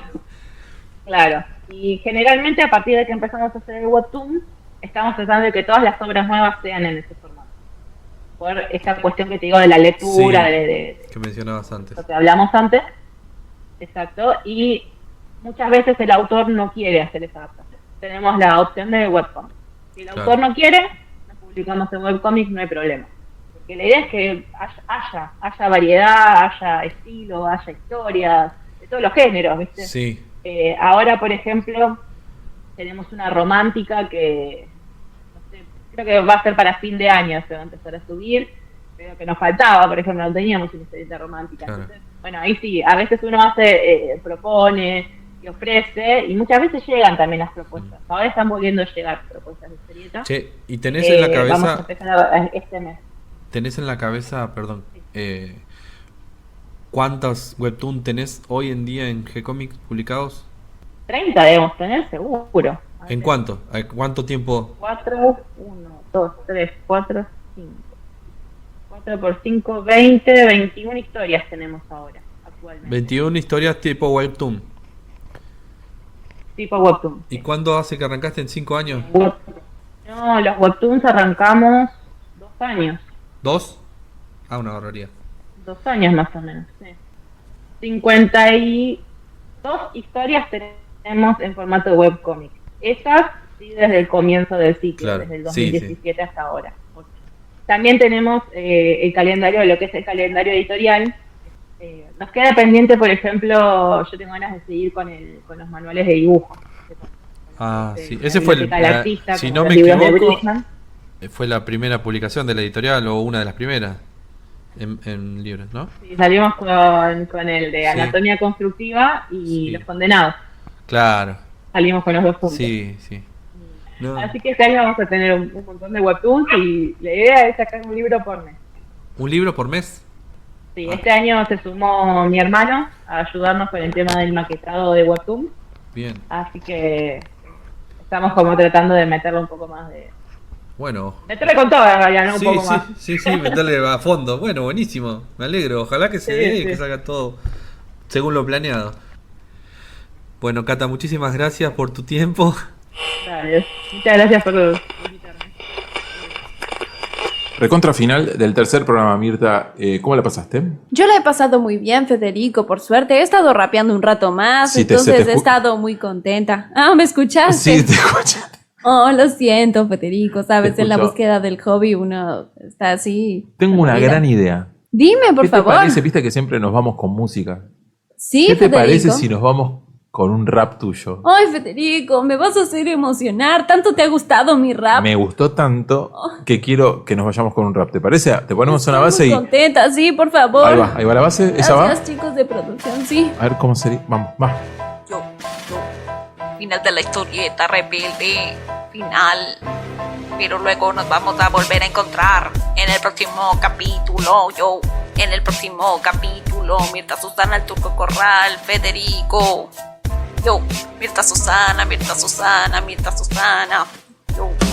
claro, y generalmente a partir de que empezamos a hacer el Webtoon, estamos tratando de que todas las obras nuevas sean en ese formato. Por esta cuestión que te digo de la lectura, sí, que mencionabas antes. Lo que hablamos antes, exacto, y muchas veces el autor no quiere hacer esa adaptación. Tenemos la opción de webcomic. Si el autor no quiere, nos publicamos en webcomic, no hay problema. Porque la idea es que haya variedad, haya estilo, haya historias, de todos los géneros, ¿viste? Sí. Ahora, por ejemplo, tenemos una romántica que creo que va a ser para fin de año, se va a empezar a subir, pero que nos faltaba, por ejemplo, no teníamos una historieta romántica. Claro. Entonces, bueno, ahí sí, a veces uno propone y ofrece, y muchas veces llegan también las propuestas. Ahora están volviendo a llegar propuestas de historieta. Che, y tenés en la cabeza... Vamos a empezar este mes. ¿Tenés en la cabeza, perdón, cuántos webtoon tenés hoy en día en G-Comics publicados? 30 debemos tener, seguro. ¿En cuánto? ¿A cuánto tiempo? 4, 1, 2, 3, 4, 5. 4 por 5, 20, 21 historias tenemos ahora, actualmente. 21 historias tipo webtoon. Tipo webtoon. ¿Y cuándo hace que arrancaste? ¿En 5 años? No, los webtoons arrancamos 2 años. ¿2? Ah, una barbaridad. 2 años más o menos, sí. 52 historias tenemos en formato de webcomic. Esas sí desde el comienzo del ciclo, claro, desde el 2017 hasta ahora. También tenemos el calendario, lo que es el calendario editorial. Nos queda pendiente, por ejemplo, yo tengo ganas de seguir con los manuales de dibujo. Sí, ese fue si no me equivoco, fue la primera publicación de la editorial o una de las primeras en libros, ¿no? Sí, salimos con el de Anatomía Constructiva y Los Condenados. Claro. Salimos con los 2 puntos. Sí. No. Así que este año vamos a tener un montón de webtoons y la idea es sacar un libro por mes. ¿Un libro por mes? Sí, este año se sumó mi hermano a ayudarnos con el tema del maquetado de webtoon. Bien. Así que estamos como tratando de meterle un poco más de... Bueno. Meterle con todo, ya, ¿no? Un poco más. Sí, meterle a fondo. Bueno, buenísimo. Me alegro. Ojalá que se dé y que salga todo según lo planeado. Bueno, Cata, muchísimas gracias por tu tiempo. Dale, muchas gracias por invitarme. Recontra final del tercer programa, Mirta. ¿Cómo la pasaste? Yo la he pasado muy bien, Federico, por suerte. He estado rapeando un rato más, sí, entonces he estado muy contenta. ¿Me escuchaste? Sí, te escuchaste. Oh, lo siento, Federico. Sabes, en la búsqueda del hobby uno está así. Tengo una gran idea. Dime, por favor. ¿Qué te parece? Viste que siempre nos vamos con música. Sí, ¿Qué te Federico? parece si nos vamos con un rap tuyo? Ay, Federico, me vas a hacer emocionar. ¿Tanto te ha gustado mi rap? Me gustó tanto que quiero que nos vayamos con un rap. ¿Te parece? Te ponemos una base y... contenta, sí, por favor. Ahí va la base. ¿Esa va? Gracias, chicos de producción, sí. A ver cómo sería. Vamos, va. Yo. Final de la historieta rebelde. Final. Pero luego nos vamos a volver a encontrar en el próximo capítulo, yo. En el próximo capítulo, Mirta, Susana, el Turco Corral, Federico. Yo, Mirta, Susana, Mirta, Susana, Mirta, Susana. Yo.